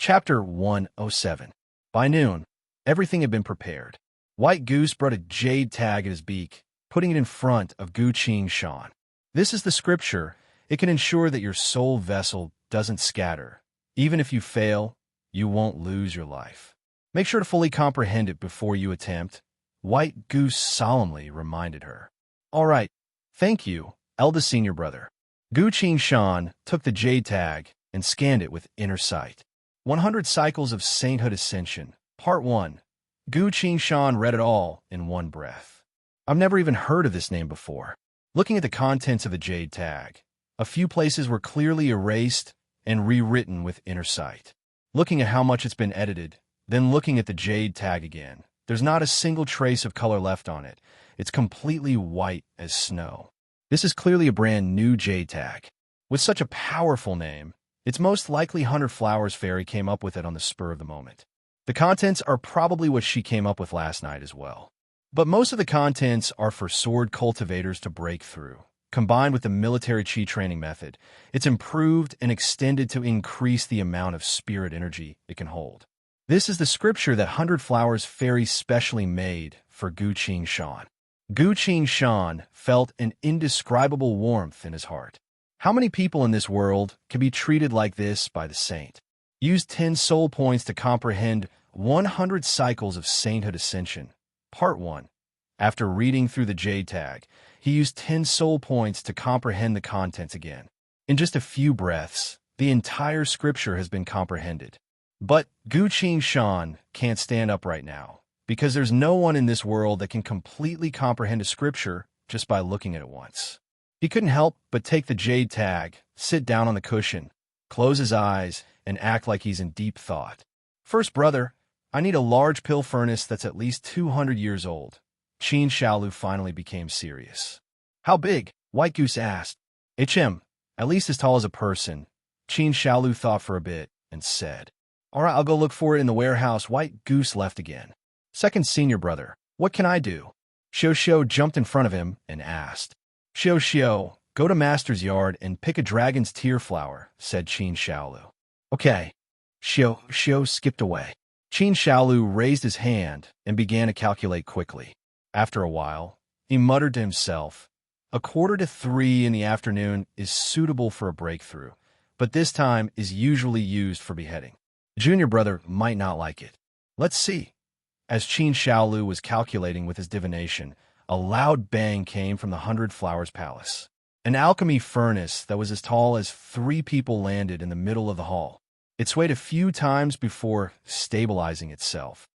Chapter 107. By noon, everything had been prepared. White Goose brought a jade tag at his beak, putting it in front of Gu Qing Shan. This is the scripture. It can ensure that your soul vessel doesn't scatter. Even if you fail, you won't lose your life. Make sure to fully comprehend it before you attempt. White Goose solemnly reminded her. All right, thank you, eldest senior brother. Gu Qing Shan took the jade tag and scanned it with inner sight. 100 Cycles of Sainthood Ascension, Part 1. Gu Qing Shan read it all in one breath. I've never even heard of this name before. Looking at the contents of the jade tag, a few places were clearly erased and rewritten with inner sight. Looking at how much it's been edited, then looking at the jade tag again, there's not a single trace of color left on it. It's completely white as snow. This is clearly a brand new jade tag. With such a powerful name, it's most likely Hunter Flowers Fairy came up with it on the spur of the moment. The contents are probably what she came up with last night as well. But most of the contents are for sword cultivators to break through. Combined with the military chi training method, it's improved and extended to increase the amount of spirit energy it can hold. This is the scripture that Hunter Flowers Fairy specially made for Gu Qing Shan. Gu Qing Shan felt an indescribable warmth in his heart. How many people in this world can be treated like this by the saint? Use 10 soul points to comprehend 100 Cycles of Sainthood Ascension, Part 1. After reading through the jade tag, he used 10 soul points to comprehend the contents again. In just a few breaths, the entire scripture has been comprehended. But Gu Qing Shan can't stand up right now, because there's no one in this world that can completely comprehend a scripture just by looking at it once. He couldn't help but take the jade tag, sit down on the cushion, close his eyes, and act like he's in deep thought. First, brother, I need a large pill furnace that's at least 200 years old. Qin Shaolu finally became serious. How big? White Goose asked. HM, at least as tall as a person. Qin Shaolu thought for a bit and said, All right, I'll go look for it in the warehouse. White Goose left again. Second senior brother, what can I do? Xiao jumped in front of him and asked. Xiao, go to Master's yard and pick a dragon's tear flower, said Qin Shaolu. Okay. Xiao skipped away. Qin Shaolu raised his hand and began to calculate quickly. After a while, he muttered to himself, 2:45 in the afternoon is suitable for a breakthrough, but this time is usually used for beheading. Junior brother might not like it. Let's see. As Qin Shaolu was calculating with his divination, a loud bang came from the 100 Flowers Palace. An alchemy furnace that was as tall as 3 people landed in the middle of the hall. It swayed a few times before stabilizing itself.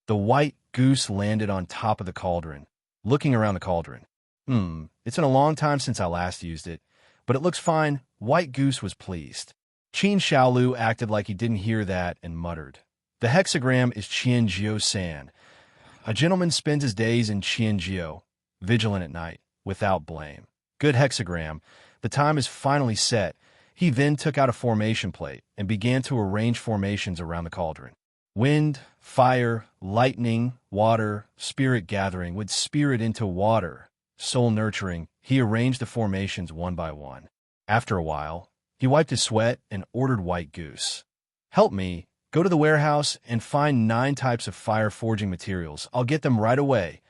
The white goose landed on top of the cauldron, looking around the cauldron. It's been a long time since I last used it, but it looks fine. White Goose was pleased. Qin Shaolu acted like he didn't hear that and muttered. The hexagram is Qianjiu San. A gentleman spends his days in Qianjiu, vigilant at night, without blame. Good hexagram. The time is finally set. He then took out a formation plate and began to arrange formations around the cauldron. Wind, fire, lightning, water, spirit gathering with spirit into water, soul nurturing. He arranged the formations one by one. After a while, he wiped his sweat and ordered White Goose. Help me. Go to the warehouse and find 9 types of fire forging materials. I'll get them right away.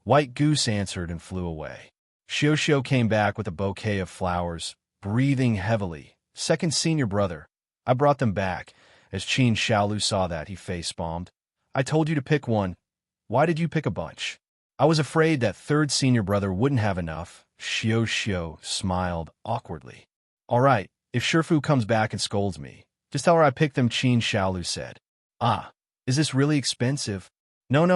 White Goose answered and flew away. Xiao came back with a bouquet of flowers, breathing heavily. Second senior brother, I brought them back. As Qin Shaolu saw that, he face-palmed. I told you to pick one. Why did you pick a bunch? I was afraid that third senior brother wouldn't have enough. Xiao smiled awkwardly. All right, if Shifu comes back and scolds me, just tell her I picked them, Qin Shaolu said. Is this really expensive? No.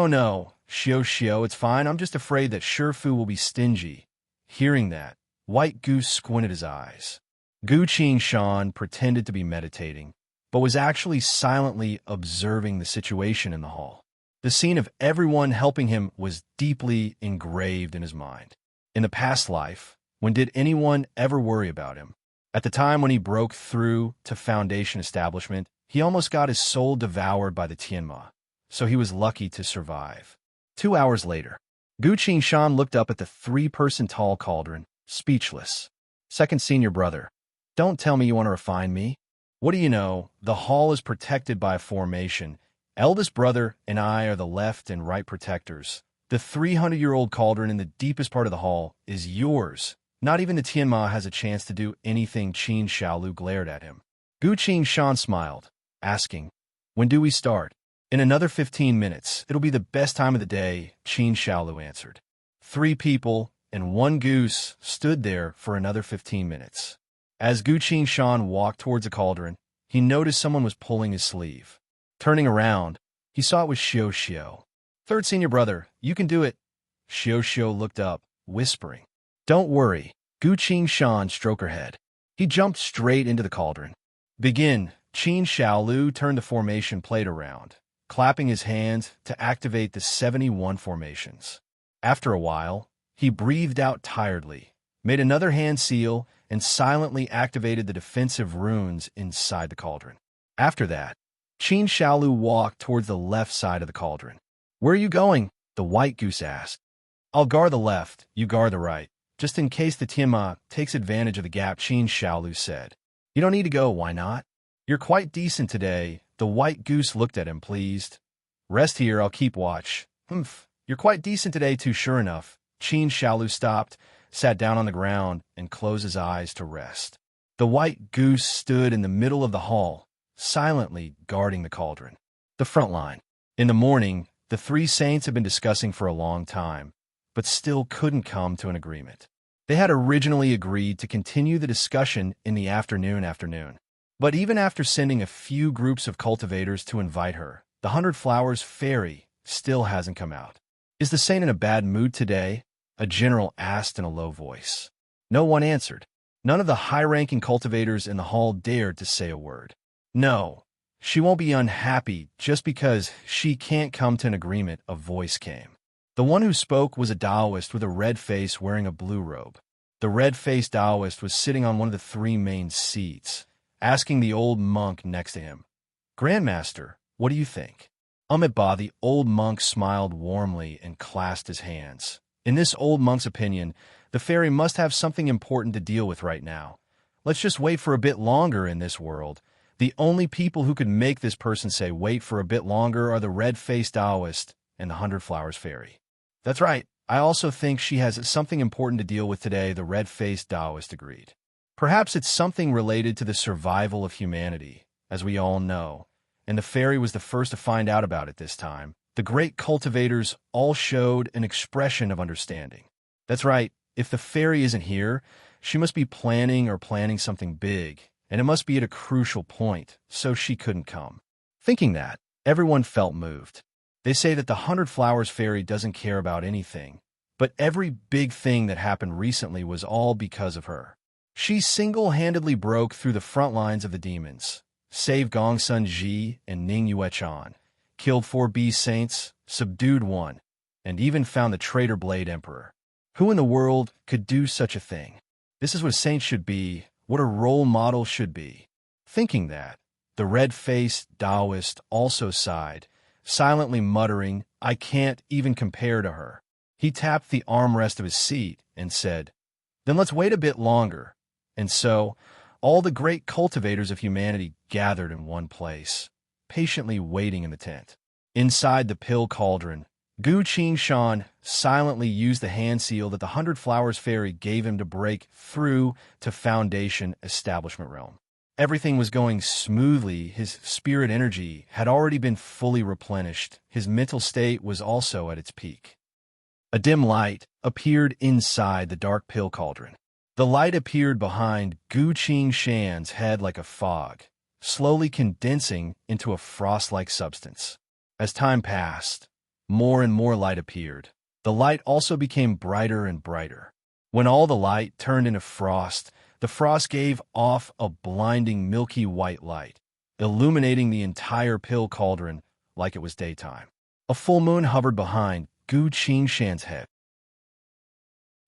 Xiao, it's fine. I'm just afraid that Shifu will be stingy. Hearing that, White Goose squinted his eyes. Gu Qing Shan pretended to be meditating, but was actually silently observing the situation in the hall. The scene of everyone helping him was deeply engraved in his mind. In the past life, when did anyone ever worry about him? At the time when he broke through to Foundation Establishment, he almost got his soul devoured by the Tianma, so he was lucky to survive. 2 hours later, Gu Qing Shan looked up at the 3-person tall cauldron, speechless. Second senior brother, don't tell me you want to refine me. What do you know? The hall is protected by a formation. Eldest brother and I are the left and right protectors. The 300-year-old cauldron in the deepest part of the hall is yours. Not even the Tianma has a chance to do anything. Qin Shaolu glared at him. Gu Qingshan smiled, asking, "When do we start?" "In another 15 minutes. It'll be the best time of the day," Qin Shaolu answered. 3 people and 1 goose stood there for another 15 minutes. As Gu Qingshan walked towards the cauldron, he noticed someone was pulling his sleeve. Turning around, he saw it was Xiao Xiao. "Third senior brother, you can do it." Xiao Xiao looked up, whispering. "Don't worry." Gu Qingshan stroked her head. He jumped straight into the cauldron. "Begin." Qin Shaolu turned the formation plate around, clapping his hands to activate the 71 formations. After a while, he breathed out tiredly, made another hand seal, and silently activated the defensive runes inside the cauldron. After that, Qin Shaolu walked towards the left side of the cauldron. "Where are you going?" the white goose asked. "I'll guard the left, you guard the right, just in case the Tianma takes advantage of the gap," Qin Shaolu said. "You don't need to go, why not? You're quite decent today." The white goose looked at him, pleased. "Rest here, I'll keep watch." "Humph, you're quite decent today too, sure enough." Qin Shaolu stopped, sat down on the ground, and closed his eyes to rest. The white goose stood in the middle of the hall, silently guarding the cauldron. The front line. In the morning, the 3 saints had been discussing for a long time, but still couldn't come to an agreement. They had originally agreed to continue the discussion in the afternoon. But even after sending a few groups of cultivators to invite her, the 100 Flowers fairy still hasn't come out. "Is the saint in a bad mood today?" a general asked in a low voice. No one answered. None of the high-ranking cultivators in the hall dared to say a word. "No, she won't be unhappy just because she can't come to an agreement," a voice came. The one who spoke was a Taoist with a red face wearing a blue robe. The red-faced Taoist was sitting on one of the 3 main seats, asking the old monk next to him, "Grandmaster, what do you think?" Ba, the old monk, smiled warmly and clasped his hands. In this old monk's opinion, the fairy must have something important to deal with right now. Let's just wait for a bit longer in this world. The only people who could make this person say wait for a bit longer are the red-faced Taoist and the 100 Flowers fairy. "That's right. I also think she has something important to deal with today," the red-faced Taoist agreed. "Perhaps it's something related to the survival of humanity, as we all know, and the fairy was the first to find out about it this time." The great cultivators all showed an expression of understanding. "That's right. If the fairy isn't here, she must be planning something big, and it must be at a crucial point, so she couldn't come." Thinking that, everyone felt moved. They say that the 100 Flowers fairy doesn't care about anything, but every big thing that happened recently was all because of her. She single-handedly broke through the front lines of the demons, saved Gongsun Ji and Ning Yuechan, killed 4 bee saints, subdued 1, and even found the traitor Blade Emperor. Who in the world could do such a thing? This is what a saint should be, what a role model should be. Thinking that, the red-faced Taoist also sighed, silently muttering, "I can't even compare to her." He tapped the armrest of his seat and said, "Then let's wait a bit longer." And so, all the great cultivators of humanity gathered in one place, patiently waiting in the tent. Inside the pill cauldron, Gu Qingshan silently used the hand seal that the 100 Flowers fairy gave him to break through to Foundation Establishment Realm. Everything was going smoothly. His spirit energy had already been fully replenished. His mental state was also at its peak. A dim light appeared inside the dark pill cauldron. The light appeared behind Gu Qingshan's head like a fog, slowly condensing into a frost-like substance. As time passed, more and more light appeared. The light also became brighter and brighter. When all the light turned into frost, the frost gave off a blinding milky white light, illuminating the entire pill cauldron like it was daytime. A full moon hovered behind Gu Qingshan's head.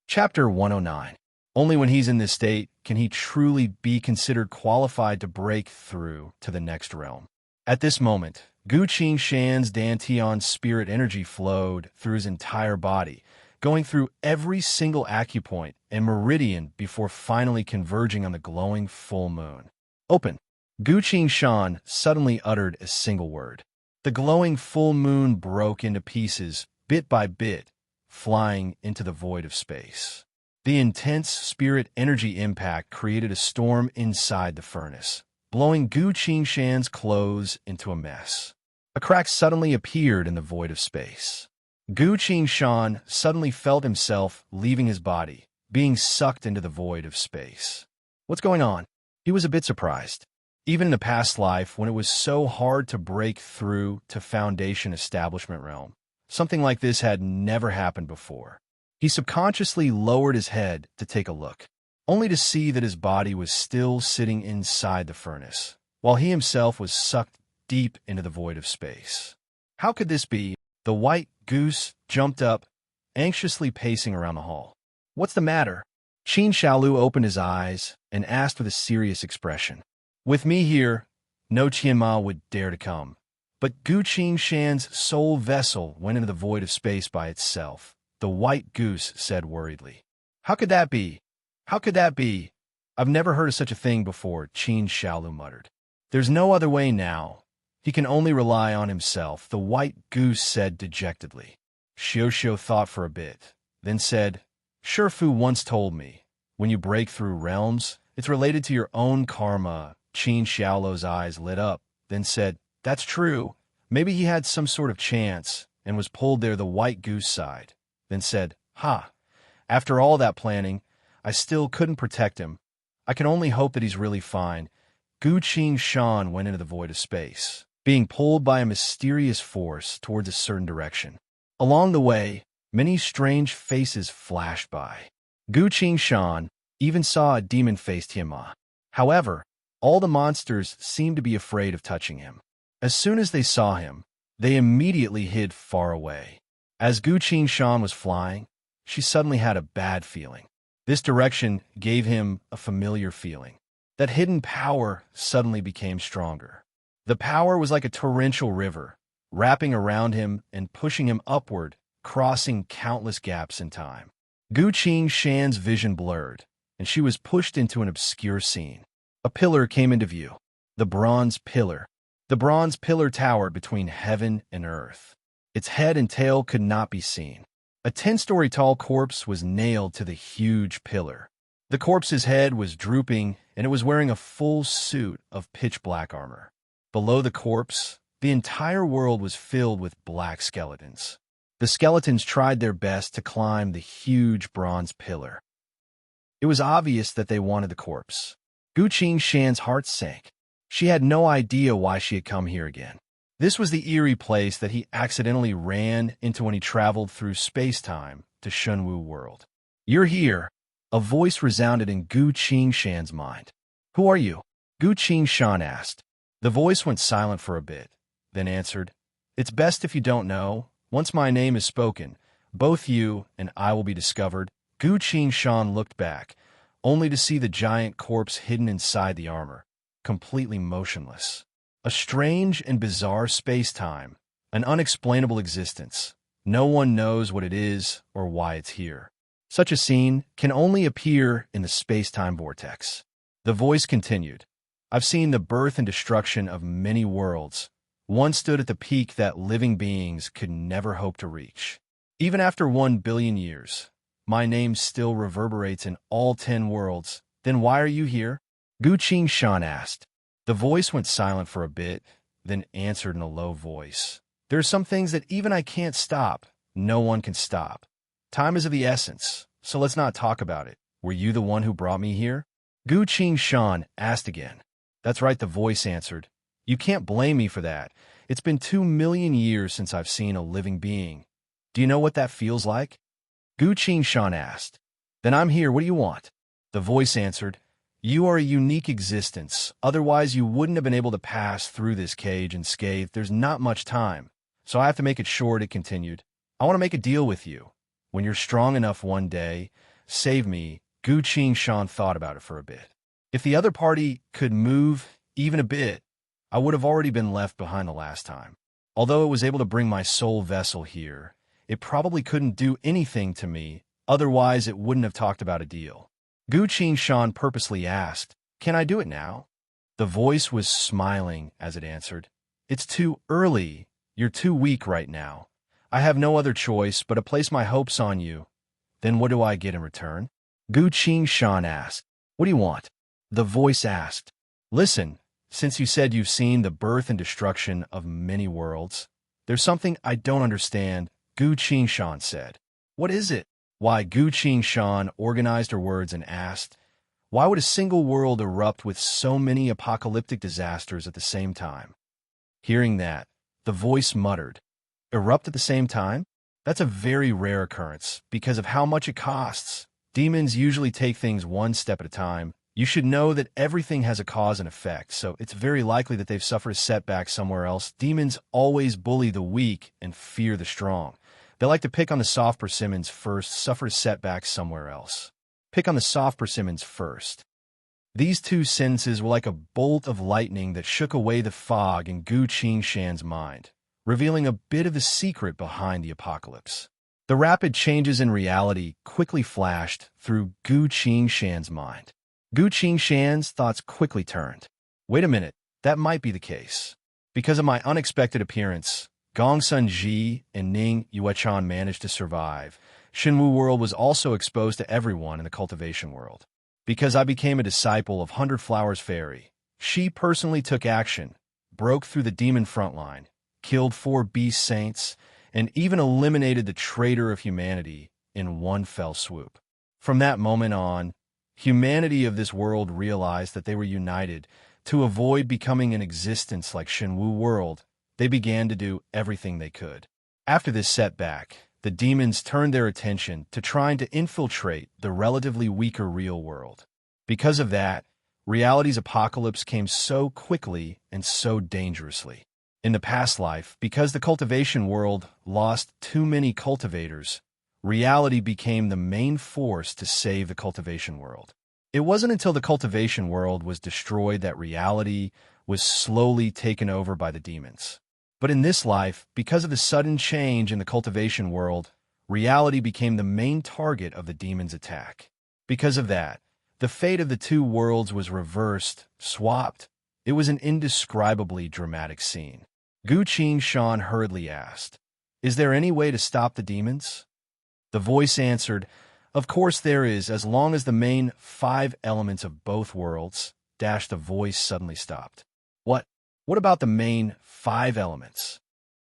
Chapter 109. Only when he's in this state can he truly be considered qualified to break through to the next realm. At this moment, Gu Qingshan's Dantian spirit energy flowed through his entire body, going through every single acupoint and meridian before finally converging on the glowing full moon. "Open." Gu Shan suddenly uttered a single word. The glowing full moon broke into pieces, bit by bit, flying into the void of space. The intense spirit energy impact created a storm inside the furnace, blowing Gu Shan's clothes into a mess. A crack suddenly appeared in the void of space. Gu Shan suddenly felt himself leaving his body, being sucked into the void of space. What's going on? He was a bit surprised. Even in a past life, when it was so hard to break through to Foundation Establishment realm, something like this had never happened before. He subconsciously lowered his head to take a look, only to see that his body was still sitting inside the furnace, while he himself was sucked deep into the void of space. How could this be? The white goose jumped up, anxiously pacing around the hall. What's the matter? Qin Shaolu opened his eyes and asked with a serious expression. With me here, no Qianma would dare to come. But Gu Shan's soul vessel went into the void of space by itself, the white goose said worriedly. How could that be? How could that be? I've never heard of such a thing before, Qin Shaolu muttered. There's no other way now. He can only rely on himself, the white goose said dejectedly. Xiao thought for a bit, then said, Shifu once told me, when you break through realms, it's related to your own karma. Qin Xiaolu's eyes lit up, then said, That's true. Maybe he had some sort of chance and was pulled there, the white goose sighed, then said, Ha! After all that planning, I still couldn't protect him. I can only hope that he's really fine. Gu Shan went into the void of space, being pulled by a mysterious force towards a certain direction. Along the way, many strange faces flashed by. Gu Shan even saw a demon-faced Tianma. However, all the monsters seemed to be afraid of touching him. As soon as they saw him, they immediately hid far away. As Gu Shan was flying, she suddenly had a bad feeling. This direction gave him a familiar feeling. That hidden power suddenly became stronger. The power was like a torrential river, wrapping around him and pushing him upward, crossing countless gaps in time. Gu Shan's vision blurred, and she was pushed into an obscure scene. A pillar came into view. The bronze pillar. The bronze pillar towered between heaven and earth. Its head and tail could not be seen. A 10-story tall corpse was nailed to the huge pillar. The corpse's head was drooping, and it was wearing a full suit of pitch-black armor. Below the corpse, the entire world was filled with black skeletons. The skeletons tried their best to climb the huge bronze pillar. It was obvious that they wanted the corpse. Gu Shan's heart sank. She had no idea why she had come here again. This was the eerie place that he accidentally ran into when he traveled through space-time to Shunwu World. You're here. A voice resounded in Gu Shan's mind. Who are you? Gu Shan asked. The voice went silent for a bit, then answered, It's best if you don't know. Once my name is spoken, both you and I will be discovered. Gu Shan looked back, only to see the giant corpse hidden inside the armor, completely motionless. A strange and bizarre space-time, an unexplainable existence. No one knows what it is or why it's here. Such a scene can only appear in the space-time vortex. The voice continued, I've seen the birth and destruction of many worlds. One stood at the peak that living beings could never hope to reach. Even after 1 billion years, my name still reverberates in all 10 worlds. Then why are you here? Gu Shan asked. The voice went silent for a bit, then answered in a low voice. There are some things that even I can't stop. No one can stop. Time is of the essence, so let's not talk about it. Were you the one who brought me here? Gu Shan asked again. That's right, the voice answered. You can't blame me for that. It's been 2 million years since I've seen a living being. Do you know what that feels like? Gu Shan asked. Then I'm here, what do you want? The voice answered. You are a unique existence. Otherwise, you wouldn't have been able to pass through this cage unscathed. There's not much time. So I have to make it short, it continued. I want to make a deal with you. When you're strong enough one day, save me. Gu Shan thought about it for a bit. If the other party could move even a bit, I would have already been left behind the last time. Although it was able to bring my soul vessel here, it probably couldn't do anything to me, otherwise it wouldn't have talked about a deal. Gu Shan purposely asked, Can I do it now? The voice was smiling as it answered. It's too early. You're too weak right now. I have no other choice but to place my hopes on you. Then what do I get in return? Gu Qingshan asked. What do you want? The voice asked. Listen, since you said you've seen the birth and destruction of many worlds, there's something I don't understand, Gu Qingshan said. What is it? Why, Gu Qingshan organized her words and asked, why would a single world erupt with so many apocalyptic disasters at the same time? Hearing that, the voice muttered, erupt at the same time? That's a very rare occurrence because of how much it costs. Demons usually take things one step at a time. You should know that everything has a cause and effect, so it's very likely that they've suffered a setback somewhere else. Demons always bully the weak and fear the strong. They like to pick on the soft persimmons first, suffer a setback somewhere else. Pick on the soft persimmons first. These two sentences were like a bolt of lightning that shook away the fog in Gu Qingshan's mind, revealing a bit of the secret behind the apocalypse. The rapid changes in reality quickly flashed through Gu Qingshan's mind. Gu Qingshan's thoughts quickly turned. Wait a minute, that might be the case. Because of my unexpected appearance, Gongsun Ji and Ning Yuechan managed to survive. Shenwu World was also exposed to everyone in the cultivation world. Because I became a disciple of Hundred Flowers Fairy, she personally took action, broke through the demon frontline, killed 4 beast saints, and even eliminated the traitor of humanity in one fell swoop. From that moment on, humanity of this world realized that they were united. To avoid becoming an existence like Shenwu World, they began to do everything they could. After this setback, the demons turned their attention to trying to infiltrate the relatively weaker real world. Because of that, reality's apocalypse came so quickly and so dangerously. In the past life, because the cultivation world lost too many cultivators, reality became the main force to save the cultivation world. It wasn't until the cultivation world was destroyed that reality was slowly taken over by the demons. But in this life, because of the sudden change in the cultivation world, reality became the main target of the demons' attack. Because of that, the fate of the two worlds was reversed, swapped. It was an indescribably dramatic scene. Gu Qingshan hurriedly asked, "Is there any way to stop the demons?" The voice answered, "Of course there is, as long as the main 5 elements of both worlds." The voice suddenly stopped. What? What about the main 5 elements?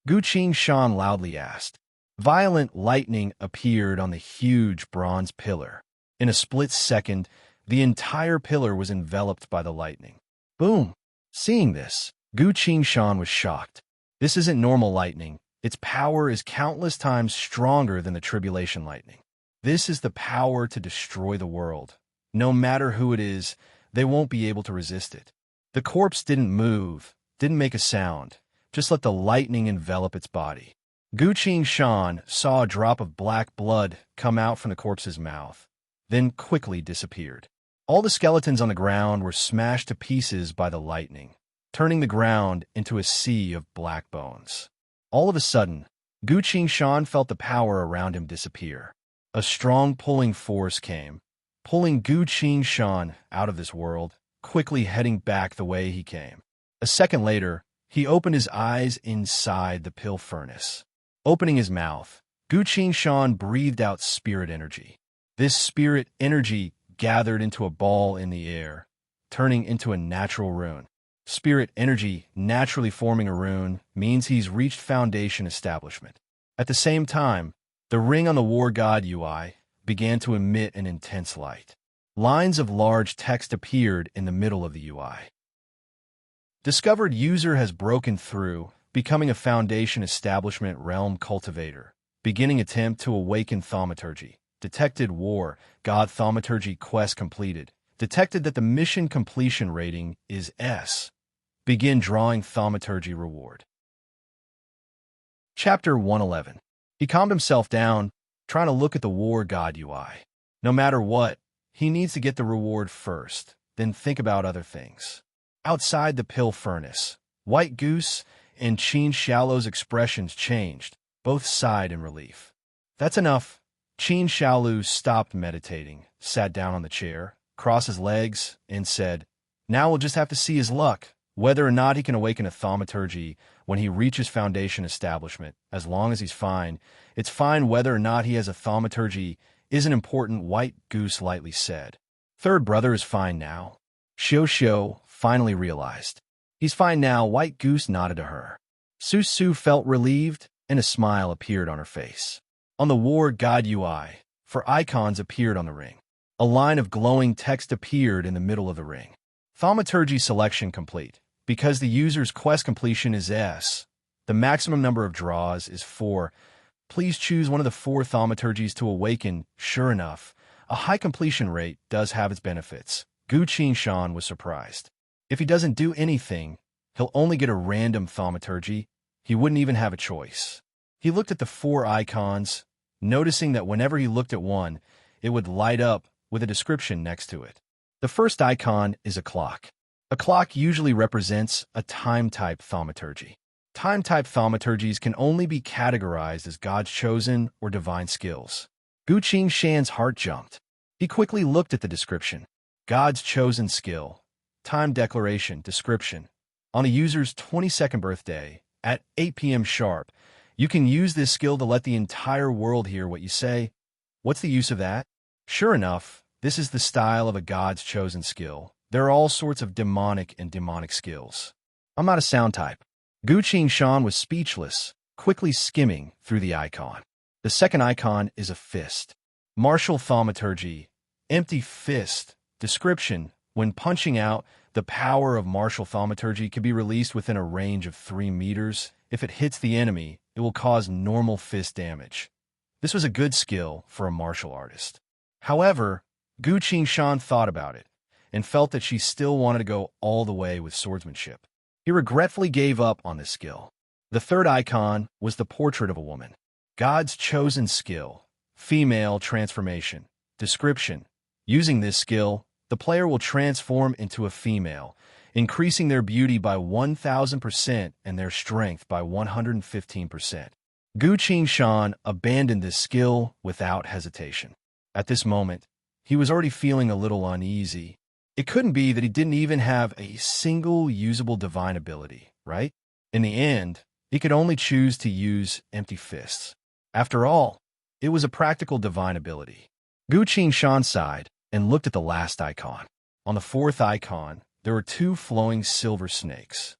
Gu Qingshan loudly asked. Violent lightning appeared on the huge bronze pillar. In a split second, the entire pillar was enveloped by the lightning. Boom! Seeing this, Gu Qingshan was shocked. This isn't normal lightning. Its power is countless times stronger than the tribulation lightning. This is the power to destroy the world. No matter who it is, they won't be able to resist it. The corpse didn't move, didn't make a sound, just let the lightning envelop its body. Gu Qingshan saw a drop of black blood come out from the corpse's mouth, then quickly disappeared. All the skeletons on the ground were smashed to pieces by the lightning, turning the ground into a sea of black bones. All of a sudden, Gu Qingshan felt the power around him disappear. A strong pulling force came, pulling Gu Qingshan out of this world, quickly heading back the way he came. A second later, he opened his eyes inside the pill furnace. Opening his mouth, Gu Qingshan breathed out spirit energy. This spirit energy gathered into a ball in the air, turning into a natural rune. Spirit energy naturally forming a rune means he's reached foundation establishment. At the same time, the ring on the war god UI began to emit an intense light. Lines of large text appeared in the middle of the UI. Discovered user has broken through, becoming a foundation establishment realm cultivator. Beginning attempt to awaken thaumaturgy. Detected war, god thaumaturgy quest completed. Detected that the mission completion rating is S. Begin drawing thaumaturgy reward. Chapter 111. He calmed himself down, trying to look at the war god UI. No matter what, he needs to get the reward first, then think about other things. Outside the pill furnace, White Goose and Qin Xiaolu's expressions changed, both sighed in relief. That's enough. Qin Xiaolu stopped meditating, sat down on the chair, crossed his legs, and said, Now we'll just have to see his luck, whether or not he can awaken a thaumaturgy when he reaches Foundation establishment. As long as he's fine, it's fine. Whether or not he has a thaumaturgy isn't important, White Goose lightly said. Third brother is fine now. Shio finally realized. He's fine now. White Goose nodded to her. Su felt relieved, and a smile appeared on her face. On the War God UI, for icons appeared on the ring. A line of glowing text appeared in the middle of the ring. Thaumaturgy selection complete. Because the user's quest completion is S, the maximum number of draws is 4. Please choose one of the 4 thaumaturgies to awaken. Sure enough, a high completion rate does have its benefits. Gu Qingshan was surprised. If he doesn't do anything, he'll only get a random thaumaturgy. He wouldn't even have a choice. He looked at the 4 icons, noticing that whenever he looked at one, it would light up with a description next to it. The first icon is a clock. A clock usually represents a time-type thaumaturgy. Time-type thaumaturgies can only be categorized as God's chosen or divine skills. Gu Qingshan's heart jumped. He quickly looked at the description. God's chosen skill. Time declaration description. On a user's 22nd birthday, at 8 p.m. sharp, you can use this skill to let the entire world hear what you say. What's the use of that? Sure enough, this is the style of a God's chosen skill. There are all sorts of demonic skills. I'm not a sound type. Gu Qingshan was speechless, quickly skimming through the icon. The second icon is a fist. Martial thaumaturgy. Empty fist. Description. When punching out, the power of martial thaumaturgy can be released within a range of 3 meters. If it hits the enemy, it will cause normal fist damage. This was a good skill for a martial artist. However, Gu Qingshan thought about it and felt that she still wanted to go all the way with swordsmanship. He regretfully gave up on this skill. The third icon was the portrait of a woman. God's chosen skill. Female transformation. Description. Using this skill, the player will transform into a female, increasing their beauty by 1,000% and their strength by 115%. Gu Qingshan abandoned this skill without hesitation. At this moment, he was already feeling a little uneasy. It couldn't be that he didn't even have a single usable divine ability, right? In the end, he could only choose to use empty fists. After all, it was a practical divine ability. Gu Qingshan sighed and looked at the last icon. On the fourth icon, there were 2 flowing silver snakes.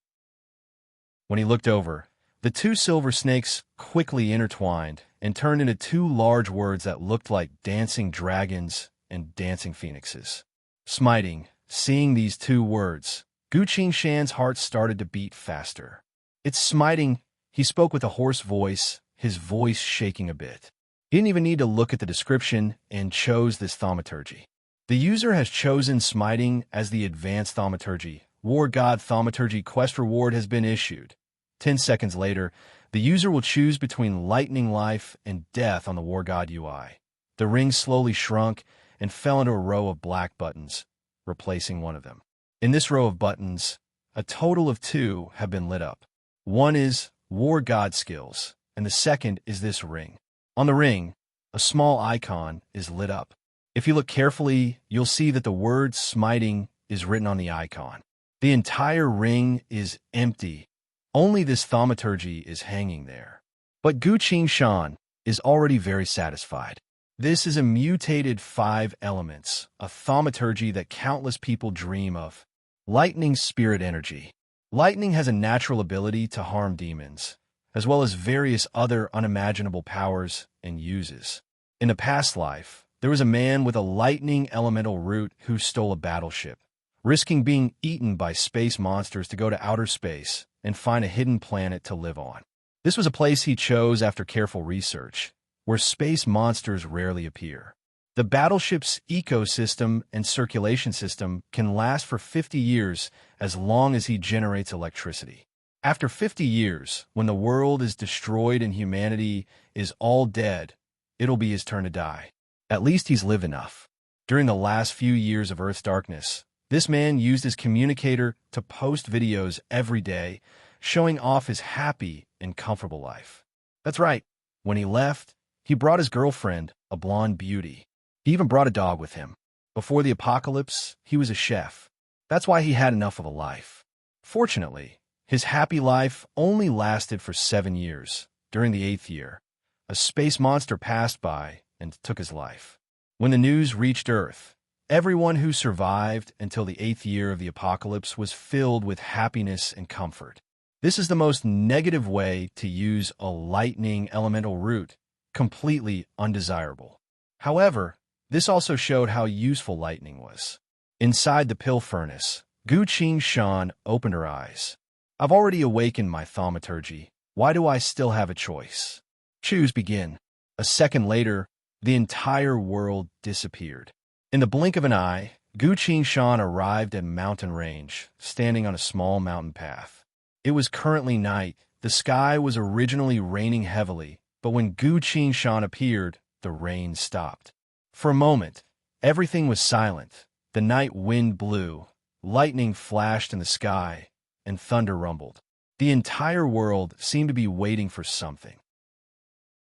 When he looked over, the 2 silver snakes quickly intertwined and turned into 2 large words that looked like dancing dragons and dancing phoenixes. Smiting, seeing these 2 words, Gu Qingshan's heart started to beat faster. It's smiting, he spoke with a hoarse voice, his voice shaking a bit. He didn't even need to look at the description and chose this thaumaturgy. The user has chosen smiting as the advanced thaumaturgy. War God Thaumaturgy quest reward has been issued. 10 seconds later, the user will choose between lightning life and death on the War God UI. The ring slowly shrunk and fell into a row of black buttons, replacing one of them. In this row of buttons, a total of 2 have been lit up. One is War God Skills, and the second is this ring. On the ring, a small icon is lit up. If you look carefully, you'll see that the word smiting is written on the icon. The entire ring is empty. Only this thaumaturgy is hanging there. But Gu Qingshan is already very satisfied. This is a mutated 5 elements, a thaumaturgy that countless people dream of. Lightning spirit energy. Lightning has a natural ability to harm demons, as well as various other unimaginable powers and uses. In a past life, there was a man with a lightning elemental root who stole a battleship, risking being eaten by space monsters to go to outer space and find a hidden planet to live on. This was a place he chose after careful research, where space monsters rarely appear. The battleship's ecosystem and circulation system can last for 50 years as long as he generates electricity. After 50 years, when the world is destroyed and humanity is all dead, it'll be his turn to die. At least he's lived enough. During the last few years of Earth's darkness, this man used his communicator to post videos every day, showing off his happy and comfortable life. That's right. When he left, he brought his girlfriend, a blonde beauty. He even brought a dog with him. Before the apocalypse, he was a chef. That's why he had enough of a life. Fortunately, his happy life only lasted for 7 years. During the 8th year, a space monster passed by and took his life. When the news reached Earth, everyone who survived until the 8th year of the apocalypse was filled with happiness and comfort. This is the most negative way to use a lightning elemental root, completely undesirable. However, this also showed how useful lightning was. Inside the pill furnace, Gu Qing-shan opened her eyes. I've already awakened my thaumaturgy. Why do I still have a choice? Choose begin. A second later, the entire world disappeared. In the blink of an eye, Gu Qing-shan arrived at mountain range, standing on a small mountain path. It was currently night. The sky was originally raining heavily, but when Gu Qing-shan appeared, the rain stopped. For a moment, everything was silent. The night wind blew, lightning flashed in the sky, and thunder rumbled. The entire world seemed to be waiting for something.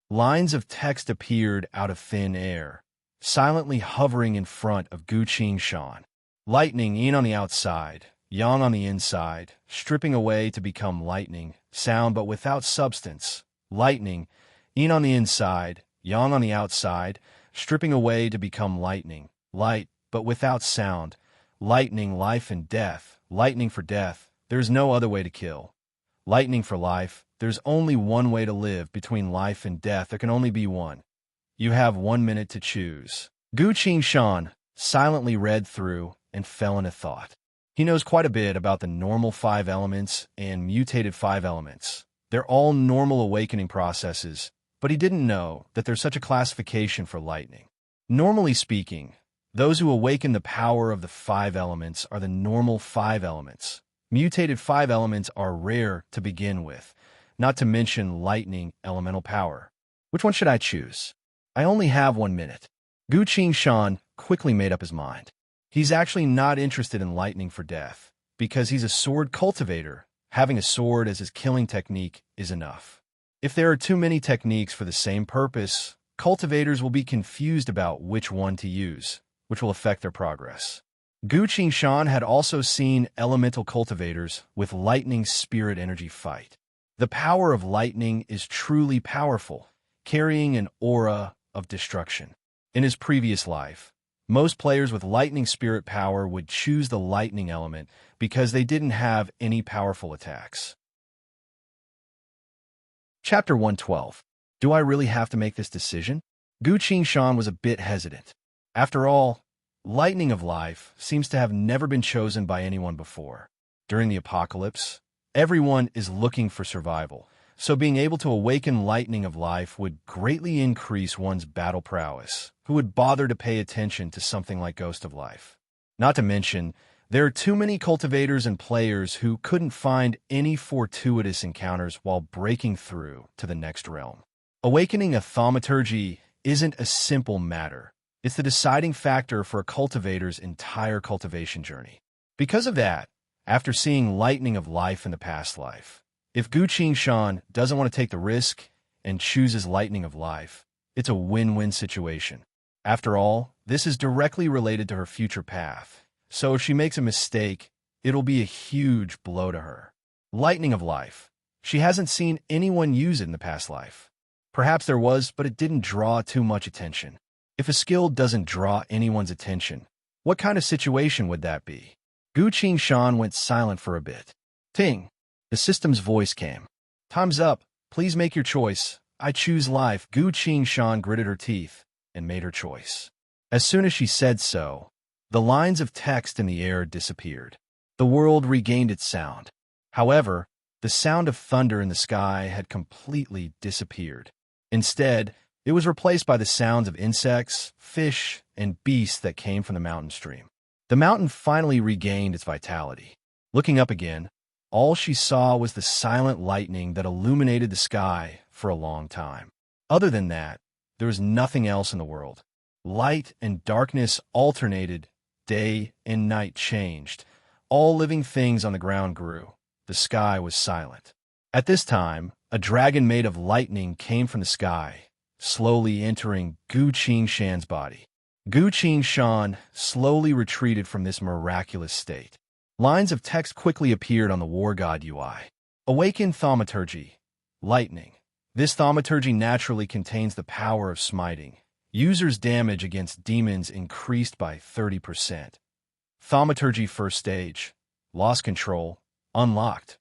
Lines of text appeared out of thin air, silently hovering in front of Gu Qing-shan. Lightning yin on the outside, yang on the inside, stripping away to become lightning, sound but without substance. Lightning, yin on the inside, yang on the outside, stripping away to become lightning, light but without sound. Lightning, life and death, lightning for death, there's no other way to kill. Lightning for life, there's only one way to live. Between life and death, there can only be one. You have 1 minute to choose. Gu Qing-shan silently read through and fell into thought. He knows quite a bit about the normal 5 elements and mutated 5 elements. They're all normal awakening processes, but he didn't know that there's such a classification for lightning. Normally speaking, those who awaken the power of the 5 elements are the normal 5 elements. Mutated 5 elements are rare to begin with, not to mention lightning elemental power. Which one should I choose? I only have 1 minute. Gu Qing-shan quickly made up his mind. He's actually not interested in lightning for death, because he's a sword cultivator. Having a sword as his killing technique is enough. If there are too many techniques for the same purpose, cultivators will be confused about which one to use, which will affect their progress. Gu Qing-shan had also seen elemental cultivators with lightning spirit energy fight. The power of lightning is truly powerful, carrying an aura of destruction. In his previous life, most players with lightning spirit power would choose the lightning element because they didn't have any powerful attacks. Chapter 112. Do I really have to make this decision? Gu Qing-shan was a bit hesitant. After all, lightning of life seems to have never been chosen by anyone before. During the apocalypse, everyone is looking for survival, so being able to awaken lightning of life would greatly increase one's battle prowess. Who would bother to pay attention to something like Ghost of Life? Not to mention, there are too many cultivators and players who couldn't find any fortuitous encounters while breaking through to the next realm. Awakening a thaumaturgy isn't a simple matter. It's the deciding factor for a cultivator's entire cultivation journey. Because of that, after seeing lightning of life in the past life, if Gu Qing-shan doesn't want to take the risk and chooses lightning of life, it's a win-win situation. After all, this is directly related to her future path, so if she makes a mistake, it'll be a huge blow to her. Lightning of life. She hasn't seen anyone use it in the past life. Perhaps there was, but it didn't draw too much attention. If a skill doesn't draw anyone's attention, what kind of situation would that be? Gu Qing-shan went silent for a bit. Ting! The system's voice came. Time's up. Please make your choice. I choose life. Gu Qing-shan gritted her teeth and made her choice. As soon as she said so, the lines of text in the air disappeared. The world regained its sound. However, the sound of thunder in the sky had completely disappeared. Instead, it was replaced by the sounds of insects, fish, and beasts that came from the mountain stream. The mountain finally regained its vitality. Looking up again, all she saw was the silent lightning that illuminated the sky for a long time. Other than that, there was nothing else in the world. Light and darkness alternated, day and night changed. All living things on the ground grew. The sky was silent. At this time, a dragon made of lightning came from the sky, slowly entering Gu Qing-shan's body. Gu Qing-shan slowly retreated from this miraculous state. Lines of text quickly appeared on the War God UI. Awaken Thaumaturgy. Lightning. This thaumaturgy naturally contains the power of smiting. Users' damage against demons increased by 30%. Thaumaturgy first stage. Lost control. Unlocked.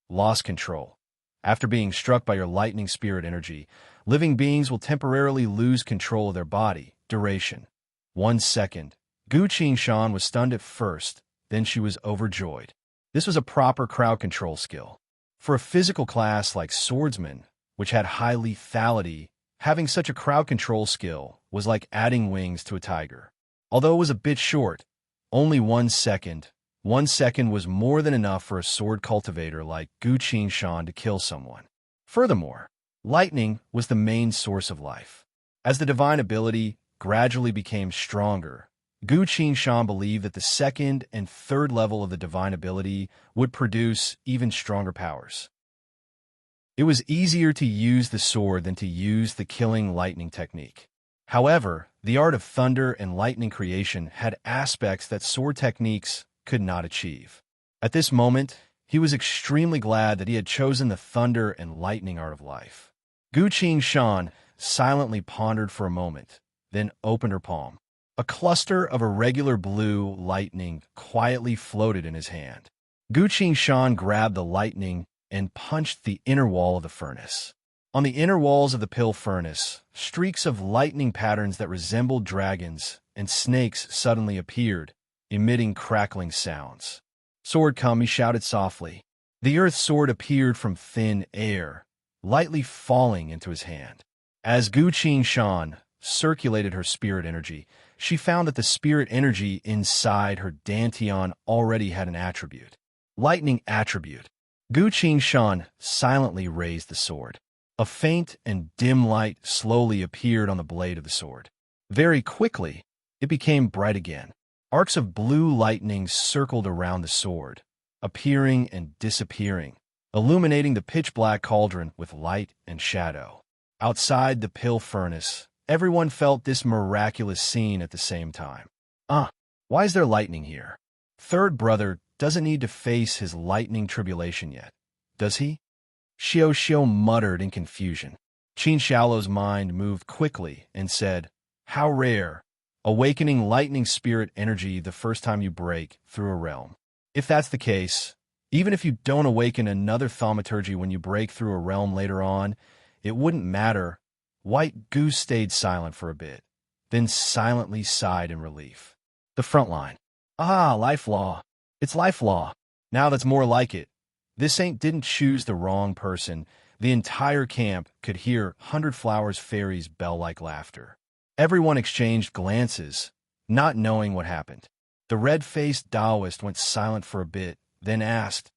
Lost control. After being struck by your lightning spirit energy, living beings will temporarily lose control of their body. Duration. 1 second. Gu Qingshan was stunned at first, then she was overjoyed. This was a proper crowd control skill. For a physical class like Swordsman, which had high lethality, having such a crowd control skill was like adding wings to a tiger. Although it was a bit short, only 1 second, 1 second was more than enough for a sword cultivator like Gu Qingshan to kill someone. Furthermore, lightning was the main source of life. As the divine ability gradually became stronger, Gu Qingshan believed that the second and third level of the divine ability would produce even stronger powers. It was easier to use the sword than to use the killing lightning technique. However, the art of thunder and lightning creation had aspects that sword techniques could not achieve. At this moment, he was extremely glad that he had chosen the thunder and lightning art of life. Gu Qingshan silently pondered for a moment, then opened her palm. A cluster of irregular blue lightning quietly floated in his hand. Gu Qingshan grabbed the lightning and punched the inner wall of the furnace. On the inner walls of the pill furnace, streaks of lightning patterns that resembled dragons and snakes suddenly appeared, emitting crackling sounds. "Sword come," he shouted softly. The earth sword appeared from thin air, lightly falling into his hand. As Gu Qingshan circulated her spirit energy, she found that the spirit energy inside her dantian already had an attribute. Lightning attribute. Gu Qingshan silently raised the sword. A faint and dim light slowly appeared on the blade of the sword. Very quickly, it became bright again. Arcs of blue lightning circled around the sword, appearing and disappearing, illuminating the pitch-black cauldron with light and shadow. Outside the pill furnace, everyone felt this miraculous scene at the same time. Why is there lightning here? Third brother doesn't need to face his lightning tribulation yet, does he? Xiao muttered in confusion. Qin Xiaolo's mind moved quickly and said, "How rare, awakening lightning spirit energy the first time you break through a realm. If that's the case, even if you don't awaken another thaumaturgy when you break through a realm later on, it wouldn't matter." White Goose stayed silent for a bit, then silently sighed in relief. The front line. Life law. It's life law. Now that's more like it. This saint didn't choose the wrong person. The entire camp could hear 100 Flowers Fairy's bell-like laughter. Everyone exchanged glances, not knowing what happened. The red-faced Taoist went silent for a bit, then asked,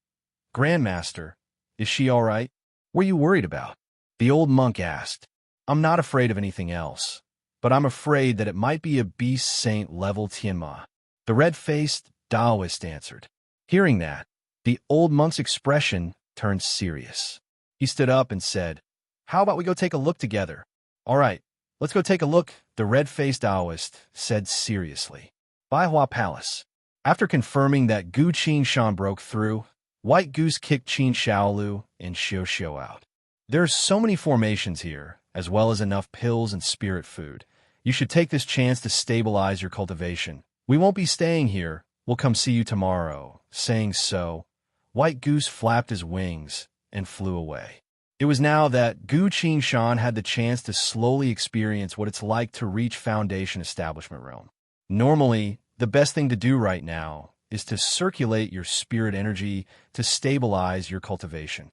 "Grandmaster, is she all right? What are you worried about?" The old monk asked, "I'm not afraid of anything else, but I'm afraid that it might be a beast saint level Tianma." The red-faced Taoist answered. Hearing that, the old monk's expression turned serious. He stood up and said, "How about we go take a look together?" "All right, let's go take a look," the red-faced Taoist said seriously. Baihua Palace. After confirming that Gu Qingshan broke through, White Goose kicked Qin Xiaolu and Xiao out. "There's so many formations here, as well as enough pills and spirit food. You should take this chance to stabilize your cultivation. We won't be staying here. We'll come see you tomorrow." Saying so, White Goose flapped his wings and flew away. It was now that Gu Qingshan had the chance to slowly experience what it's like to reach Foundation Establishment Realm. Normally, the best thing to do right now is to circulate your spirit energy to stabilize your cultivation.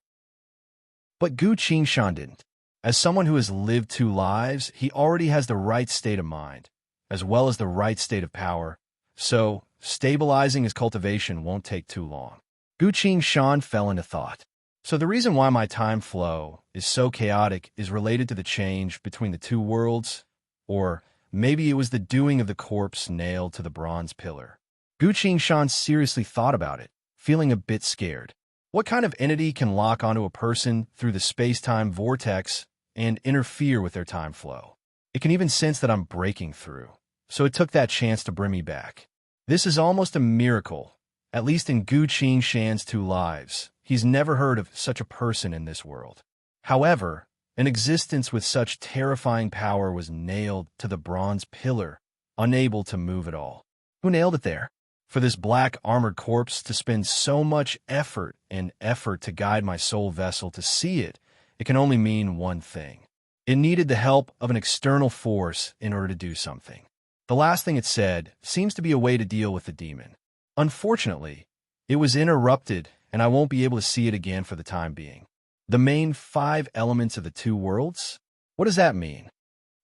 But Gu Qingshan didn't. As someone who has lived 2 lives, he already has the right state of mind, as well as the right state of power, so stabilizing his cultivation won't take too long. Gu Qingshan fell into thought. So the reason why my time flow is so chaotic is related to the change between the 2 worlds? Or maybe it was the doing of the corpse nailed to the bronze pillar. Gu Qingshan seriously thought about it, feeling a bit scared. What kind of entity can lock onto a person through the space-time vortex and interfere with their time flow? It can even sense that I'm breaking through, so it took that chance to bring me back. This is almost a miracle, At least in Gu Qingshan's 2 lives, he's never heard of such a person in this world. However, an existence with such terrifying power was nailed to the bronze pillar, unable to move at all. Who nailed it there? For this black armored corpse to spend so much effort to guide my soul vessel to see it, it can only mean one thing. It needed the help of an external force in order to do something. The last thing it said seems to be a way to deal with the demon. Unfortunately, it was interrupted, and I won't be able to see it again for the time being. The main 5 elements of the 2 worlds? What does that mean?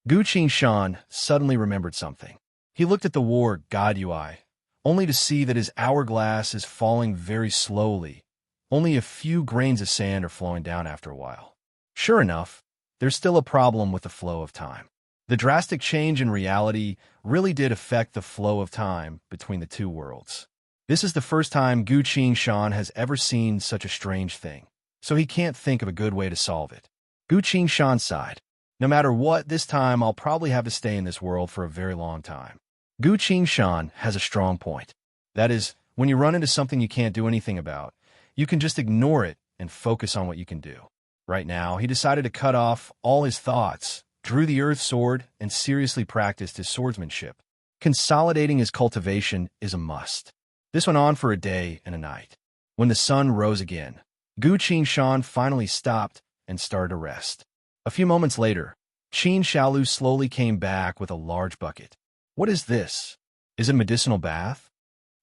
Gu Qingshan suddenly remembered something. He looked at the war god UI, only to see that his hourglass is falling very slowly. Only a few grains of sand are flowing down after a while. Sure enough, there's still a problem with the flow of time. The drastic change in reality really did affect the flow of time between the 2 worlds. This is the first time Gu Qingshan has ever seen such a strange thing, so he can't think of a good way to solve it. Gu Qingshan sighed. No matter what, this time I'll probably have to stay in this world for a very long time. Gu Qingshan has a strong point. That is, when you run into something you can't do anything about, you can just ignore it and focus on what you can do. Right now, he decided to cut off all his thoughts, drew the earth sword, and seriously practiced his swordsmanship. Consolidating his cultivation is a must. This went on for a day and a night. When the sun rose again, Gu Qingshan finally stopped and started to rest. A few moments later, Qin Shaolu slowly came back with a large bucket. What is this? Is it a medicinal bath?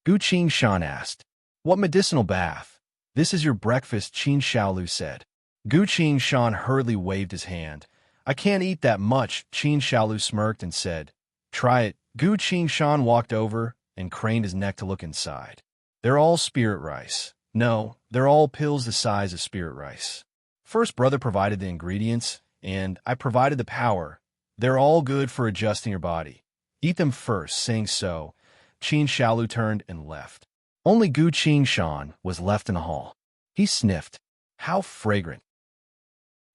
Gu Qingshan asked. What medicinal bath? This is your breakfast, Qin Shaolu said. Gu Qingshan hurriedly waved his hand. I can't eat that much, Qin Shaolu smirked and said. Try it. Gu Qingshan walked over and craned his neck to look inside. They're all spirit rice. No, they're all pills the size of spirit rice. First brother provided the ingredients, and I provided the power. They're all good for adjusting your body. Eat them first, saying so. Qin Shaolu turned and left. Only Gu Qingshan was left in the hall. He sniffed. How fragrant.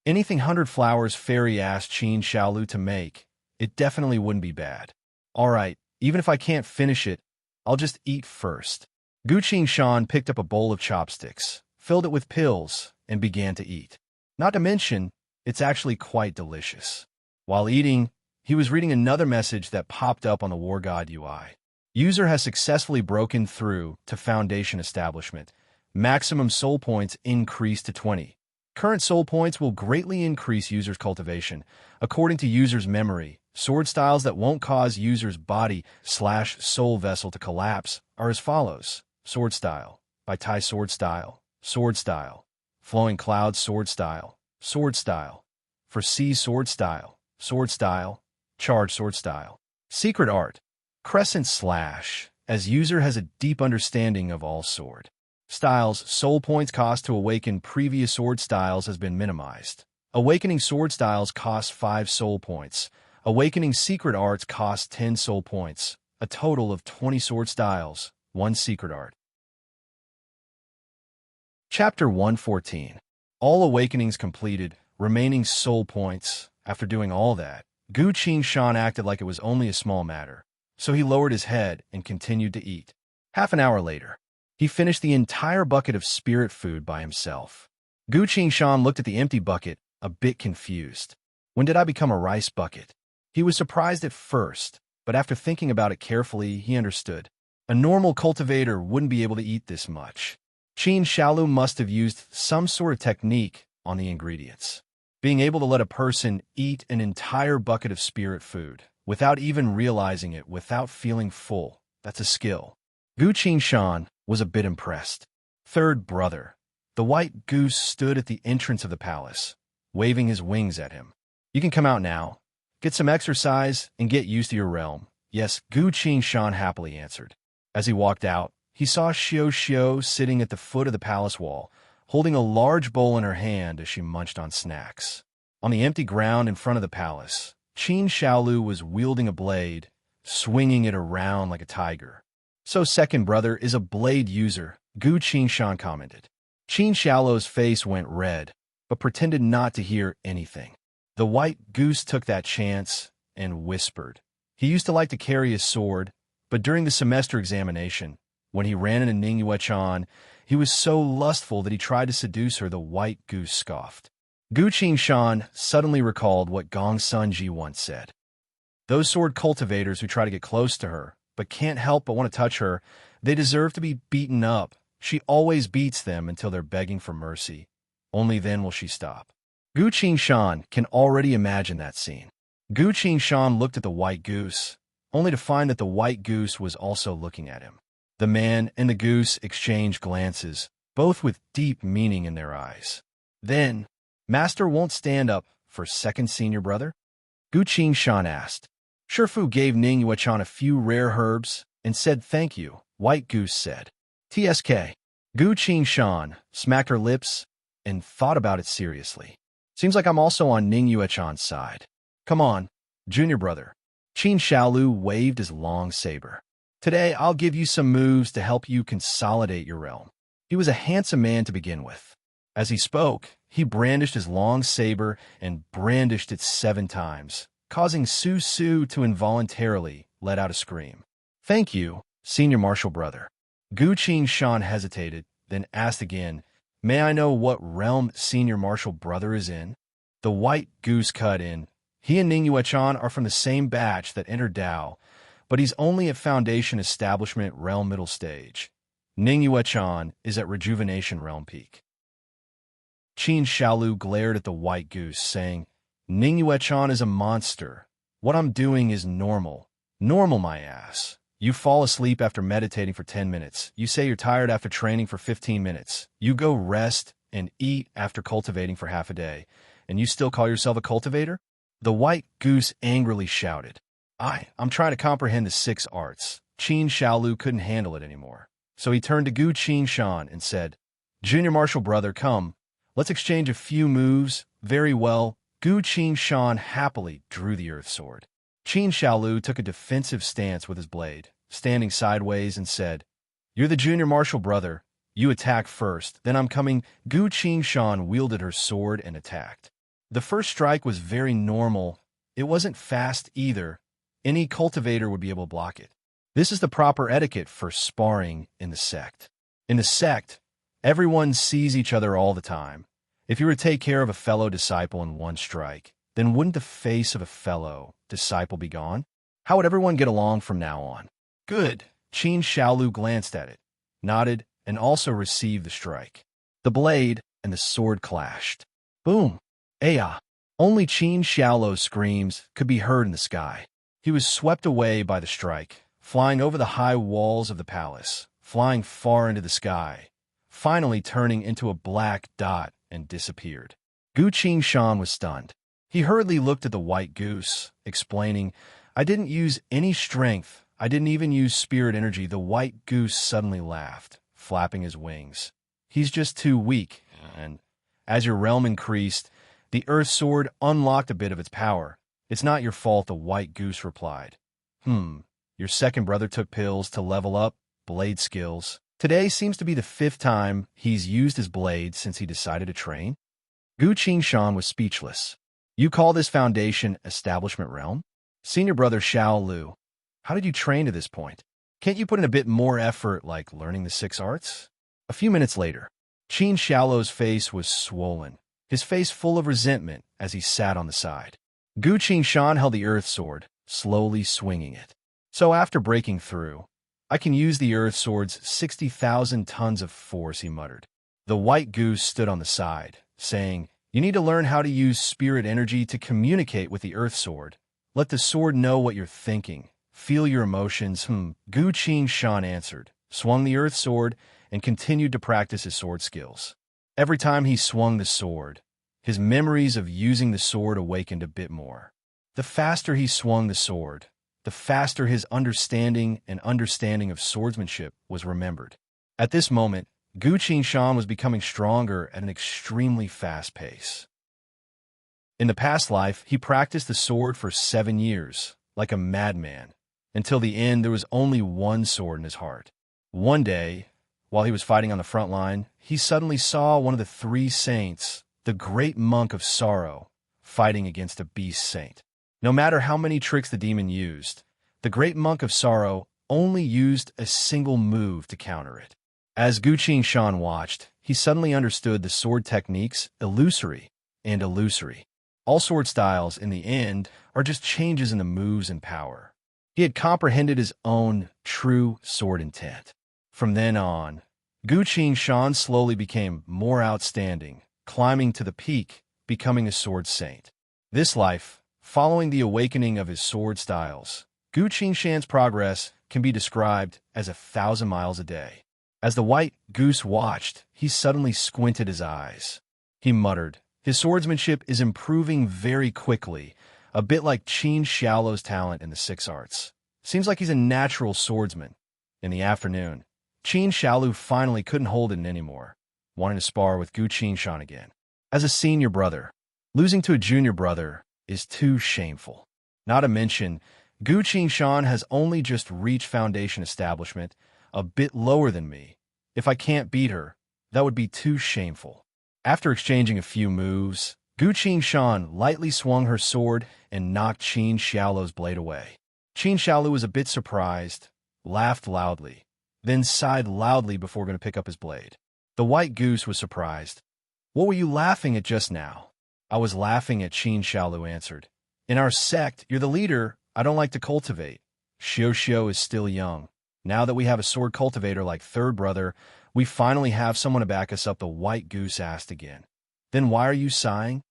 Anything 100 flowers fairy asked Qin Shaolu to make, it definitely wouldn't be bad. All right, even if I can't finish it, I'll just eat first. Gu Qingshan picked up a bowl of chopsticks, filled it with pills, and began to eat. Not to mention, it's actually quite delicious. While eating, he was reading another message that popped up on the War God UI. User has successfully broken through to Foundation Establishment. Maximum soul points increased to 20. Current soul points will greatly increase user's cultivation. According to user's memory, sword styles that won't cause user's body/soul vessel to collapse are as follows. Sword style, by Tai sword style, flowing cloud sword style, for sea sword style, charge sword style. Secret art, crescent slash, as user has a deep understanding of all sword styles. Soul points cost to awaken previous sword styles has been minimized. Awakening sword styles costs 5 soul points. Awakening secret arts costs 10 soul points. A total of 20 sword styles, 1 secret art. Chapter 114. All awakenings completed, remaining soul points. After doing all that, Gu Qingshan acted like it was only a small matter, so he lowered his head and continued to eat. Half an hour later, he finished the entire bucket of spirit food by himself. Gu Qingshan looked at the empty bucket, a bit confused. When did I become a rice bucket? He was surprised at first, but after thinking about it carefully, he understood. A normal cultivator wouldn't be able to eat this much. Qin Shaolu must have used some sort of technique on the ingredients. Being able to let a person eat an entire bucket of spirit food without even realizing it, without feeling full, that's a skill. Gu Qingshan was a bit impressed. Third brother, the white goose, stood at the entrance of the palace, waving his wings at him. You can come out now. Get some exercise and get used to your realm. Yes, Gu Qingshan happily answered. As he walked out, he saw Xiao sitting at the foot of the palace wall, holding a large bowl in her hand as she munched on snacks. On the empty ground in front of the palace, Qin Shaolu was wielding a blade, swinging it around like a tiger. So second brother is a blade user, Gu Qingshan commented. Qin Shaolu's face went red, but pretended not to hear anything. The white goose took that chance and whispered. He used to like to carry his sword, but during the semester examination, When he ran into Ning Yuechan, he was so lustful that he tried to seduce her, the white goose scoffed. Gu Qingshan suddenly recalled what Gong Sunji once said. Those sword cultivators who try to get close to her, but can't help but want to touch her, they deserve to be beaten up. She always beats them until they're begging for mercy. Only then will she stop. Gu Qingshan can already imagine that scene. Gu Qingshan looked at the white goose, only to find that the white goose was also looking at him. The man and the goose exchanged glances, both with deep meaning in their eyes. Then, Master won't stand up for second senior brother? Gu Qingshan asked. Shifu gave Ning Yuechan a few rare herbs and said thank you, White Goose said. TSK. Gu Qingshan smacked her lips and thought about it seriously. Seems like I'm also on Ning Yuechan's side. Come on, junior brother. Qin Shaolu waved his long saber. Today I'll give you some moves to help you consolidate your realm. He was a handsome man to begin with. As he spoke, he brandished his long saber and brandished it 7 times, causing Su Su to involuntarily let out a scream. Thank you, senior martial brother. Gu Qingshan hesitated, then asked again, May I know what realm senior martial brother is in? The white goose cut in. He and Ning Yuechan are from the same batch that entered Dao, but he's only at Foundation Establishment Realm Middle Stage. Ning Yuechan is at Rejuvenation Realm Peak. Qin Shaolu glared at the white goose, saying, Ning Yuechan is a monster. What I'm doing is normal. Normal, my ass. You fall asleep after meditating for 10 minutes. You say you're tired after training for 15 minutes. You go rest and eat after cultivating for half a day. And you still call yourself a cultivator? The white goose angrily shouted. I'm trying to comprehend the 6 arts. Qin Shaolu couldn't handle it anymore. So he turned to Gu Qingshan and said, Junior martial brother, come. Let's exchange a few moves. Very well. Gu Qingshan happily drew the earth sword. Qin Shaolu took a defensive stance with his blade, standing sideways, and said, You're the junior martial brother. You attack first, then I'm coming. Gu Qingshan wielded her sword and attacked. The first strike was very normal. It wasn't fast either. Any cultivator would be able to block it. This is the proper etiquette for sparring in the sect. In the sect, everyone sees each other all the time. If you were to take care of a fellow disciple in one strike, then wouldn't the face of a fellow disciple be gone? How would everyone get along from now on? Good. Qin Shaolu glanced at it, nodded, and also received the strike. The blade and the sword clashed. Boom. Aya. Only Qin Shaolu's screams could be heard in the sky. He was swept away by the strike, flying over the high walls of the palace, flying far into the sky, finally turning into a black dot and disappeared. Gu Qingshan was stunned. He hurriedly looked at the white goose, explaining, I didn't use any strength. I didn't even use spirit energy. The white goose suddenly laughed, flapping his wings. He's just too weak. And as your realm increased, the earth sword unlocked a bit of its power. It's not your fault, the white goose replied. Your second brother took pills to level up blade skills. Today seems to be the 5th time he's used his blade since he decided to train. Gu Qingshan was speechless. You call this Foundation Establishment Realm? Senior brother Shaolu, how did you train to this point? Can't you put in a bit more effort, like learning the 6 arts? A few minutes later, Qin Shaolu's face was swollen, his face full of resentment as he sat on the side. Gu Qingshan held the earth sword, slowly swinging it. So after breaking through, I can use the earth sword's 60,000 tons of force, he muttered. The white goose stood on the side, saying, You need to learn how to use spirit energy to communicate with the earth sword. Let the sword know what you're thinking. Feel your emotions. Gu Qingshan answered, swung the earth sword, and continued to practice his sword skills. Every time he swung the sword, his memories of using the sword awakened a bit more. The faster he swung the sword, the faster his understanding of swordsmanship was remembered. At this moment, Gu Qingshan was becoming stronger at an extremely fast pace. In the past life, he practiced the sword for 7 years, like a madman. Until the end, there was only one sword in his heart. One day, while he was fighting on the front line, he suddenly saw one of the 3 saints, the great monk of sorrow, fighting against a beast saint. No matter how many tricks the demon used, the great monk of sorrow only used a single move to counter it. As Gu Shan watched, he suddenly understood the sword techniques illusory and illusory. All sword styles, in the end, are just changes in the moves and power. He had comprehended his own true sword intent. From then on, Gu Shan slowly became more outstanding, climbing to the peak, becoming a sword saint. This life, following the awakening of his sword styles, Gu Shan's progress can be described as 1,000 miles a day. As the white goose watched, he suddenly squinted his eyes. He muttered, "His swordsmanship is improving very quickly, a bit like Qin Xiaolu's talent in the 6 arts. Seems like he's a natural swordsman." In the afternoon, Qin Xiaolu finally couldn't hold it in anymore, wanting to spar with Gu Shan again. As a senior brother, losing to a junior brother is too shameful. Not to mention, Gu Shan has only just reached foundation establishment, a bit lower than me. If I can't beat her, that would be too shameful. After exchanging a few moves, Gu Shan lightly swung her sword and knocked Qin Xiaolu's blade away. Qin Xiaolu was a bit surprised, laughed loudly, then sighed loudly before going to pick up his blade. The white goose was surprised. "What were you laughing at just now?" "I was laughing at," Qin Xiaolu answered. "In our sect, you're the leader I don't like to cultivate. Xiao is still young. Now that we have a sword cultivator like third brother, we finally have someone to back us up," the white goose asked again. "Then why are you sighing?"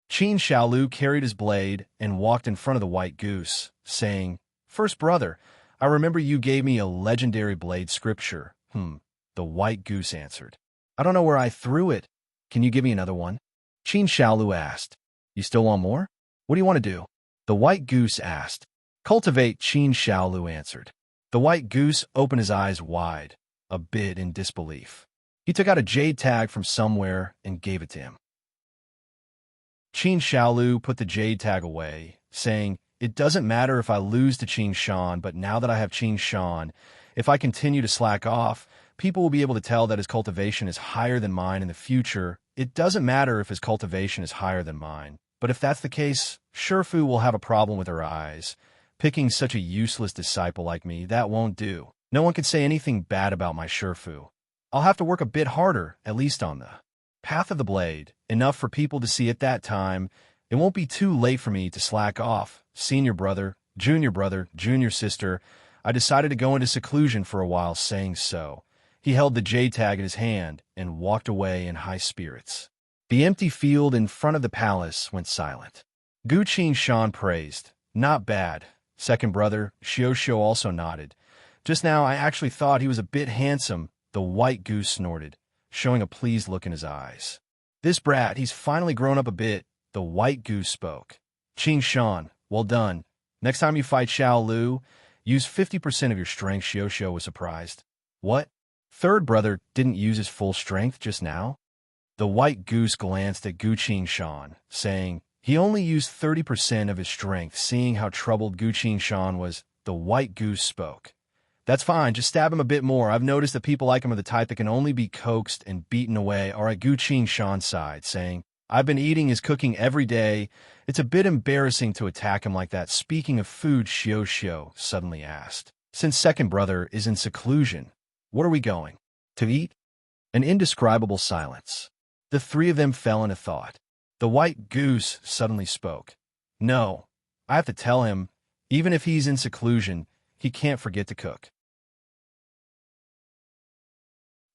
Qin Xiaolu carried his blade and walked in front of the white goose, saying, "First brother, I remember you gave me a legendary blade scripture." The white goose answered. "I don't know where I threw it. Can you give me another one?" Qin Xiaolu asked. "You still want more? What do you want to do?" The white goose asked. "Cultivate," Qin Xiaolu answered. The white goose opened his eyes wide, a bit in disbelief. He took out a jade tag from somewhere and gave it to him. Qin Xiaolu put the jade tag away, saying, "It doesn't matter if I lose to Qin Shan, but now that I have Qin Shan, if I continue to slack off, people will be able to tell that his cultivation is higher than mine in the future. It doesn't matter if his cultivation is higher than mine, but if that's the case, Shifu will have a problem with her eyes. Picking such a useless disciple like me, that won't do. No one can say anything bad about my Shifu. I'll have to work a bit harder, at least on the path of the blade, enough for people to see at that time. It won't be too late for me to slack off. Senior brother, junior sister, I decided to go into seclusion for a while." Saying so, he held the jade tag in his hand and walked away in high spirits. The empty field in front of the palace went silent. Gu Shan praised, "Not bad." Second brother, Xiao also nodded. "Just now I actually thought he was a bit handsome," the white goose snorted, showing a pleased look in his eyes. "This brat, he's finally grown up a bit," the white goose spoke. "Qin Shan, well done. Next time you fight Xiao Lu, use 50% of your strength." Xiao was surprised. "What? Third brother didn't use his full strength just now?" The white goose glanced at Gu Shan, saying, "He only used 30% of his strength." Seeing how troubled Gu Shan was, the white goose spoke. "That's fine, just stab him a bit more. I've noticed that people like him are the type that can only be coaxed and beaten away." All right, Gu Shan sighed, saying, "I've been eating his cooking every day. It's a bit embarrassing to attack him like that." Speaking of food, Xiao suddenly asked, "Since second brother is in seclusion, what are we going to eat?" An indescribable silence. The three of them fell into thought. The white goose suddenly spoke. "No, I have to tell him, even if he's in seclusion, he can't forget to cook."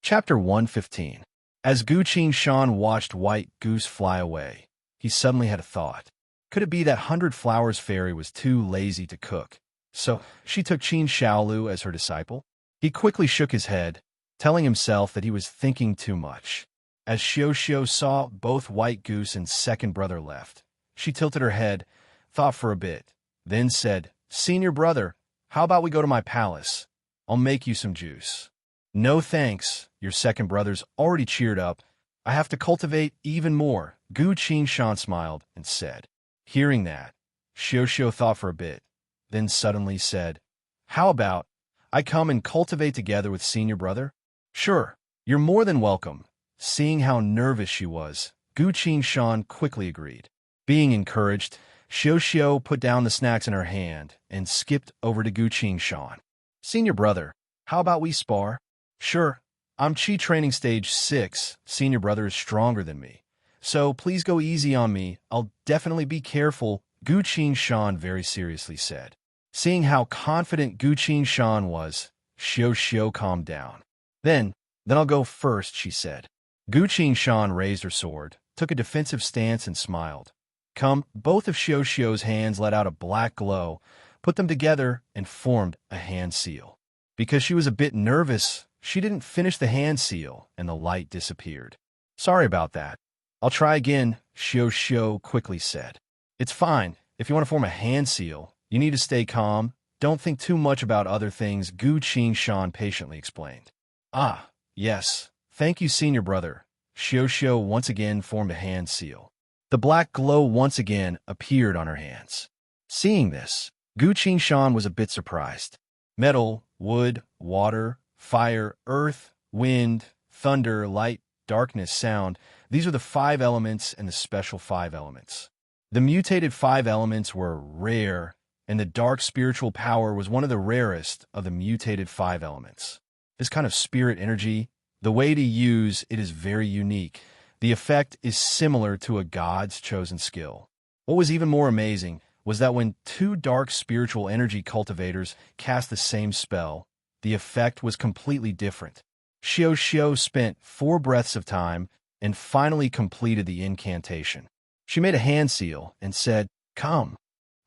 Chapter 115. As Gu Shan watched White Goose fly away, he suddenly had a thought. Could it be that 100 Flowers Fairy was too lazy to cook, so she took Qin Xiaolu as her disciple? He quickly shook his head, telling himself that he was thinking too much. As Xiao saw both White Goose and second brother left, she tilted her head, thought for a bit, then said, "Senior brother, how about we go to my palace? I'll make you some juice." "No thanks, your second brother's already cheered up. I have to cultivate even more." Gu Shan smiled and said. Hearing that, Xiao thought for a bit, then suddenly said, "How about I come and cultivate together with senior brother?" "Sure, you're more than welcome." Seeing how nervous she was, Gu Shan quickly agreed. Being encouraged, Xiao put down the snacks in her hand and skipped over to Gu Shan. Senior brother, how about we spar? Sure, I'm Chi training stage 6. Senior brother is stronger than me. So please go easy on me. I'll definitely be careful, Gu Shan very seriously said. Seeing how confident Gu Shan was, Xiao calmed down. Then I'll go first, she said. Gu Shan raised her sword, took a defensive stance and smiled. Come, both of Xiao's hands let out a black glow, put them together, and formed a hand seal. Because she was a bit nervous, she didn't finish the hand seal, and the light disappeared. Sorry about that. I'll try again, Xiao quickly said. It's fine. If you want to form a hand seal, you need to stay calm. Don't think too much about other things, Gu Shan patiently explained. Ah, yes. Thank you, senior brother. Xiao once again formed a hand seal. The black glow once again appeared on her hands. Seeing this, Gu Shan was a bit surprised. Metal, wood, water, fire, earth, wind, thunder, light, darkness, sound, these are the 5 elements and the special 5 elements. The mutated 5 elements were rare, and the dark spiritual power was one of the rarest of the mutated 5 elements. This kind of spirit energy, the way to use it is very unique. The effect is similar to a god's chosen skill. What was even more amazing was that when 2 dark spiritual energy cultivators cast the same spell, the effect was completely different. Xiao spent 4 breaths of time and finally completed the incantation. She made a hand seal and said, "Come."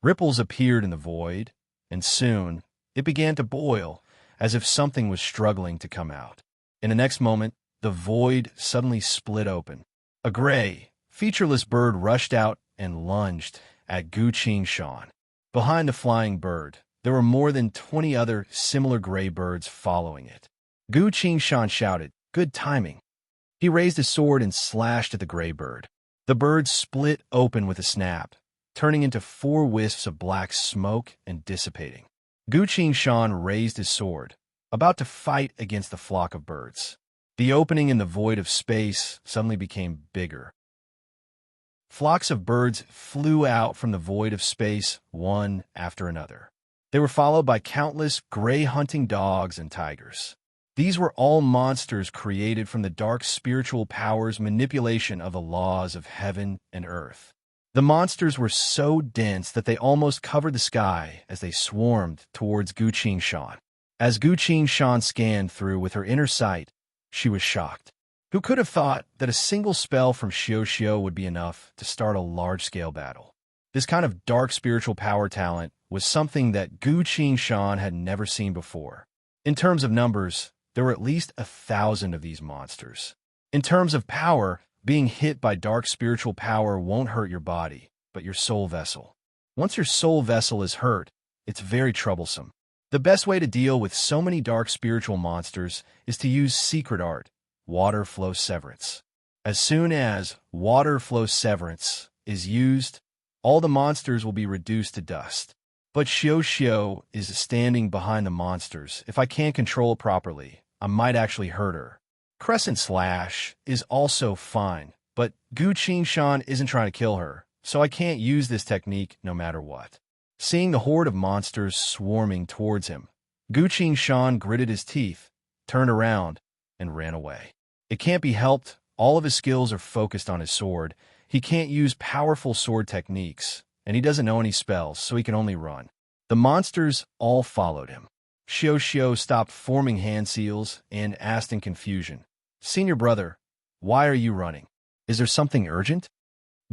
Ripples appeared in the void, and soon it began to boil, as if something was struggling to come out. In the next moment, the void suddenly split open. A gray, featureless bird rushed out and lunged at Gu Shan. Behind the flying bird, there were more than 20 other similar gray birds following it. Gu Shan shouted, "Good timing." He raised his sword and slashed at the gray bird. The bird split open with a snap, turning into 4 wisps of black smoke and dissipating. Gu Shan raised his sword, about to fight against the flock of birds. The opening in the void of space suddenly became bigger. Flocks of birds flew out from the void of space, one after another. They were followed by countless gray hunting dogs and tigers. These were all monsters created from the dark spiritual power's manipulation of the laws of heaven and earth. The monsters were so dense that they almost covered the sky as they swarmed towards Gu Shan. As Gu Shan scanned through with her inner sight, she was shocked. Who could have thought that a single spell from Xiao would be enough to start a large-scale battle? This kind of dark spiritual power talent was something that Gu Shan had never seen before. In terms of numbers, there were at least 1,000 of these monsters. In terms of power, being hit by dark spiritual power won't hurt your body, but your soul vessel. Once your soul vessel is hurt, it's very troublesome. The best way to deal with so many dark spiritual monsters is to use secret art, water flow severance. As soon as water flow severance is used, all the monsters will be reduced to dust. But Xiao is standing behind the monsters. If I can't control it properly, I might actually hurt her. Crescent Slash is also fine, but Gu Shan isn't trying to kill her, so I can't use this technique no matter what. Seeing the horde of monsters swarming towards him, Gu Shan gritted his teeth, turned around, and ran away. It can't be helped. All of his skills are focused on his sword. He can't use powerful sword techniques, and he doesn't know any spells, so he can only run. The monsters all followed him. Xiao stopped forming hand seals and asked in confusion, "Senior brother, why are you running? Is there something urgent?"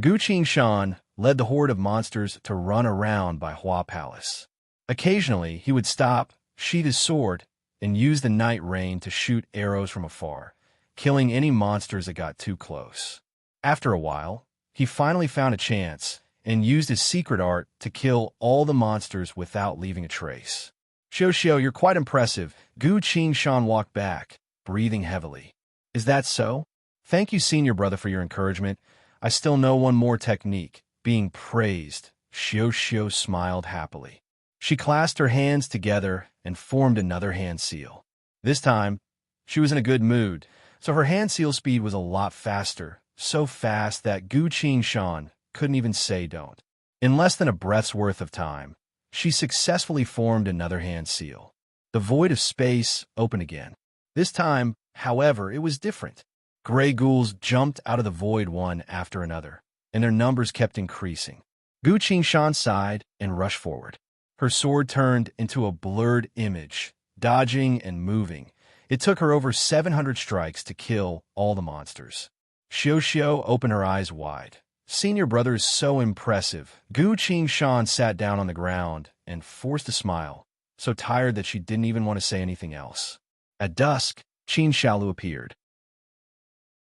Gu Shan led the horde of monsters to run around by Hua Palace. Occasionally, he would stop, sheath his sword, and use the night rain to shoot arrows from afar, killing any monsters that got too close. After a while, he finally found a chance and used his secret art to kill all the monsters without leaving a trace. Xiao, you're quite impressive. Gu Shan walked back, breathing heavily. Is that so? Thank you, senior brother, for your encouragement. I still know one more technique, being praised. Xiao smiled happily. She clasped her hands together and formed another hand seal. This time, she was in a good mood, so her hand seal speed was a lot faster, so fast that Gu Shan couldn't even say don't. In less than a breath's worth of time, she successfully formed another hand seal. The void of space opened again. This time, however, it was different. Gray ghouls jumped out of the void one after another, and their numbers kept increasing. Gu Qingshan sighed and rushed forward. Her sword turned into a blurred image, dodging and moving. It took her over 700 strikes to kill all the monsters. Xiao opened her eyes wide. Senior brother is so impressive. Gu Qingshan sat down on the ground and forced a smile, so tired that she didn't even want to say anything else. At dusk, Qin Shaolu appeared.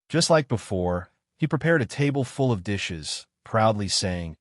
Just like before, he prepared a table full of dishes, proudly saying,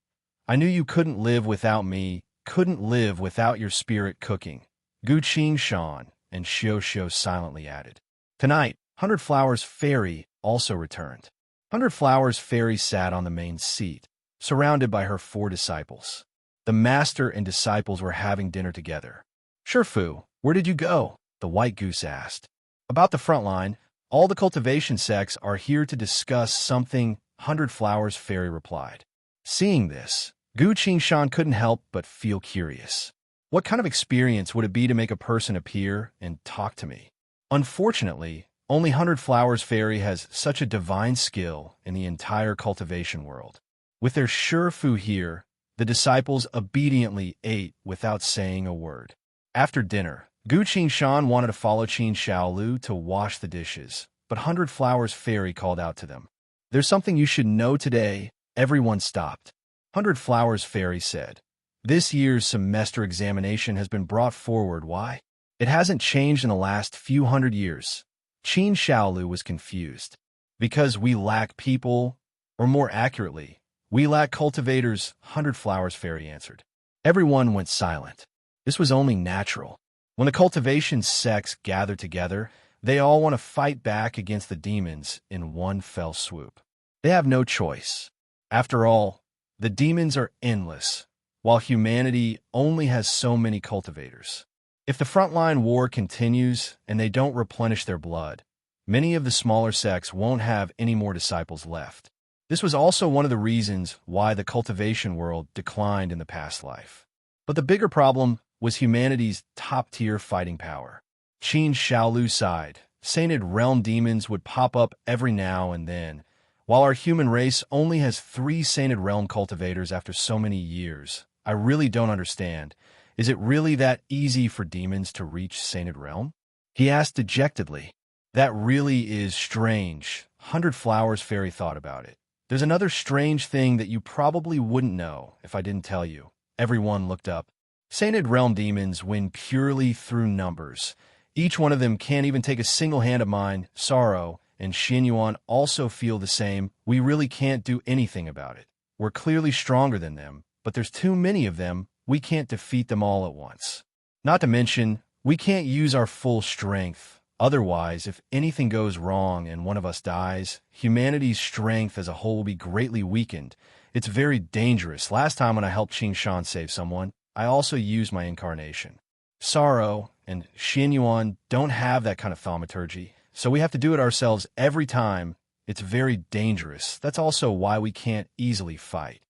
"I knew you couldn't live without me, couldn't live without your spirit cooking." Gu Qingshan and Xiao silently added. Tonight, 100 Flowers Fairy also returned. 100 Flowers Fairy sat on the main seat, surrounded by her 4 disciples. The master and disciples were having dinner together. "Shifu, where did you go?" the white goose asked. "About the front line. All the cultivation sects are here to discuss something," 100 Flowers Fairy replied. Seeing this, Gu Qingshan couldn't help but feel curious. What kind of experience would it be to make a person appear and talk to me? Unfortunately, only 100 Flowers Fairy has such a divine skill in the entire cultivation world. With their Shifu here, the disciples obediently ate without saying a word. After dinner, Gu Qingshan wanted to follow Qin Shaolu to wash the dishes, but 100 Flowers Fairy called out to them. "There's something you should know today." Everyone stopped. 100 Flowers Fairy said, "This year's semester examination has been brought forward. Why? It hasn't changed in the last few hundred years." Qin Shaolu was confused. "Because we lack people, or more accurately, we lack cultivators," 100 Flowers Fairy answered. Everyone went silent. This was only natural. When the cultivation sects gather together, they all want to fight back against the demons in one fell swoop. They have no choice. After all, the demons are endless, while humanity only has so many cultivators. If the frontline war continues and they don't replenish their blood, many of the smaller sects won't have any more disciples left. This was also one of the reasons why the cultivation world declined in the past life. But the bigger problem was humanity's top-tier fighting power. Qin Shaolu sighed. Sainted realm demons would pop up every now and then, while our human race only has 3 sainted realm cultivators after so many years. I really don't understand. Is it really that easy for demons to reach sainted realm? He asked dejectedly. That really is strange. 100 Flowers Fairy thought about it. There's another strange thing that you probably wouldn't know if I didn't tell you. Everyone looked up. Sainted realm demons win purely through numbers. Each one of them can't even take a single hand of mine. Sorrow and Xianyuan also feel the same. We really can't do anything about it. We're clearly stronger than them, but there's too many of them. We can't defeat them all at once. Not to mention, we can't use our full strength. Otherwise, if anything goes wrong and one of us dies, humanity's strength as a whole will be greatly weakened. It's very dangerous. Last time when I helped Qingshan save someone, I also used my incarnation. Sorrow and Xianyuan don't have that kind of thaumaturgy, so we have to do it ourselves every time. It's very dangerous. That's also why we can't easily fight.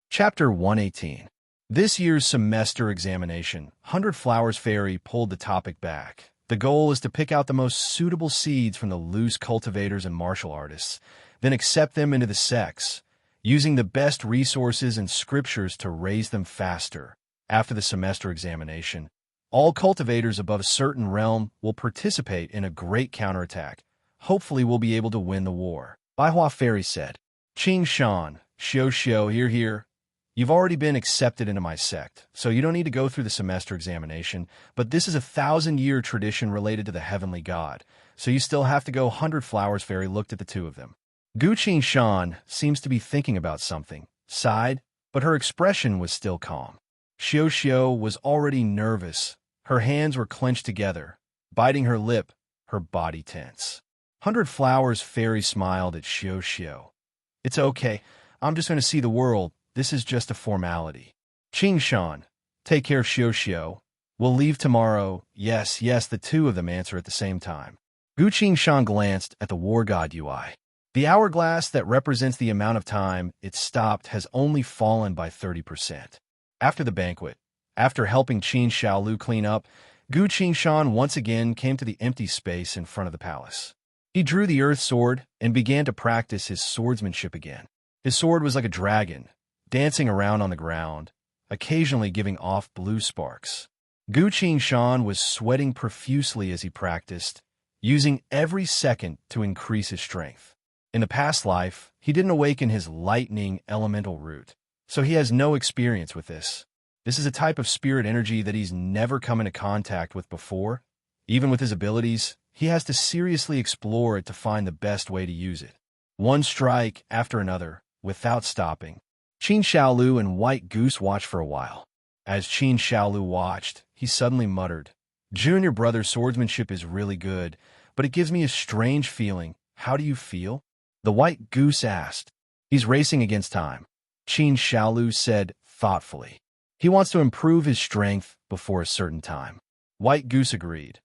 Chapter 118. This year's semester examination, 100 Flowers Fairy pulled the topic back. The goal is to pick out the most suitable seeds from the loose cultivators and martial artists, then accept them into the sects, using the best resources and scriptures to raise them faster. After the semester examination, all cultivators above a certain realm will participate in a great counterattack. Hopefully we'll be able to win the war. Baihua Fairy said. Qingshan, Xiao, here. You've already been accepted into my sect, so you don't need to go through the semester examination, but this is a 1,000-year tradition related to the heavenly god, so you still have to go. 100 Flowers Fairy looked at the two of them. Gu Qingshan seems to be thinking about something, sighed, but her expression was still calm. Xiao was already nervous. Her hands were clenched together, biting her lip, her body tense. 100 Flowers Fairy smiled at Xiao. It's okay. I'm just going to see the world. This is just a formality. Qingshan, take care. Xiao. We'll leave tomorrow. Yes, the two of them answer at the same time. Gu Qingshan glanced at the war god UI. The hourglass that represents the amount of time it stopped has only fallen by 30%. After the banquet, After helping Qin Shaolu clean up, Gu Qingshan once again came to the empty space in front of the palace. He drew the earth sword and began to practice his swordsmanship again. His sword was like a dragon, dancing around on the ground, occasionally giving off blue sparks. Gu Qingshan was sweating profusely as he practiced, using every second to increase his strength. In the past life, he didn't awaken his lightning elemental root, so he has no experience with this. This is a type of spirit energy that he's never come into contact with before. Even with his abilities, he has to seriously explore it to find the best way to use it. One strike after another, without stopping. Qin Shaolu and White Goose watched for a while. As Qin Shaolu watched, he suddenly muttered, "Junior brother's swordsmanship is really good, but it gives me a strange feeling. How do you feel?" The White Goose asked. "He's racing against time," Qin Shaolu said thoughtfully. "He wants to improve his strength before a certain time." White Goose agreed.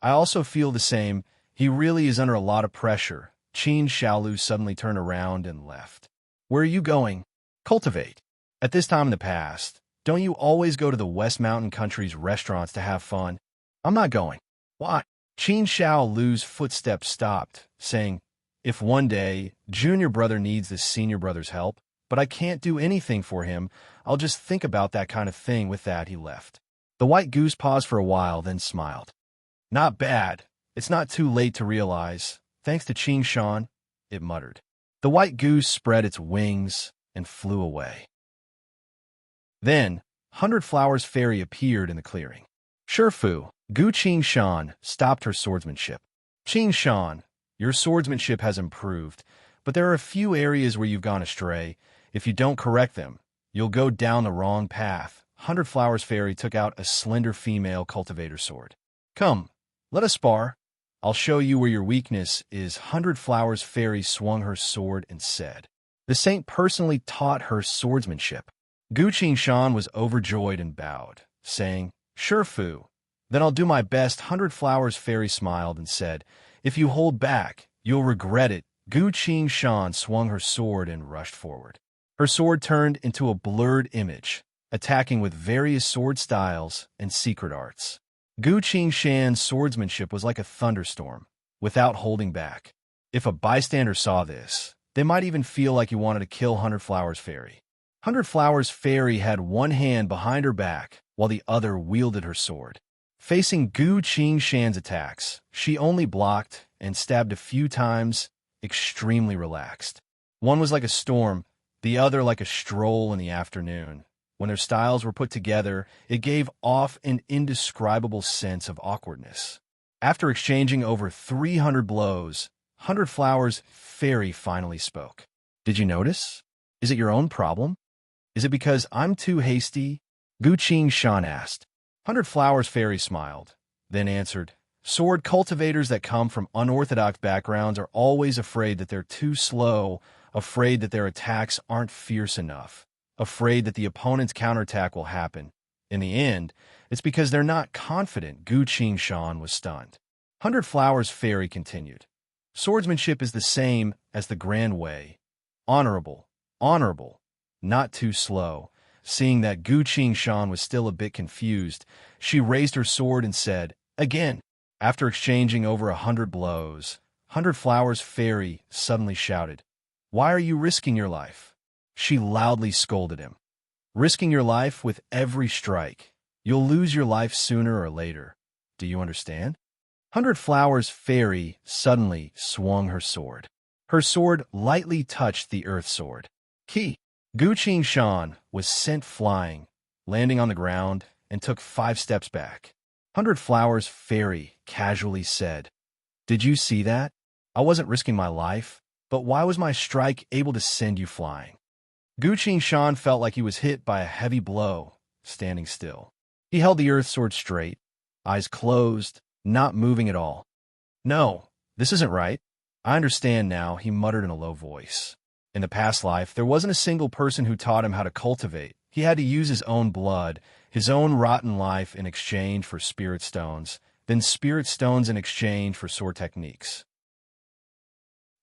"I also feel the same. He really is under a lot of pressure." Qin Shaolu suddenly turned around and left. "Where are you going?" "Cultivate." "At this time in the past, don't you always go to the West Mountain Country's restaurants to have fun?" "I'm not going." "Why?" Qin Shaolu's footsteps stopped, saying, "If one day, junior brother needs the senior brother's help, but I can't do anything for him, I'll just think about that kind of thing." With that, he left. The White Goose paused for a while, then smiled. "Not bad. It's not too late to realize. Thanks to Qin Shan," it muttered. The White Goose spread its wings and flew away. Then, 100 Flowers Fairy appeared in the clearing. "Shifu," Gu Qin Shan stopped her swordsmanship. "Qin Shan, your swordsmanship has improved, but there are a few areas where you've gone astray. If you don't correct them, you'll go down the wrong path." 100 Flowers Fairy took out a slender female cultivator sword. "Come, let us spar. I'll show you where your weakness is." 100 Flowers Fairy swung her sword and said. The saint personally taught her swordsmanship. Gu Qingshan was overjoyed and bowed, saying, "Shifu, then I'll do my best." 100 Flowers Fairy smiled and said, "If you hold back, you'll regret it." Gu Qingshan swung her sword and rushed forward. Her sword turned into a blurred image, attacking with various sword styles and secret arts. Gu Qingshan's swordsmanship was like a thunderstorm, without holding back. If a bystander saw this, they might even feel like he wanted to kill 100 Flowers Fairy. 100 Flowers Fairy had one hand behind her back, while the other wielded her sword. Facing Gu Qingshan's attacks, she only blocked and stabbed a few times, extremely relaxed. One was like a storm, the other like a stroll in the afternoon. When their styles were put together, it gave off an indescribable sense of awkwardness. After exchanging over 300 blows, 100 Flowers Fairy finally spoke. "Did you notice? Is it your own problem? Is it because I'm too hasty?" Gu Qingshan asked. 100 Flowers Fairy smiled, then answered, "Sword cultivators that come from unorthodox backgrounds are always afraid that they're too slow, afraid that their attacks aren't fierce enough, afraid that the opponent's counterattack will happen. In the end, it's because they're not confident." Gu Qingshan was stunned. 100 Flowers Fairy continued, "Swordsmanship is the same as the Grand Way. Honorable, honorable, not too slow." Seeing that Gu Qingshan was still a bit confused, she raised her sword and said, "Again." After exchanging over 100 blows, 100 Flowers Fairy suddenly shouted, "Why are you risking your life?" She loudly scolded him. "Risking your life with every strike. You'll lose your life sooner or later. Do you understand?" 100 Flowers Fairy suddenly swung her sword. Her sword lightly touched the earth sword. Key. Gu Qingshan was sent flying, landing on the ground, and took 5 steps back. 100 Flowers Fairy casually said, "Did you see that? I wasn't risking my life, but why was my strike able to send you flying?" Gu Qingshan felt like he was hit by a heavy blow, standing still. He held the earth sword straight, eyes closed, not moving at all. "No, this isn't right. I understand now," he muttered in a low voice. In the past life, there wasn't a single person who taught him how to cultivate. He had to use his own blood, his own rotten life in exchange for spirit stones, then spirit stones in exchange for sword techniques.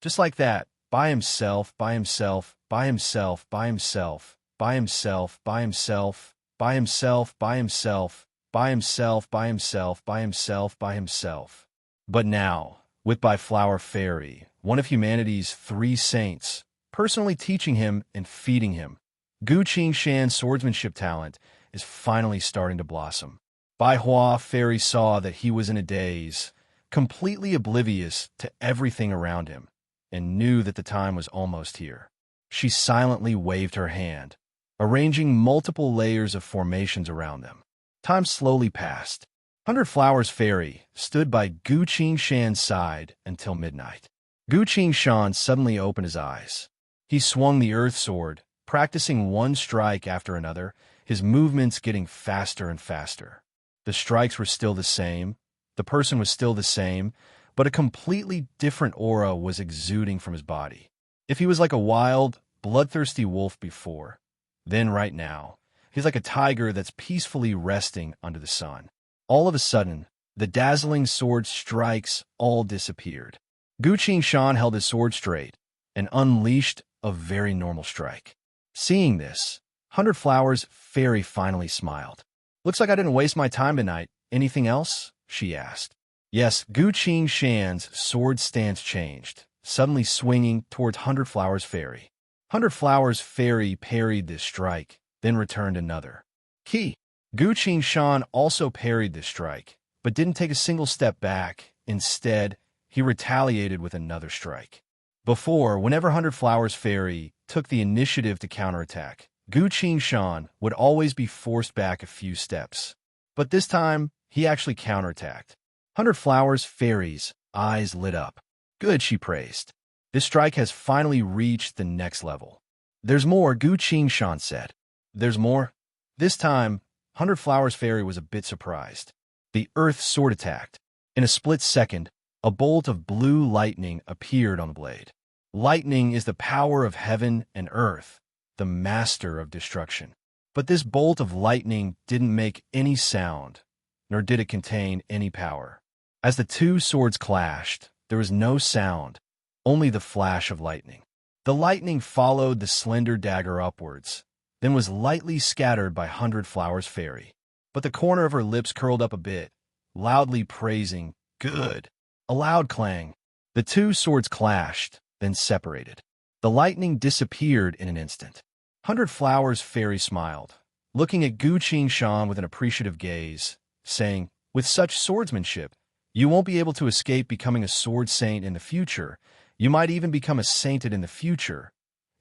Just like that, by himself, by himself, by himself, by himself, by himself, by himself, by himself, by himself, by himself, by himself, by himself, by himself. But now, with by Flower Fairy, one of humanity's 3 saints, personally teaching him and feeding him, Gu Qingshan's swordsmanship talent is finally starting to blossom. Bai Hua Fairy saw that he was in a daze, completely oblivious to everything around him, and knew that the time was almost here. She silently waved her hand, arranging multiple layers of formations around them. Time slowly passed. 100 Flowers Fairy stood by Gu Qingshan's side until midnight. Gu Qingshan suddenly opened his eyes. He swung the earth sword, practicing one strike after another, his movements getting faster and faster. The strikes were still the same, the person was still the same, but a completely different aura was exuding from his body. If he was like a wild, bloodthirsty wolf before, then right now, he's like a tiger that's peacefully resting under the sun. All of a sudden, the dazzling sword strikes all disappeared. Gu Qingshan held his sword straight and unleashed a very normal strike. Seeing this, 100 Flowers Fairy finally smiled. "Looks like I didn't waste my time tonight. Anything else?" she asked. Yes, Gu Qingshan's sword stance changed, suddenly swinging towards 100 Flowers Fairy. 100 Flowers Fairy parried this strike, then returned another. Key. Gu Qingshan also parried this strike, but didn't take a single step back. Instead, he retaliated with another strike. Before, whenever 100 Flowers Fairy took the initiative to counterattack, Gu Qingshan would always be forced back a few steps. But this time, he actually counterattacked. 100 Flowers Fairy's eyes lit up. "Good," she praised. "This strike has finally reached the next level." "There's more," Gu Qingshan said. "There's more?" This time, 100 Flowers Fairy was a bit surprised. The earth sword attacked. In a split second, a bolt of blue lightning appeared on the blade. Lightning is the power of heaven and earth, the master of destruction. But this bolt of lightning didn't make any sound, nor did it contain any power. As the 2 swords clashed, there was no sound, only the flash of lightning. The lightning followed the slender dagger upwards, then was lightly scattered by 100 Flowers Fairy. But the corner of her lips curled up a bit, loudly praising, "Good." A loud clang. The 2 swords clashed, then separated. The lightning disappeared in an instant. 100 Flowers Fairy smiled, looking at Gu Qingshan with an appreciative gaze, saying, "With such swordsmanship, you won't be able to escape becoming a sword saint in the future. You might even become a sainted in the future."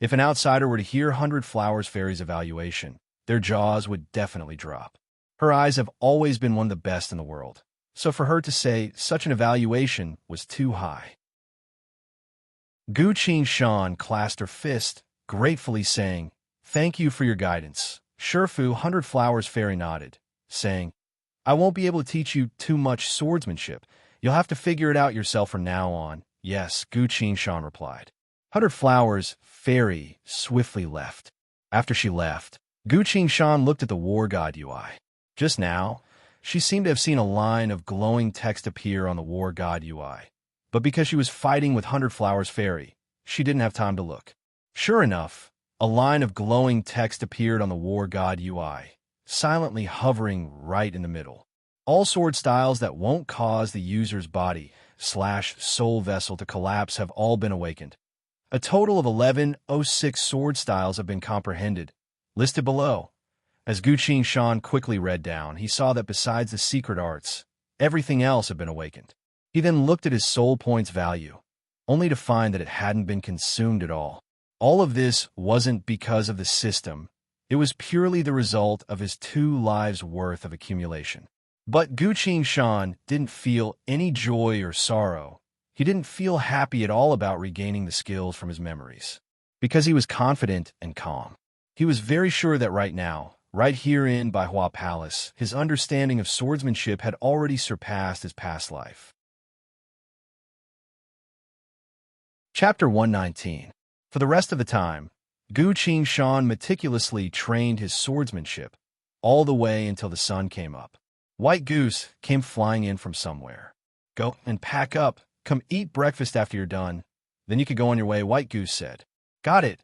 If an outsider were to hear 100 Flowers Fairy's evaluation, their jaws would definitely drop. Her eyes have always been one of the best in the world, so for her to say such an evaluation was too high. Gu Qingshan clasped her fist, gratefully saying, "Thank you for your guidance." Shifu 100 Flowers Fairy nodded, saying, "I won't be able to teach you too much swordsmanship. You'll have to figure it out yourself from now on." "Yes," Gu Qingshan replied. 100 Flowers Fairy swiftly left. After she left, Gu Qingshan looked at the war god UI. Just now, she seemed to have seen a line of glowing text appear on the war god UI. But because she was fighting with 100 Flowers Fairy, she didn't have time to look. Sure enough, a line of glowing text appeared on the war god UI, silently hovering right in the middle. All sword styles that won't cause the user's body/soul vessel to collapse have all been awakened. A total of 1106 sword styles have been comprehended, listed below. As Gu Qingshan quickly read down, he saw that besides the secret arts, everything else had been awakened. He then looked at his soul points value, only to find that it hadn't been consumed at all. All of this wasn't because of the system. It was purely the result of his 2 lives' worth of accumulation. But Gu Qingshan didn't feel any joy or sorrow. He didn't feel happy at all about regaining the skills from his memories, because he was confident and calm. He was very sure that right now, right here in Baihua Palace, his understanding of swordsmanship had already surpassed his past life. Chapter 119. For the rest of the time, Gu Qingshan meticulously trained his swordsmanship, all the way until the sun came up. White Goose came flying in from somewhere. "Go and pack up. Come eat breakfast after you're done. Then you could go on your way," White Goose said. "Got it."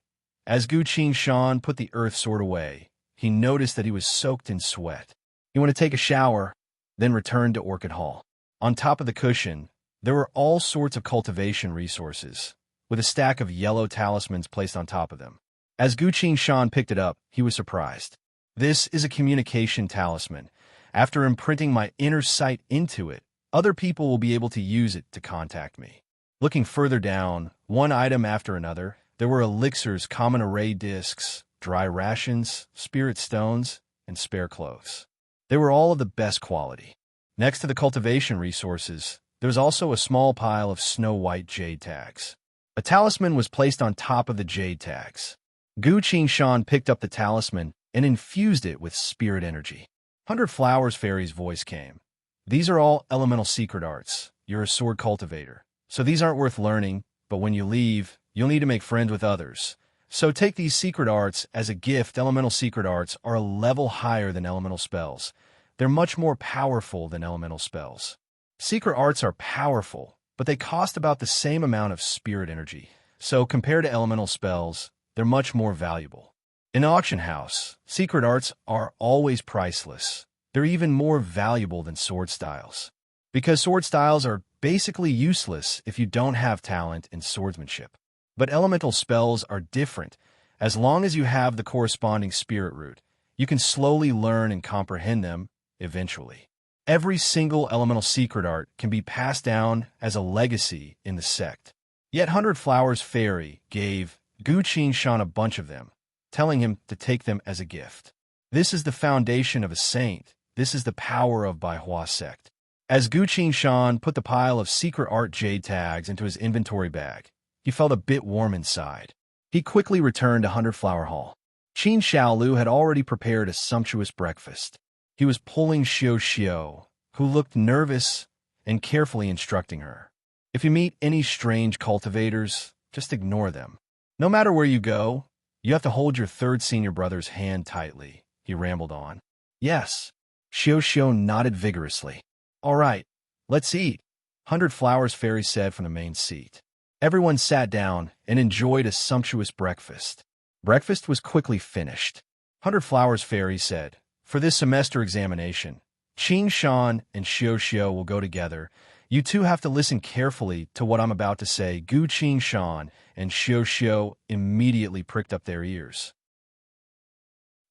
As Gu Qingshan put the earth sword away, he noticed that he was soaked in sweat. He went to take a shower, then returned to Orchid Hall. On top of the cushion, there were all sorts of cultivation resources, with a stack of yellow talismans placed on top of them. As Gu Qingshan picked it up, he was surprised. This is a communication talisman. After imprinting my inner sight into it, other people will be able to use it to contact me. Looking further down, one item after another, there were elixirs, common array discs, dry rations, spirit stones, and spare clothes. They were all of the best quality. Next to the cultivation resources, there was also a small pile of snow-white jade tags. A talisman was placed on top of the jade tags. Gu Qingshan picked up the talisman and infused it with spirit energy. 100 Flowers Fairy's voice came. These are all elemental secret arts. You're a sword cultivator, so these aren't worth learning, but when you leave, you'll need to make friends with others. So take these secret arts as a gift. Elemental secret arts are a level higher than elemental spells. They're much more powerful than elemental spells. Secret arts are powerful, but they cost about the same amount of spirit energy. So compared to elemental spells, they're much more valuable. In an auction house, secret arts are always priceless. They're even more valuable than sword styles. Because sword styles are basically useless if you don't have talent in swordsmanship. But elemental spells are different. As long as you have the corresponding spirit root, you can slowly learn and comprehend them eventually. Every single elemental secret art can be passed down as a legacy in the sect. Yet 100 Flowers Fairy gave Gu Qingshan a bunch of them, telling him to take them as a gift. This is the foundation of a saint. This is the power of Baihua sect. As Gu Qingshan put the pile of secret art jade tags into his inventory bag, he felt a bit warm inside. He quickly returned to 100 Flower Hall. Qin Xiaolu had already prepared a sumptuous breakfast. He was pulling Xiao, who looked nervous, and carefully instructing her. If you meet any strange cultivators, just ignore them. No matter where you go, you have to hold your third senior brother's hand tightly, he rambled on. Yes. Xiao nodded vigorously. All right, let's eat, 100 Flowers Fairy said from the main seat. Everyone sat down and enjoyed a sumptuous breakfast. Breakfast was quickly finished. 100 Flowers Fairy said, for this semester examination, Qingshan and Xiao will go together. You two have to listen carefully to what I'm about to say. Gu Qingshan and Xiao immediately pricked up their ears.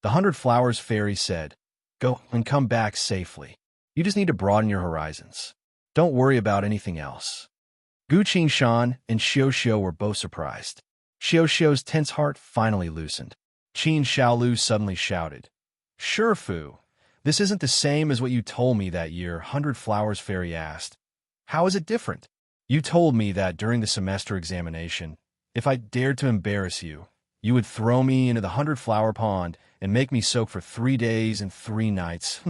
The 100 Flowers Fairy said, go and come back safely. You just need to broaden your horizons. Don't worry about anything else. Gu Qingshan and Xiao were both surprised. Xiao's tense heart finally loosened. Qin Xiaolu suddenly shouted, Sure, Fu, this isn't the same as what you told me that year, 100 Flowers Fairy asked. How is it different? You told me that during the semester examination, if I dared to embarrass you, you would throw me into the 100 Flower Pond and make me soak for 3 days and 3 nights.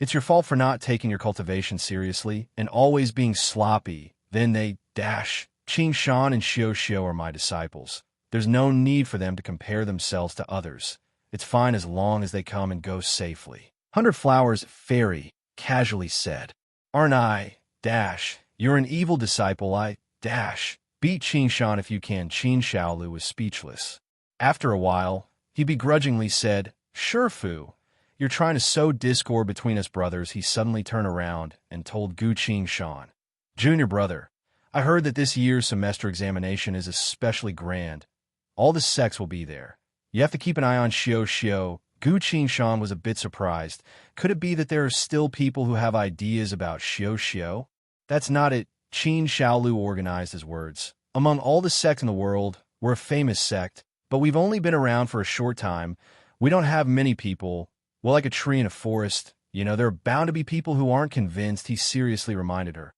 It's your fault for not taking your cultivation seriously and always being sloppy. Then they dash. Qingshan and Xiao are my disciples. There's no need for them to compare themselves to others. It's fine as long as they come and go safely. 100 Flowers Fairy casually said, Aren't I, dash, you're an evil disciple, I, dash, beat Qingshan if you can. Qin Xiaolu was speechless. After a while, he begrudgingly said, Sure, Fu, you're trying to sow discord between us brothers. He suddenly turned around and told Gu Qingshan, Junior brother, I heard that this year's semester examination is especially grand. All the sects will be there. You have to keep an eye on Xiao. Gu Qingshan was a bit surprised. Could it be that there are still people who have ideas about Xiao? That's not it. Qin Xiaolu organized his words. Among all the sects in the world, we're a famous sect, but we've only been around for a short time. We don't have many people. Well, like a tree in a forest. There are bound to be people who aren't convinced, he seriously reminded her.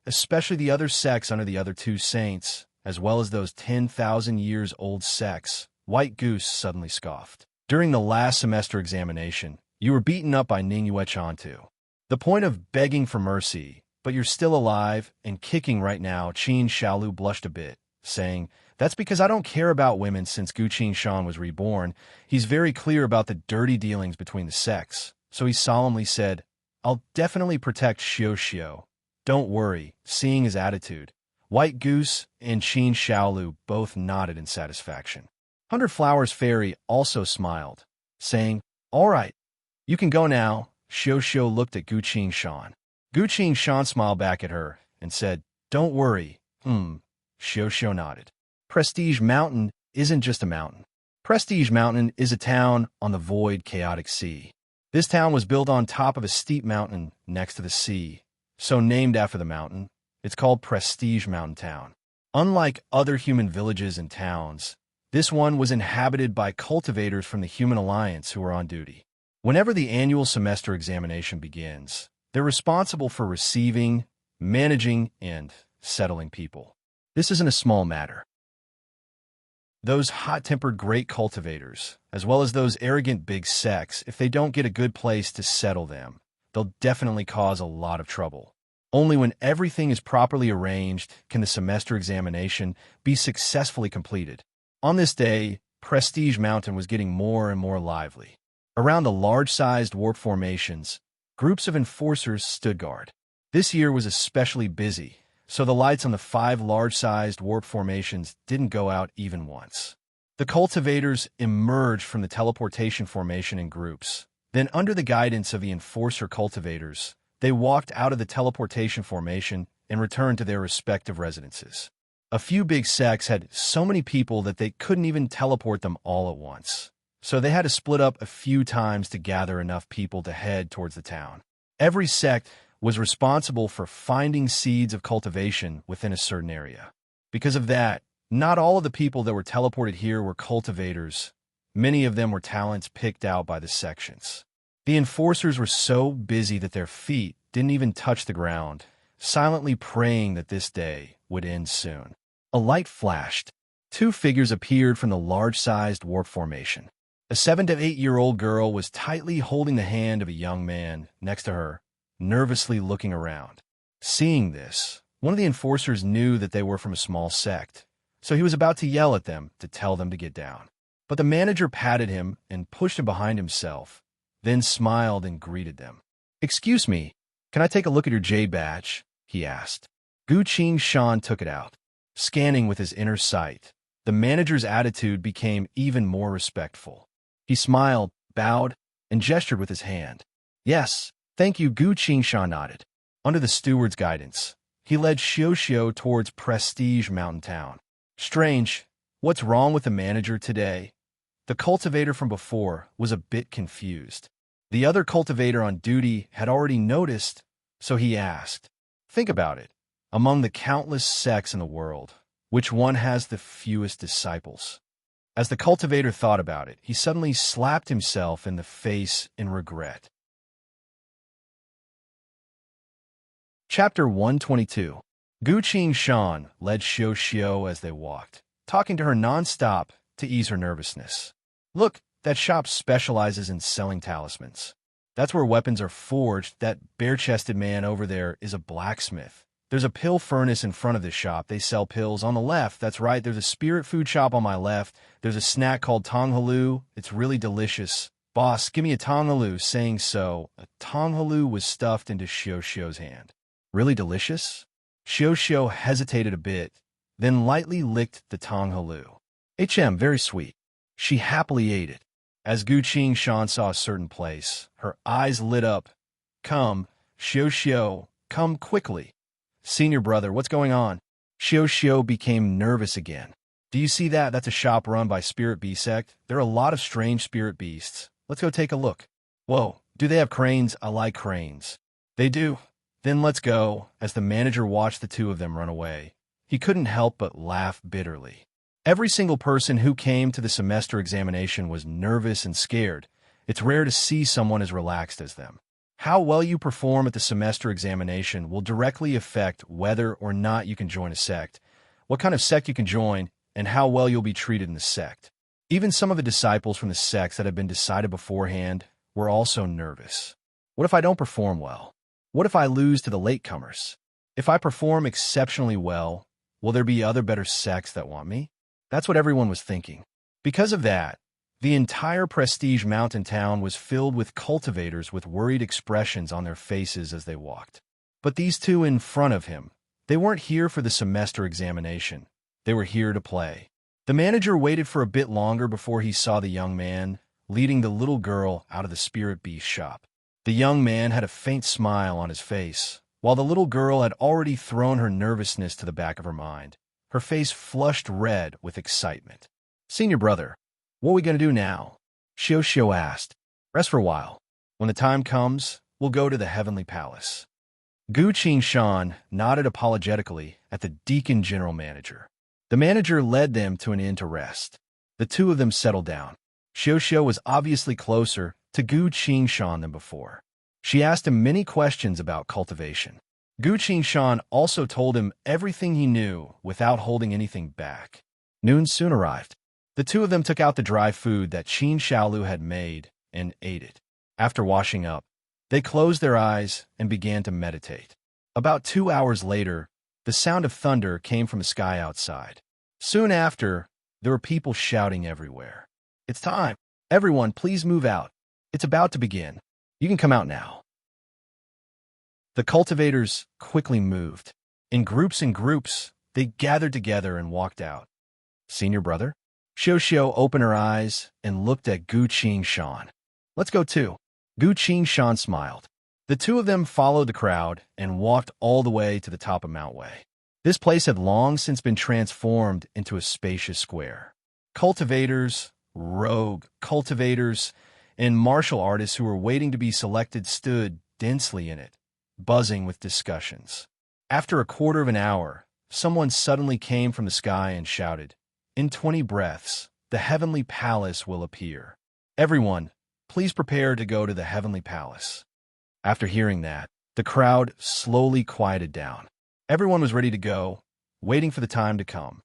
Especially the other sects under the other 2 saints, as well as those 10,000 years old sects. White Goose suddenly scoffed. During the last semester examination, you were beaten up by Ningyue Chantu. The point of begging for mercy, but you're still alive and kicking right now. Qin Xiaolu blushed a bit, saying, That's because I don't care about women since Gu Qingshan was reborn. He's very clear about the dirty dealings between the sects, so he solemnly said, I'll definitely protect Xiao. Don't worry, seeing his attitude. White Goose and Qin Xiaolu both nodded in satisfaction. 100 Flowers Fairy also smiled, saying, All right, you can go now. Xiao looked at Guqing Shan. Guqing Shan smiled back at her and said, don't worry. Xiao nodded. Prestige Mountain isn't just a mountain. Prestige Mountain is a town on the void, chaotic sea. This town was built on top of a steep mountain next to the sea, so named after the mountain. It's called Prestige Mountain Town. Unlike other human villages and towns, this one was inhabited by cultivators from the Human Alliance who were on duty. Whenever the annual semester examination begins, they're responsible for receiving, managing, and settling people. This isn't a small matter. Those hot-tempered great cultivators, as well as those arrogant big sects, if they don't get a good place to settle them, they'll definitely cause a lot of trouble. Only when everything is properly arranged can the semester examination be successfully completed. On this day, Prestige Mountain was getting more and more lively. Around the large-sized warp formations, groups of enforcers stood guard. This year was especially busy, so the lights on the 5 large-sized warp formations didn't go out even once. The cultivators emerged from the teleportation formation in groups. Then, under the guidance of the enforcer cultivators, they walked out of the teleportation formation and returned to their respective residences. A few big sects had so many people that they couldn't even teleport them all at once, so they had to split up a few times to gather enough people to head towards the town. Every sect was responsible for finding seeds of cultivation within a certain area. Because of that, not all of the people that were teleported here were cultivators. Many of them were talents picked out by the sections. The enforcers were so busy that their feet didn't even touch the ground, silently praying that this day would end soon. A light flashed. 2 figures appeared from the large-sized warp formation. A 7 to 8-year-old girl was tightly holding the hand of a young man next to her, nervously looking around. Seeing this, one of the enforcers knew that they were from a small sect, so he was about to yell at them to tell them to get down. But the manager patted him and pushed him behind himself, then smiled and greeted them. "Excuse me, can I take a look at your J badge?" he asked. Guqing Shan took it out. Scanning with his inner sight, the manager's attitude became even more respectful. He smiled, bowed, and gestured with his hand. "Yes, thank you." Guqing Shan nodded. Under the steward's guidance, he led Xiao towards Prestige Mountain Town. Strange, what's wrong with the manager today? The cultivator from before was a bit confused. The other cultivator on duty had already noticed, so he asked, "Think about it. Among the countless sects in the world, which one has the fewest disciples?" As the cultivator thought about it, he suddenly slapped himself in the face in regret. Chapter 122. Guqing Shan led Xiao as they walked, talking to her non-stop to ease her nervousness. "Look, that shop specializes in selling talismans. That's where weapons are forged. That bare-chested man over there is a blacksmith. There's a pill furnace in front of this shop. They sell pills. On the left, that's right, there's a spirit food shop on my left. There's a snack called tonghalu. It's really delicious. Boss, give me a tonghalu." Saying so, a tonghalu was stuffed into Xiao's hand. "Really delicious?" Xiao hesitated a bit, then lightly licked the tonghalu. Very sweet." She happily ate it. As Guqing Shan saw a certain place, her eyes lit up. "Come, Xiao, come quickly." "Senior brother, what's going on?" Xiao became nervous again. "Do you see that? That's a shop run by Spirit Beast sect. There are a lot of strange spirit beasts. Let's go take a look." "Whoa, do they have cranes? I like cranes." "They do." "Then let's go." As the manager watched the two of them run away, he couldn't help but laugh bitterly. Every single person who came to the semester examination was nervous and scared. It's rare to see someone as relaxed as them. How well you perform at the semester examination will directly affect whether or not you can join a sect, what kind of sect you can join, and how well you'll be treated in the sect. Even some of the disciples from the sects that had been decided beforehand were also nervous. What if I don't perform well? What if I lose to the latecomers? If I perform exceptionally well, will there be other better sects that want me? That's what everyone was thinking. Because of that, the entire Prestige Mountain Town was filled with cultivators with worried expressions on their faces as they walked. But these two in front of him, they weren't here for the semester examination. They were here to play. The manager waited for a bit longer before he saw the young man, leading the little girl out of the spirit beast shop. The young man had a faint smile on his face, while the little girl had already thrown her nervousness to the back of her mind, her face flushed red with excitement. "Senior brother, what are we going to do now?" Xiao asked. "Rest for a while. When the time comes, we'll go to the Heavenly Palace." Gu Shan nodded apologetically at the Deacon General Manager. The manager led them to an inn to rest. The two of them settled down. Xiao was obviously closer to Gu Shan than before. She asked him many questions about cultivation. Gu Shan also told him everything he knew without holding anything back. Noon soon arrived. The two of them took out the dry food that Qin Xiaolu had made and ate it. After washing up, they closed their eyes and began to meditate. About 2 hours later, the sound of thunder came from the sky outside. Soon after, there were people shouting everywhere. "It's time! Everyone, please move out. It's about to begin. You can come out now." The cultivators quickly moved. In groups and groups, they gathered together and walked out. "Senior brother?" Xiao opened her eyes and looked at Gu Shan. "Let's go too." Gu Shan smiled. The two of them followed the crowd and walked all the way to the top of Mount Wei. This place had long since been transformed into a spacious square. Cultivators, rogue cultivators, and martial artists who were waiting to be selected stood densely in it, buzzing with discussions. After a quarter of an hour, someone suddenly came from the sky and shouted, "In 20 breaths, the Heavenly Palace will appear. Everyone, please prepare to go to the Heavenly Palace." After hearing that, the crowd slowly quieted down. Everyone was ready to go, waiting for the time to come.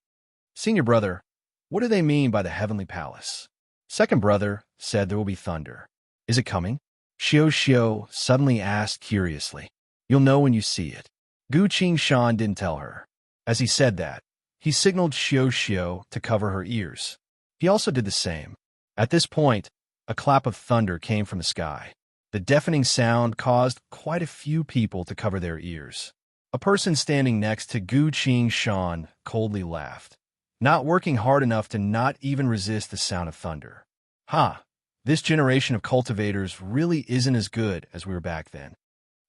"Senior brother, what do they mean by the Heavenly Palace?" Second brother said there will be thunder. "Is it coming?" Xiao suddenly asked curiously. "You'll know when you see it." Gu Shan didn't tell her. As he said that, he signaled Xiao to cover her ears. He also did the same. At this point, a clap of thunder came from the sky. The deafening sound caused quite a few people to cover their ears. A person standing next to Gu Shan coldly laughed, not working hard enough to not even resist the sound of thunder. "Ha! This generation of cultivators really isn't as good as we were back then."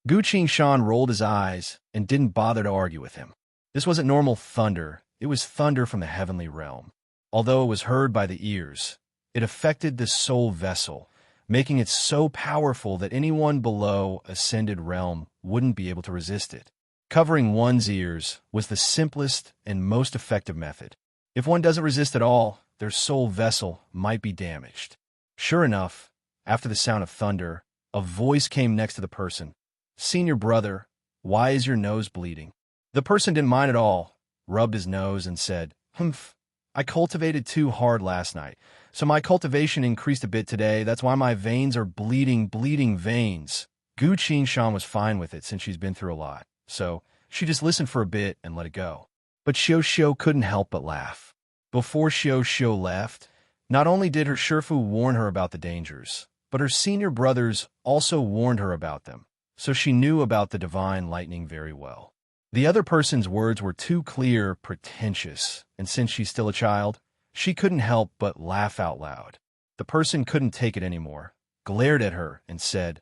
Gu Shan rolled his eyes and didn't bother to argue with him. This wasn't normal thunder, it was thunder from the heavenly realm. Although it was heard by the ears, it affected the soul vessel, making it so powerful that anyone below ascended realm wouldn't be able to resist it. Covering one's ears was the simplest and most effective method. If one doesn't resist at all, their soul vessel might be damaged. Sure enough, after the sound of thunder, a voice came next to the person. "Senior brother, why is your nose bleeding?" The person didn't mind at all, rubbed his nose and said, "Humph, I cultivated too hard last night, so my cultivation increased a bit today. That's why my veins are bleeding veins." Gu Shan was fine with it since she's been through a lot, so she just listened for a bit and let it go. But Xiao couldn't help but laugh. Before Xiao left, not only did her Shifu warn her about the dangers, but her senior brothers also warned her about them, so she knew about the divine lightning very well. The other person's words were too clear, pretentious, and since she's still a child, she couldn't help but laugh out loud. The person couldn't take it anymore, glared at her, and said,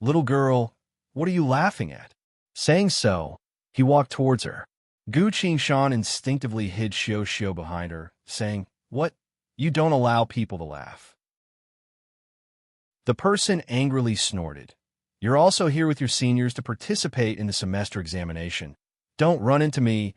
"Little girl, what are you laughing at?" Saying so, he walked towards her. Gu Shan instinctively hid Xiao behind her, saying, "What? You don't allow people to laugh." The person angrily snorted. "You're also here with your seniors to participate in the semester examination. Don't run into me,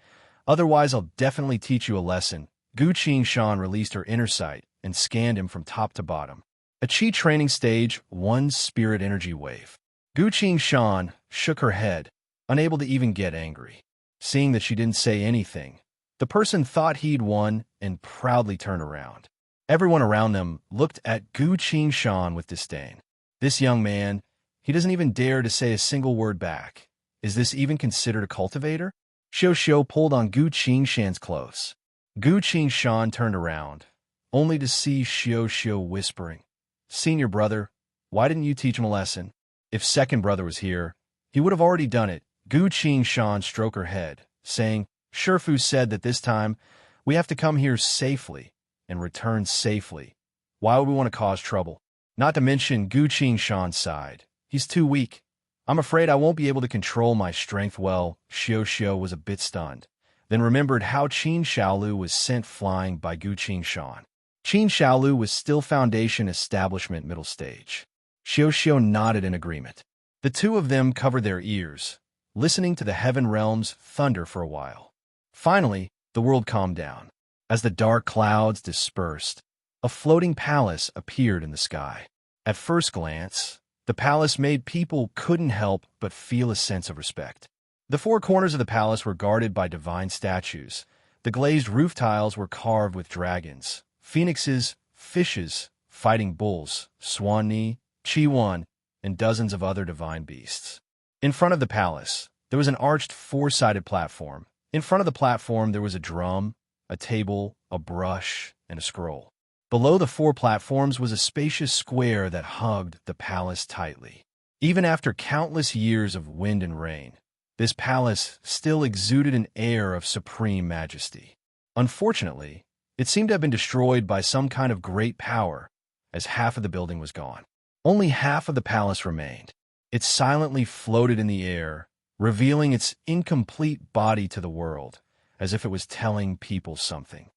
otherwise I'll definitely teach you a lesson." Gu Shan released her inner sight and scanned him from top to bottom. A Qi training stage, 1 spirit energy wave. Gu Shan shook her head, unable to even get angry. Seeing that she didn't say anything, the person thought he'd won and proudly turned around. Everyone around them looked at Gu Shan with disdain. This young man, he doesn't even dare to say a single word back. Is this even considered a cultivator? Xiao pulled on Gu Shan's clothes. Gu Shan turned around, only to see Xiao whispering, "Senior brother, why didn't you teach him a lesson?" If second brother was here, he would have already done it. Gu Shan stroked her head, saying, "Shifu said that this time we have to come here safely and return safely. Why would we want to cause trouble?" Not to mention Gu Qingshan sighed. He's too weak. I'm afraid I won't be able to control my strength well. Xiao was a bit stunned, then remembered how Qin Xiaolu was sent flying by Gu Qingshan. Qin Xiaolu was still Foundation Establishment middle stage. Xiao nodded in agreement. The two of them covered their ears, listening to the heaven realm's thunder for a while. Finally, the world calmed down. As the dark clouds dispersed, a floating palace appeared in the sky. At first glance, the palace made people couldn't help but feel a sense of respect. The four corners of the palace were guarded by divine statues. The glazed roof tiles were carved with dragons, phoenixes, fishes, fighting bulls, Swan-Ni, Chi-Wan, and dozens of other divine beasts. In front of the palace, there was an arched four-sided platform. In front of the platform, there was a drum, a table, a brush, and a scroll. Below the four platforms was a spacious square that hugged the palace tightly. Even after countless years of wind and rain, this palace still exuded an air of supreme majesty. Unfortunately, it seemed to have been destroyed by some kind of great power, as half of the building was gone. Only half of the palace remained. It silently floated in the air, revealing its incomplete body to the world, as if it was telling people something.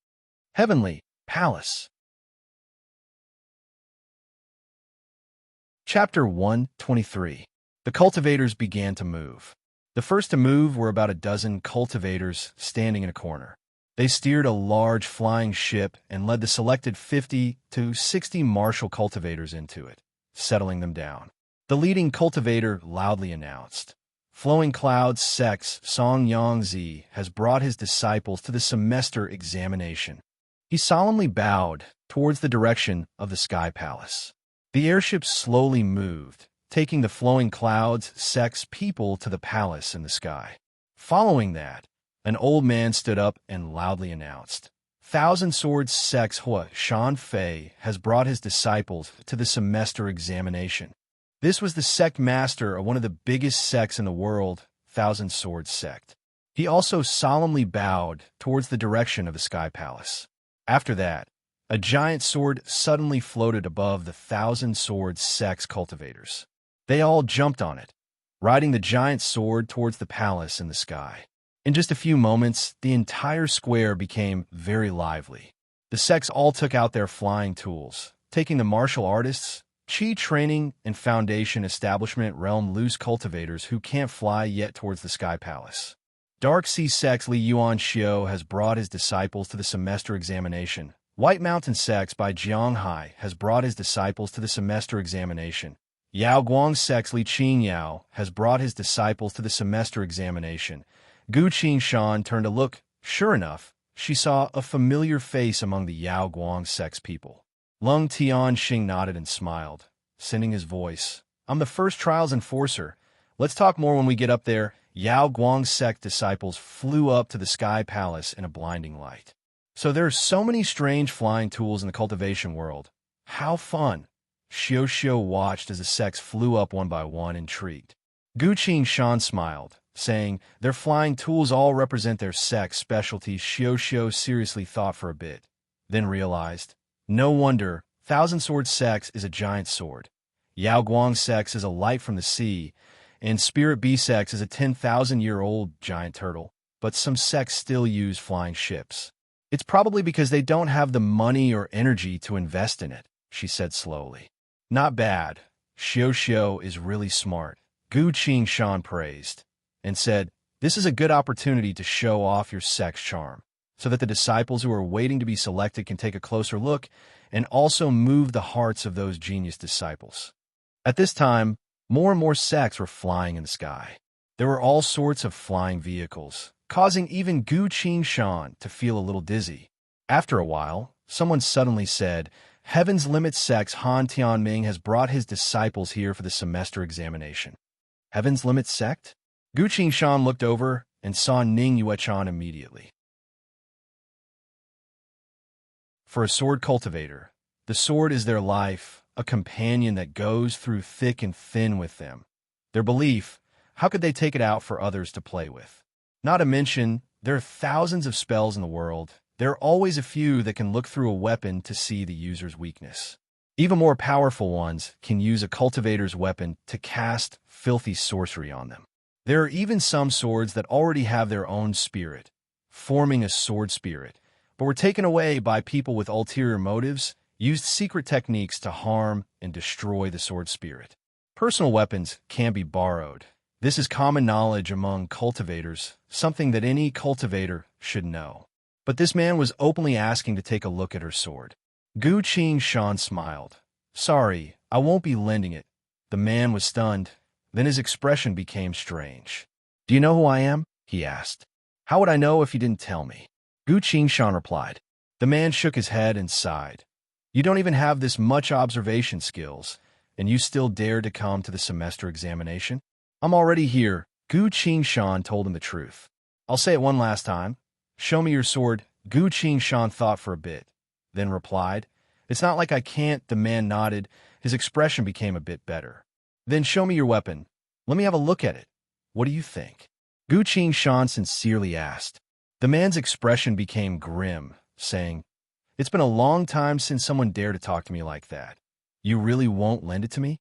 Heavenly Palace. Chapter 123. The cultivators began to move. The first to move were about a dozen cultivators standing in a corner. They steered a large flying ship and led the selected 50 to 60 martial cultivators into it, settling them down. The leading cultivator loudly announced, "Flowing Clouds Sect's Song Yangzi has brought his disciples to the semester examination." He solemnly bowed towards the direction of the Sky Palace. The airship slowly moved, taking the Flowing Clouds Sect's people to the palace in the sky. Following that, an old man stood up and loudly announced, "Thousand Swords Sect's Hua Shan Fei has brought his disciples to the semester examination." This was the sect master of one of the biggest sects in the world, Thousand Swords Sect. He also solemnly bowed towards the direction of the Sky Palace. After that, a giant sword suddenly floated above the Thousand Swords Sect's cultivators. They all jumped on it, riding the giant sword towards the palace in the sky. In just a few moments, the entire square became very lively. The sects all took out their flying tools, taking the martial artists, Chi training, and Foundation Establishment realm loose cultivators who can't fly yet towards the Sky Palace. Dark Sea Sect's Li Yuan Xiao has brought his disciples to the semester examination. White Mountain Sect's by Jianghai has brought his disciples to the semester examination. Yao Guang Sect's Li Qingyao has brought his disciples to the semester examination. Gu Qingshan turned to look. Sure enough, she saw a familiar face among the Yao Guang Sect's people. Lung Tianxing nodded and smiled, sending his voice. "I'm the first trials enforcer. Let's talk more when we get up there." Yao Guang Sect disciples flew up to the Sky Palace in a blinding light. So there are so many strange flying tools in the cultivation world. How fun! Xiao watched as the sects flew up one by one, intrigued. Gu Qingshan smiled, saying, "Their flying tools all represent their sect's specialties." Xiao seriously thought for a bit, then realized, no wonder Thousand Sword Sect's is a giant sword. Yao Guang Sect's is a light from the sea, and Spirit Bee Sect's is a 10,000-year-old giant turtle. But some sects still use flying ships. It's probably because they don't have the money or energy to invest in it, she said slowly. Not bad. Xiao is really smart. Gu Qingshan praised, and said, "This is a good opportunity to show off your sect's charm, so that the disciples who are waiting to be selected can take a closer look and also move the hearts of those genius disciples." At this time, more and more sects were flying in the sky. There were all sorts of flying vehicles, causing even Gu Qingshan to feel a little dizzy. After a while, someone suddenly said, "Heaven's Limit Sect's Han Tianming has brought his disciples here for the semester examination." Heaven's Limit Sect? Gu Qingshan looked over and saw Ning Yuechan immediately. For a sword cultivator, the sword is their life, a companion that goes through thick and thin with them. Their belief, how could they take it out for others to play with? Not to mention, there are thousands of spells in the world. There are always a few that can look through a weapon to see the user's weakness. Even more powerful ones can use a cultivator's weapon to cast filthy sorcery on them. There are even some swords that already have their own spirit, forming a sword spirit, but were taken away by people with ulterior motives, used secret techniques to harm and destroy the sword spirit. Personal weapons can be borrowed. This is common knowledge among cultivators, something that any cultivator should know. But this man was openly asking to take a look at her sword. Gu Qing-shan smiled. Sorry, I won't be lending it. The man was stunned. Then his expression became strange. Do you know who I am? He asked. How would I know if you didn't tell me? Gu Qing-shan replied. The man shook his head and sighed. You don't even have this much observation skills, and you still dare to come to the semester examination? I'm already here. Gu Qing-shan told him the truth. I'll say it one last time. Show me your sword. Gu Qing-shan thought for a bit, then replied. It's not like I can't. The man nodded. His expression became a bit better. Then show me your weapon. Let me have a look at it. What do you think? Gu Qing-shan sincerely asked. The man's expression became grim, saying, It's been a long time since someone dared to talk to me like that. You really won't lend it to me?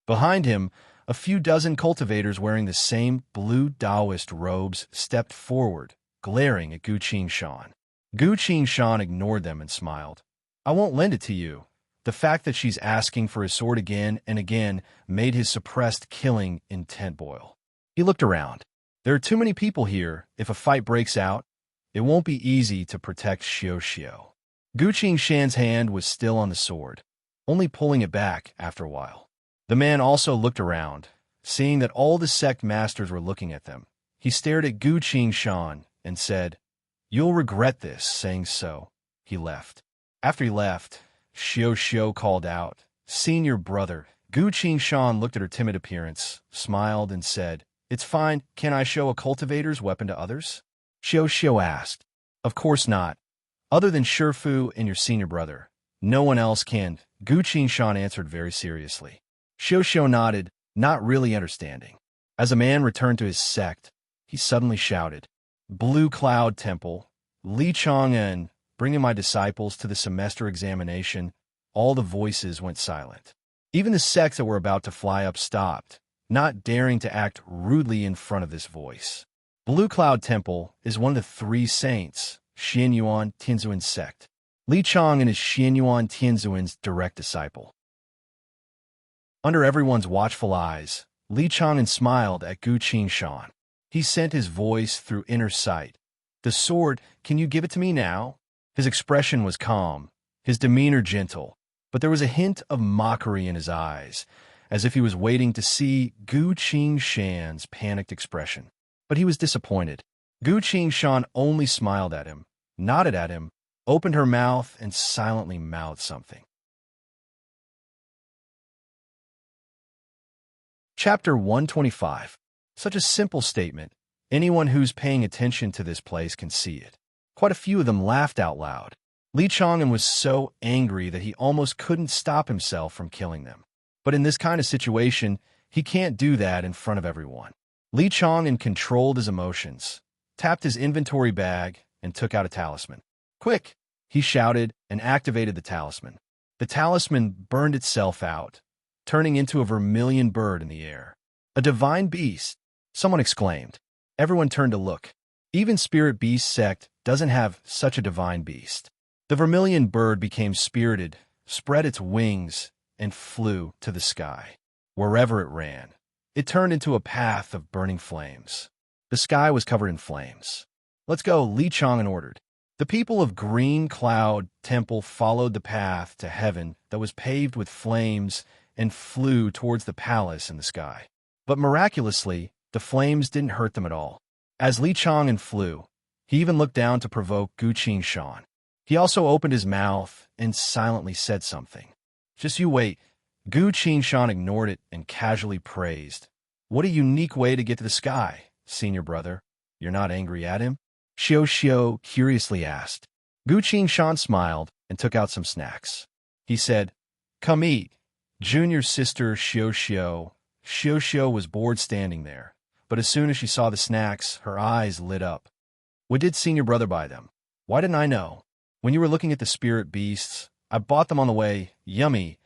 Behind him, a few dozen cultivators wearing the same blue Taoist robes stepped forward, glaring at Gu Qing-shan. Gu Qing-shan ignored them and smiled. I won't lend it to you. The fact that she's asking for his sword again and again made his suppressed killing intent boil. He looked around. There are too many people here. If a fight breaks out, it won't be easy to protect Xiao. Gu Qing-shan's hand was still on the sword, only pulling it back after a while. The man also looked around, seeing that all the sect masters were looking at them. He stared at Gu Qing-shan and said, You'll regret this. Saying so, he left. After he left, Xiao called out, Senior brother. Gu Qing-shan looked at her timid appearance, smiled, and said, It's fine. Can I show a cultivator's weapon to others? Xiao asked. Of course not. Other than Shifu and your senior brother, no one else can. Gu Qing-shan answered very seriously. Xiao nodded, not really understanding. As a man returned to his sect, he suddenly shouted, Blue Cloud Temple, Li Chang'an, bringing my disciples to the semester examination. All the voices went silent. Even the sects that were about to fly up stopped, not daring to act rudely in front of this voice. Blue Cloud Temple is one of the three saints, Xianyuan Tianzuan's sect. Li Chang'an is Xianyuan Tianzuan's direct disciple. Under everyone's watchful eyes, Li Chang'an smiled at Gu Qing-shan. He sent his voice through inner sight. The sword, can you give it to me now? His expression was calm, his demeanor gentle, but there was a hint of mockery in his eyes, as if he was waiting to see Gu Qing-shan's panicked expression. But he was disappointed. Gu Qing-shan only smiled at him, nodded at him, opened her mouth, and silently mouthed something. Chapter 125. Such a simple statement. Anyone who's paying attention to this place can see it. Quite a few of them laughed out loud. Li Chang'an was so angry that he almost couldn't stop himself from killing them. But in this kind of situation, he can't do that in front of everyone. Li Chang'an controlled his emotions, tapped his inventory bag, and took out a talisman. Quick! He shouted and activated the talisman. The talisman burned itself out, turning into a vermilion bird in the air. A divine beast! Someone exclaimed. Everyone turned to look. Even Spirit Beast sect doesn't have such a divine beast. The vermilion bird became spirited, spread its wings, and flew to the sky. Wherever it ran, it turned into a path of burning flames. The sky was covered in flames. Let's go, Li Chang'an ordered. The people of Green Cloud Temple followed the path to heaven that was paved with flames and flew towards the palace in the sky. But miraculously, the flames didn't hurt them at all. As Li Chang'an flew, he even looked down to provoke Gu Qing-shan. He also opened his mouth and silently said something. Just you wait. Gu Qing-shan ignored it and casually praised. What a unique way to get to the sky, senior brother. You're not angry at him? Xiao curiously asked. Gu Qing-shan smiled and took out some snacks. He said, Come eat. Junior sister Xiao was bored standing there, but as soon as she saw the snacks, her eyes lit up. What did senior brother buy them? Why didn't I know? When you were looking at the spirit beasts, I bought them on the way. Yummy.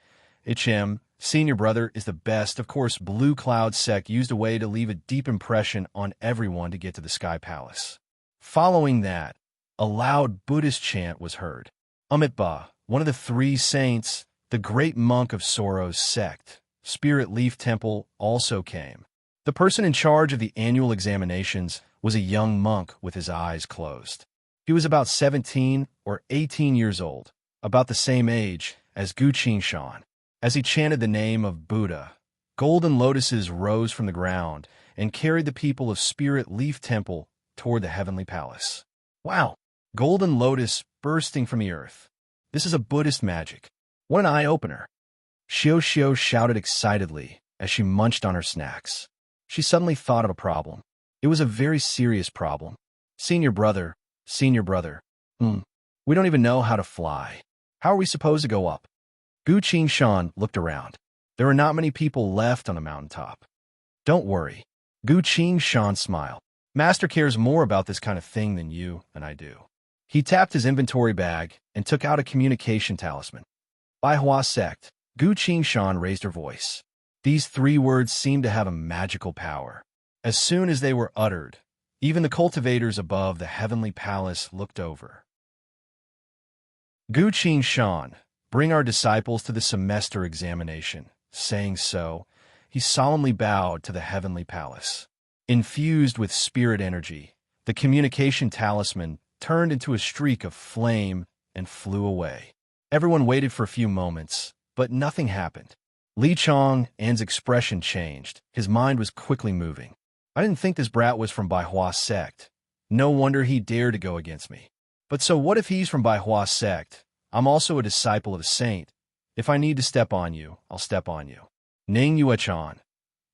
Senior Brother is the best. Of course, Blue Cloud sect used a way to leave a deep impression on everyone to get to the Sky Palace. Following that, a loud Buddhist chant was heard. Amitba, one of the three saints, the great monk of Sorrow's sect, Spirit Leaf Temple, also came. The person in charge of the annual examinations was a young monk with his eyes closed. He was about 17 or 18 years old, about the same age as Gu Qingshan. As he chanted the name of Buddha, golden lotuses rose from the ground and carried the people of Spirit Leaf Temple toward the heavenly palace. Wow! Golden lotus bursting from the earth. This is a Buddhist magic. What an eye-opener. Xiao shouted excitedly as she munched on her snacks. She suddenly thought of a problem. It was a very serious problem. Senior brother, we don't even know how to fly. How are we supposed to go up? Gu Qingshan looked around. There are not many people left on the mountaintop. Don't worry. Gu Qingshan smiled. Master cares more about this kind of thing than you and I do. He tapped his inventory bag and took out a communication talisman. Baihua sect. Gu Qingshan raised her voice. These three words seemed to have a magical power. As soon as they were uttered, even the cultivators above the heavenly palace looked over. Gu Qingshan, bring our disciples to the semester examination. Saying so, he solemnly bowed to the heavenly palace. Infused with spirit energy, the communication talisman turned into a streak of flame and flew away. Everyone waited for a few moments, but nothing happened. Li Chang'an's expression changed. His mind was quickly moving. I didn't think this brat was from Baihua sect. No wonder he dared to go against me. But so what if he's from Baihua sect? I'm also a disciple of a saint. If I need to step on you, I'll step on you. Ning Yuechan.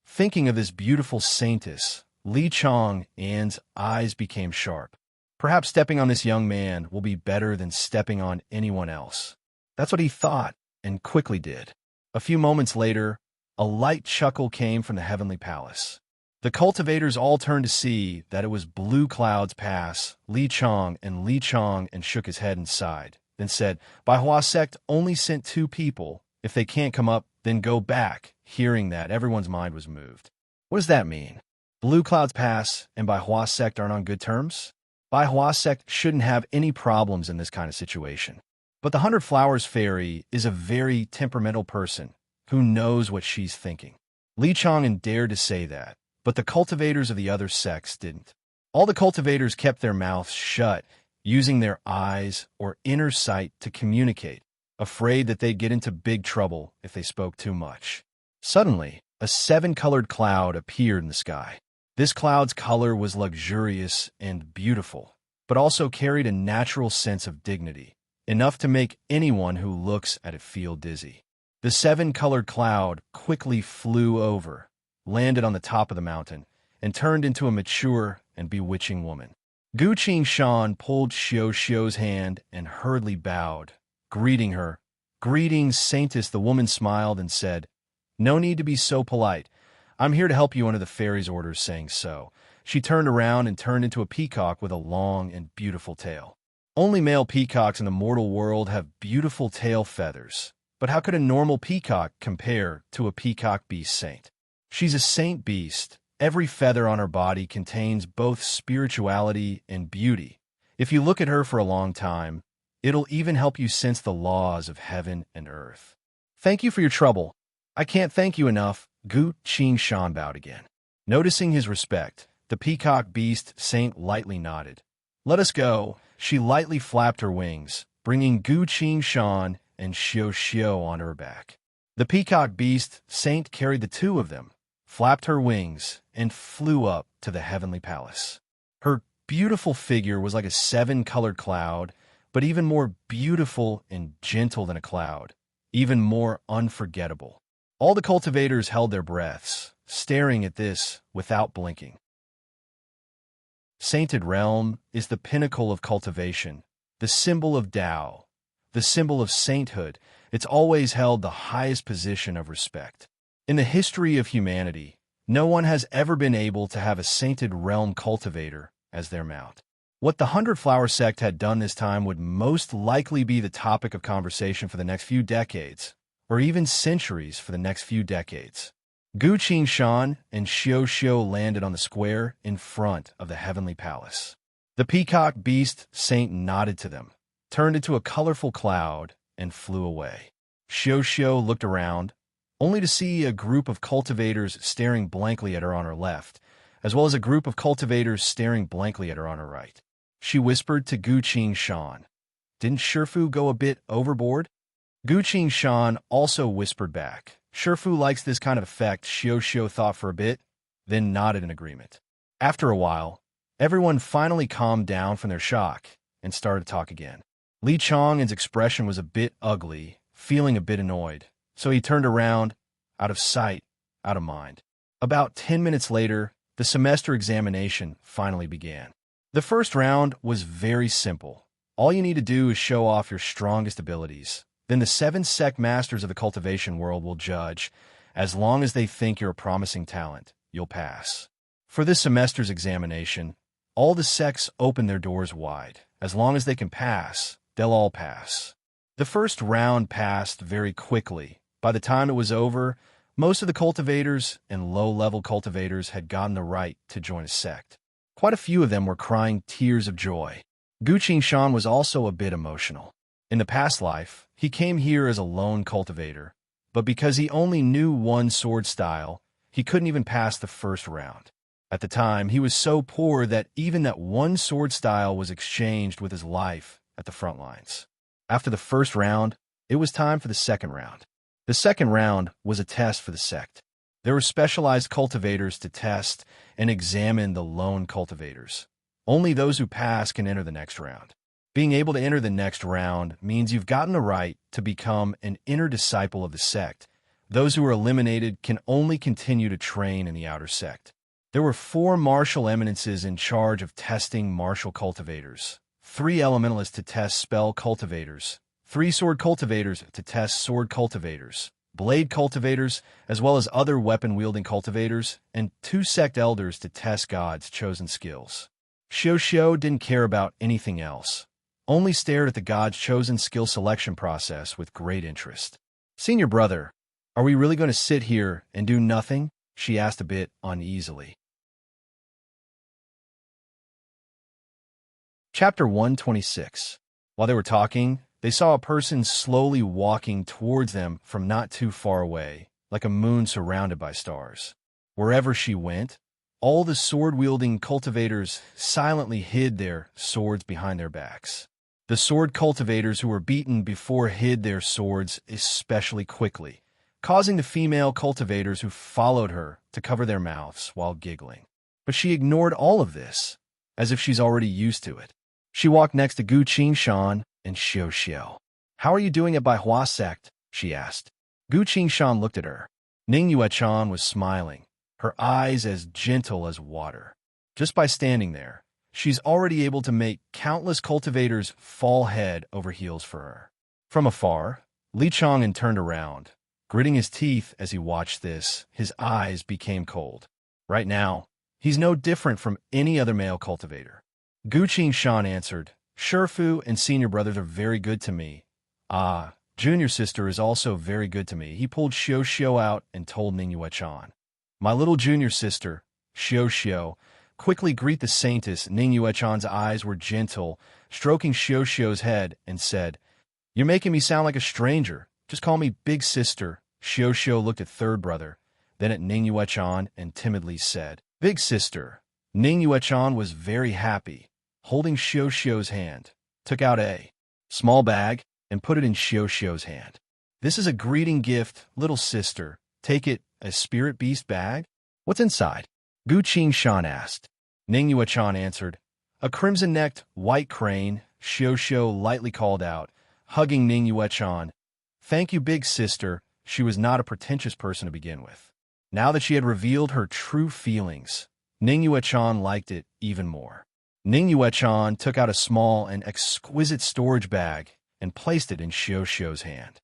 Thinking of this beautiful saintess, Li Chang'an's eyes became sharp. Perhaps stepping on this young man will be better than stepping on anyone else. That's what he thought, and quickly did. A few moments later, a light chuckle came from the heavenly palace. The cultivators all turned to see that it was Blue Cloud's pass, Li Chang, and shook his head and sighed. Then said, Baihua sect only sent 2 people. If they can't come up, then go back. Hearing that, everyone's mind was moved. What does that mean? Blue Cloud's pass and Baihua sect aren't on good terms? Baihua sect shouldn't have any problems in this kind of situation. But the 100 Flowers Fairy is a very temperamental person who knows what she's thinking. Li Chang'an dared to say that, but the cultivators of the other sects didn't. All the cultivators kept their mouths shut, using their eyes or inner sight to communicate, afraid that they'd get into big trouble if they spoke too much. Suddenly, a 7-colored cloud appeared in the sky. This cloud's color was luxurious and beautiful, but also carried a natural sense of dignity, enough to make anyone who looks at it feel dizzy. The 7-colored cloud quickly flew over, landed on the top of the mountain, and turned into a mature and bewitching woman. Gu Qingshan pulled Xiao's hand and hurriedly bowed, greeting her. Greetings, Saintess, the woman smiled and said, No need to be so polite. I'm here to help you under the fairy's orders. Saying so, she turned around and turned into a peacock with a long and beautiful tail. Only male peacocks in the mortal world have beautiful tail feathers, but how could a normal peacock compare to a peacock beast saint? She's a saint beast. Every feather on her body contains both spirituality and beauty. If you look at her for a long time, it'll even help you sense the laws of heaven and earth. Thank you for your trouble. I can't thank you enough. Gu Qingshan bowed again. Noticing his respect, the peacock beast saint lightly nodded. Let us go. She lightly flapped her wings, bringing Gu Qingshan and Xiao onto her back. The peacock beast saint carried the 2 of them, flapped her wings, and flew up to the heavenly palace. Her beautiful figure was like a 7-colored cloud, but even more beautiful and gentle than a cloud, even more unforgettable. All the cultivators held their breaths, staring at this without blinking. Sainted Realm is the pinnacle of cultivation, the symbol of Tao, the symbol of sainthood. It's always held the highest position of respect. In the history of humanity, no one has ever been able to have a Sainted Realm cultivator as their mount. What the 100 Flower sect had done this time would most likely be the topic of conversation for the next few decades, or even centuries for the next few decades. Gu Qingshan and Xiao Xiao landed on the square in front of the heavenly palace. The peacock beast saint nodded to them, turned into a colorful cloud, and flew away. Xiao Xiao looked around, only to see a group of cultivators staring blankly at her on her left, as well as a group of cultivators staring blankly at her on her right. She whispered to Gu Qingshan, "Didn't Shifu go a bit overboard?" Gu Qingshan also whispered back, "Shifu likes this kind of effect." Xiao Xiao thought for a bit, then nodded in agreement. After a while, everyone finally calmed down from their shock and started to talk again. Li Chang's expression was a bit ugly, feeling a bit annoyed, so he turned around, out of sight, out of mind. About 10 minutes later, the semester examination finally began. The first round was very simple. All you need to do is show off your strongest abilities. Then the 7 sect masters of the cultivation world will judge. As long as they think you're a promising talent, you'll pass. For this semester's examination, all the sects open their doors wide. As long as they can pass, they'll all pass. The first round passed very quickly. By the time it was over, most of the cultivators and low-level cultivators had gotten the right to join a sect. Quite a few of them were crying tears of joy. Gu Qingshan was also a bit emotional. In the past life, he came here as a lone cultivator, but because he only knew one sword style, he couldn't even pass the first round. At the time, he was so poor that even that one sword style was exchanged with his life at the front lines. After the first round, it was time for the second round. The second round was a test for the sect. There were specialized cultivators to test and examine the lone cultivators. Only those who pass can enter the next round. Being able to enter the next round means you've gotten the right to become an inner disciple of the sect. Those who are eliminated can only continue to train in the outer sect. There were 4 martial eminences in charge of testing martial cultivators, 3 elementalists to test spell cultivators, 3 sword cultivators to test sword cultivators, blade cultivators, as well as other weapon-wielding cultivators, and 2 sect elders to test God's chosen skills. Xiao Xiao didn't care about anything else, only stared at the God's chosen skill selection process with great interest. "Senior brother, are we really going to sit here and do nothing?" she asked a bit uneasily. Chapter 126. While they were talking, they saw a person slowly walking towards them from not too far away, like a moon surrounded by stars. Wherever she went, all the sword-wielding cultivators silently hid their swords behind their backs. The sword cultivators who were beaten before hid their swords especially quickly, causing the female cultivators who followed her to cover their mouths while giggling. But she ignored all of this, as if she's already used to it. She walked next to Gu Qingshan and Xiao Xiao. "How are you doing at Baihua sect?" she asked. Gu Qingshan looked at her. Ning Yuechan was smiling, her eyes as gentle as water. Just by standing there, she's already able to make countless cultivators fall head over heels for her. From afar, Li Chang'an turned around. Gritting his teeth as he watched this, his eyes became cold. Right now, he's no different from any other male cultivator. Gu Qingshan answered, "Shifu and senior brothers are very good to me. Ah, junior sister is also very good to me." He pulled Xiao Xiao out and told Ning Yuechan, "My little junior sister, Xiao Xiao, quickly greet the saintess." Ning Yuechan's eyes were gentle, stroking Xiao Xiao's head, and said, "You're making me sound like a stranger. Just call me big sister." Xiao Xiao looked at third brother, then at Ning Yuechan, and timidly said, "Big sister." Ning Yuechan was very happy. Holding Xiao Xiao's hand, took out a small bag and put it in Xiao Xiao's hand. "This is a greeting gift, little sister. Take it, a spirit beast bag?" "What's inside?" Gu Qingshan asked. Ning Yuechan answered, "A crimson-necked white crane." Xiao Xiao lightly called out, hugging Ning Yuechan, "Thank you, big sister." She was not a pretentious person to begin with. Now that she had revealed her true feelings, Ning Yuechan liked it even more. Ning Yuechan took out a small and exquisite storage bag and placed it in Xiao Xiao's hand.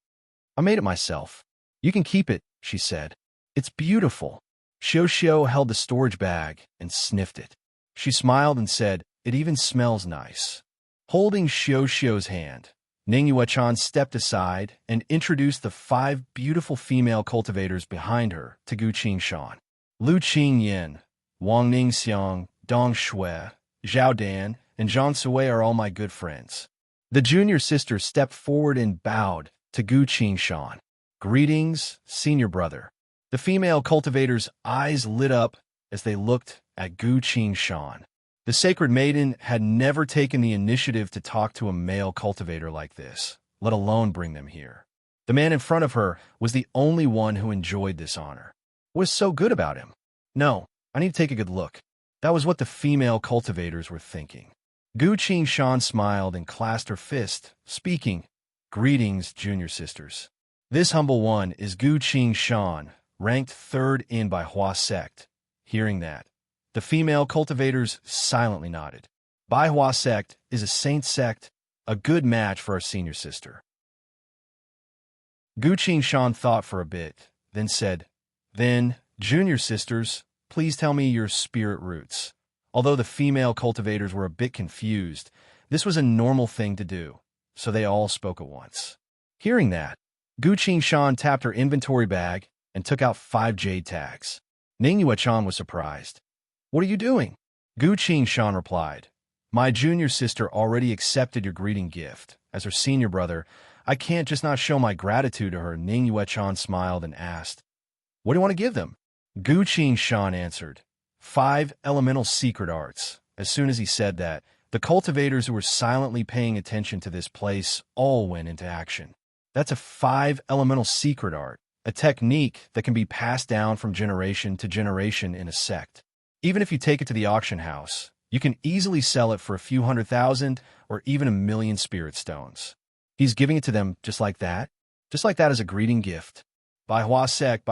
"I made it myself. You can keep it," she said. "It's beautiful." Xiao Xiao held the storage bag and sniffed it. She smiled and said, "It even smells nice." Holding Xiao Xiao's hand, Ningyue-chan stepped aside and introduced the 5 beautiful female cultivators behind her to Gu Qingshan. Lu Qingyin, Wang Ningxiang, Dong Shui, Zhao Dan, and Zhang Sui are all my good friends. The junior sister stepped forward and bowed to Gu Qingshan. Greetings, senior brother. The female cultivator's eyes lit up as they looked at Gu Qingshan. The sacred maiden had never taken the initiative to talk to a male cultivator like this, let alone bring them here. The man in front of her was the only one who enjoyed this honor. What was so good about him? No, I need to take a good look. That was what the female cultivators were thinking. Gu Qingshan smiled and clasped her fist, speaking, "Greetings, junior sisters. This humble one is Gu Qingshan, ranked 3rd in by Hua sect." Hearing that, the female cultivators silently nodded. Bai Hua sect is a saint sect, a good match for our senior sister. Gu Qingshan thought for a bit, then said, "Then, junior sisters, please tell me your spirit roots." Although the female cultivators were a bit confused, this was a normal thing to do, so they all spoke at once. Hearing that, Gu Qingshan tapped her inventory bag and took out 5 jade tags. Ningyue-chan was surprised. "What are you doing?" Gu Qingshan replied, "My junior sister already accepted your greeting gift. As her senior brother, I can't just not show my gratitude to her." Ningyue-chan smiled and asked, "What do you want to give them?" Gu Qingshan answered, 5 elemental secret arts. As soon as he said that, the cultivators who were silently paying attention to this place all went into action. That's a 5 elemental secret art, a technique that can be passed down from generation to generation in a sect. Even if you take it to the auction house, you can easily sell it for a few 100,000 or even 1,000,000 spirit stones. He's giving it to them just like that as a greeting gift. Bai Hua sect,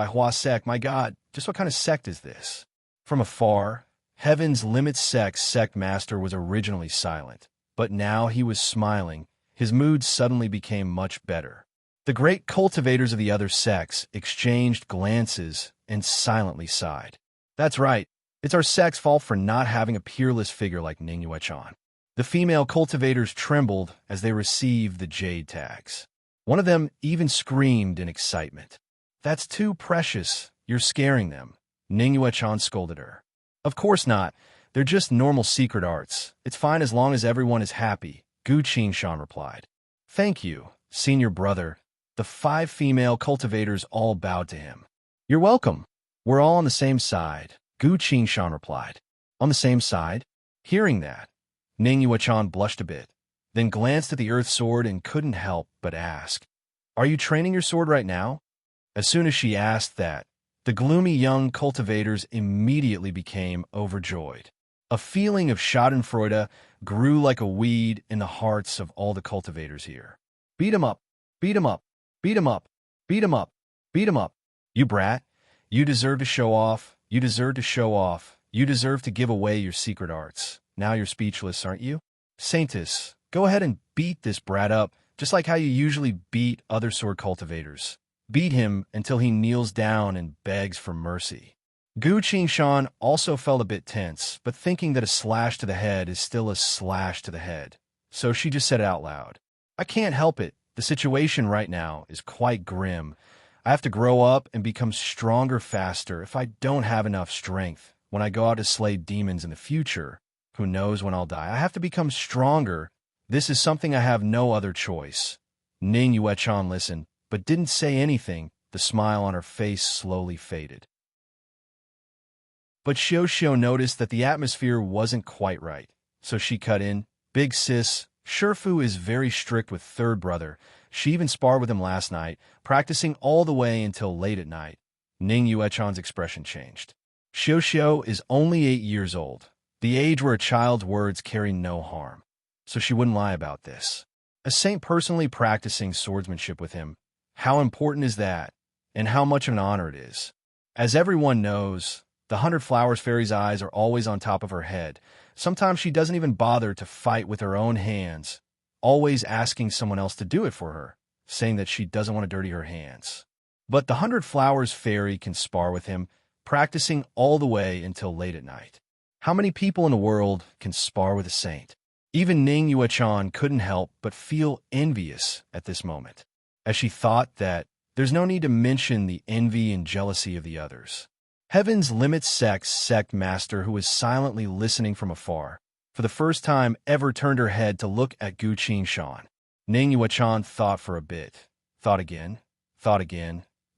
my God, just what kind of sect is this? From afar, Heaven's Limit sect master was originally silent, but now he was smiling. His mood suddenly became much better. The great cultivators of the other sects exchanged glances and silently sighed. That's right, it's our sect's fault for not having a peerless figure like Ningyue-chan. The female cultivators trembled as they received the jade tags. One of them even screamed in excitement. "That's too precious, you're scaring them." Ningyue-chan scolded her. "Of course not, they're just normal secret arts. It's fine as long as everyone is happy," Gu Qingshan replied. "Thank you, senior brother." The 5 female cultivators all bowed to him. "You're welcome. We're all on the same side," Gu Qingshan replied. "On the same side?" Hearing that, Ningyue-chan blushed a bit, then glanced at the earth sword and couldn't help but ask, "Are you training your sword right now?" As soon as she asked that, the gloomy young cultivators immediately became overjoyed. A feeling of schadenfreude grew like a weed in the hearts of all the cultivators here. "Beat 'em up! Beat 'em up! Beat 'em up! Beat 'em up! Beat 'em up! You brat! You deserve to show off! You deserve to show off! You deserve to give away your secret arts. Now you're speechless, aren't you? Saintess, go ahead and beat this brat up, just like how you usually beat other sword cultivators. Beat him until he kneels down and begs for mercy." Gu Qingshan also felt a bit tense, but thinking that a slash to the head is still a slash to the head, so she just said it out loud. "I can't help it. The situation right now is quite grim. I have to grow up and become stronger faster. If I don't have enough strength when I go out to slay demons in the future, who knows when I'll die? I have to become stronger. This is something I have no other choice." Ningyue-chan listened, but didn't say anything. The smile on her face slowly faded. But Xiao noticed that the atmosphere wasn't quite right, so she cut in, "Big sis, Shifu is very strict with 3rd brother. She even sparred with him last night, practicing all the way until late at night." Ningyue-chan's expression changed. Xiao is only 8 years old, the age where a child's words carry no harm, so she wouldn't lie about this. A saint personally practicing swordsmanship with him, how important is that, and how much of an honor it is? As everyone knows, the 100 Flowers Fairy's eyes are always on top of her head. Sometimes she doesn't even bother to fight with her own hands, always asking someone else to do it for her, saying that she doesn't want to dirty her hands. But the 100 Flowers Fairy can spar with him, practicing all the way until late at night. How many people in the world can spar with a saint? Even Ning Yuechan couldn't help but feel envious at this moment, as she thought that there's no need to mention the envy and jealousy of the others. Heaven's Limit Sect's sect master, who was silently listening from afar, for the first time ever turned her head to look at Gu Qingshan. Ning Yuechan thought for a bit, thought again,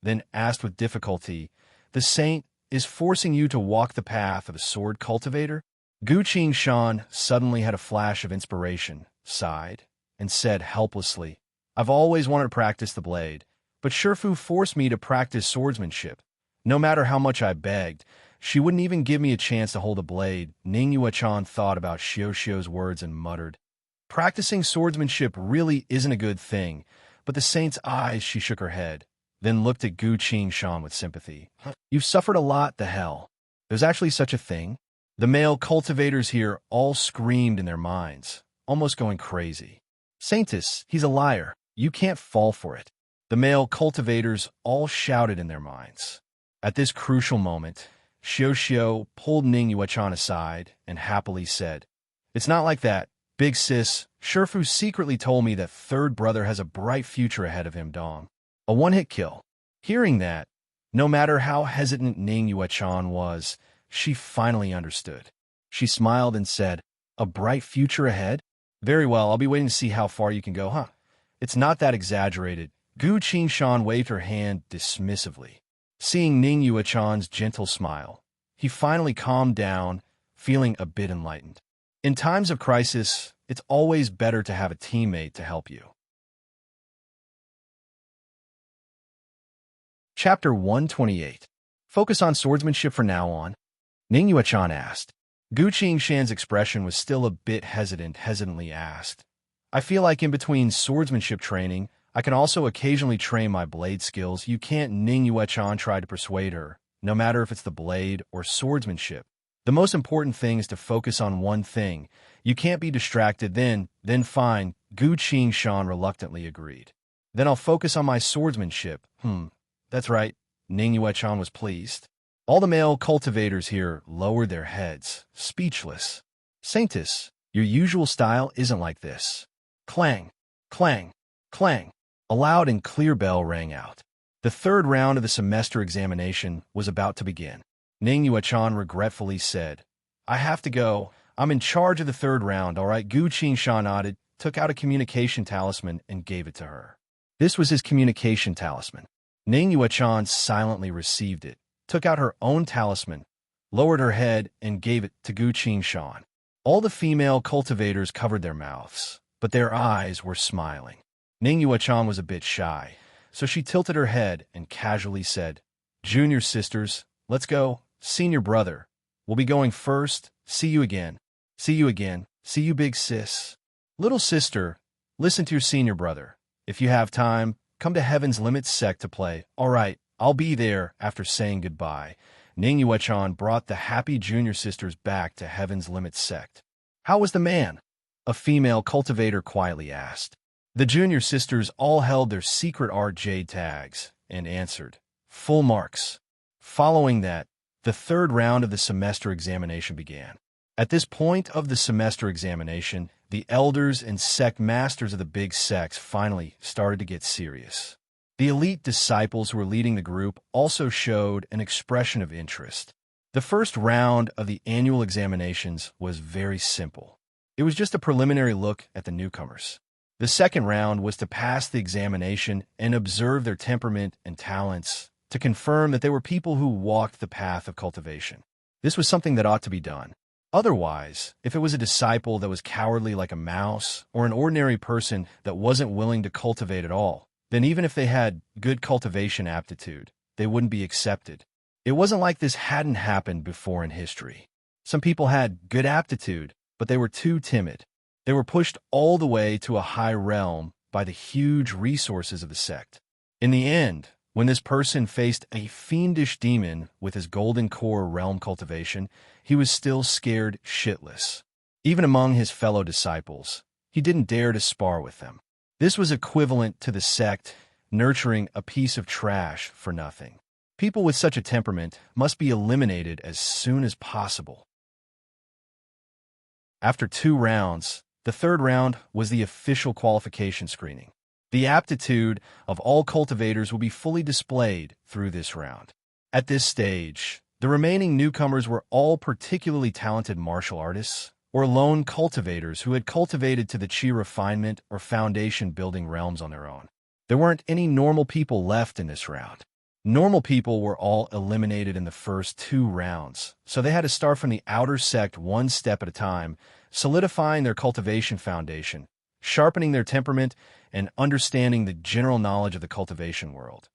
then asked with difficulty, "The saint is forcing you to walk the path of a sword cultivator?" Gu Qingshan suddenly had a flash of inspiration, sighed, and said helplessly, "I've always wanted to practice the blade, but Shifu forced me to practice swordsmanship. No matter how much I begged, she wouldn't even give me a chance to hold a blade." Ning Yuechan thought about Xiuxiu's words and muttered, "Practicing swordsmanship really isn't a good thing," but the saint's eyes, she shook her head, then looked at Gu Qingshan with sympathy. "You've suffered a lot, the hell. There's actually such a thing?" The male cultivators here all screamed in their minds, almost going crazy. "Saintess, he's a liar. You can't fall for it." The male cultivators all shouted in their minds. At this crucial moment, Xiuxiu pulled Ning Yuechan aside and happily said, "It's not like that. Big sis, Shifu secretly told me that third brother has a bright future ahead of him, dong. A one-hit kill." Hearing that, no matter how hesitant Ning Yuechan was, she finally understood. She smiled and said, "A bright future ahead? Very well, I'll be waiting to see how far you can go, huh? It's not that exaggerated." Gu Qingshan waved her hand dismissively. Seeing Ning Yuechan's gentle smile, he finally calmed down, feeling a bit enlightened. In times of crisis, it's always better to have a teammate to help you. Chapter 128. Focus on swordsmanship from now on? Ning Yuechan asked. Gu Qingshan's expression was still a bit hesitantly asked. "I feel like in between swordsmanship training, I can also occasionally train my blade skills." "You can't," Ning Yuechan tried to persuade her, "no matter if it's the blade or swordsmanship. The most important thing is to focus on one thing. You can't be distracted." Then fine," Gu Qingshan reluctantly agreed. "Then I'll focus on my swordsmanship." That's right," Ning Yuechan was pleased. All the male cultivators here lowered their heads, speechless. "Saintess, your usual style isn't like this." Clang, clang, clang. A loud and clear bell rang out. The third round of the semester examination was about to begin. Ning Yuechan regretfully said, "I have to go. I'm in charge of the third round, all right?" Gu Qingshan nodded, took out a communication talisman, and gave it to her. This was his communication talisman. Ning Yuechan silently received it, took out her own talisman, lowered her head, and gave it to Gu Qingshan. All the female cultivators covered their mouths, but their eyes were smiling. Ning Yuechan was a bit shy, so she tilted her head and casually said, "Junior sisters, let's go. Senior brother, we'll be going first. See you again. See you again. See you, big sis. Little sister, listen to your senior brother. If you have time, come to Heaven's Limit Sect to play. All right, I'll be there." After saying goodbye, Ning Yuechan brought the happy junior sisters back to Heaven's Limit Sect. "How was the man?" a female cultivator quietly asked. The junior sisters all held their secret art jade tags and answered, "Full marks." Following that, the third round of the semester examination began. At this point of the semester examination, the elders and sect masters of the big sects finally started to get serious. The elite disciples who were leading the group also showed an expression of interest. The first round of the annual examinations was very simple. It was just a preliminary look at the newcomers. The second round was to pass the examination and observe their temperament and talents to confirm that they were people who walked the path of cultivation. This was something that ought to be done. Otherwise, if it was a disciple that was cowardly like a mouse, or an ordinary person that wasn't willing to cultivate at all, then even if they had good cultivation aptitude, they wouldn't be accepted. It wasn't like this hadn't happened before in history. Some people had good aptitude, but they were too timid. They were pushed all the way to a high realm by the huge resources of the sect. In the end, when this person faced a fiendish demon with his golden core realm cultivation, he was still scared shitless. Even among his fellow disciples, he didn't dare to spar with them. This was equivalent to the sect nurturing a piece of trash for nothing. People with such a temperament must be eliminated as soon as possible. After 2 rounds, The third round was the official qualification screening. The aptitude of all cultivators will be fully displayed through this round. At this stage, the remaining newcomers were all particularly talented martial artists or lone cultivators who had cultivated to the chi refinement or foundation building realms on their own. There weren't any normal people left in this round. Normal people were all eliminated in the first 2 rounds, so they had to start from the outer sect one step at a time, solidifying their cultivation foundation, sharpening their temperament, and understanding the general knowledge of the cultivation world.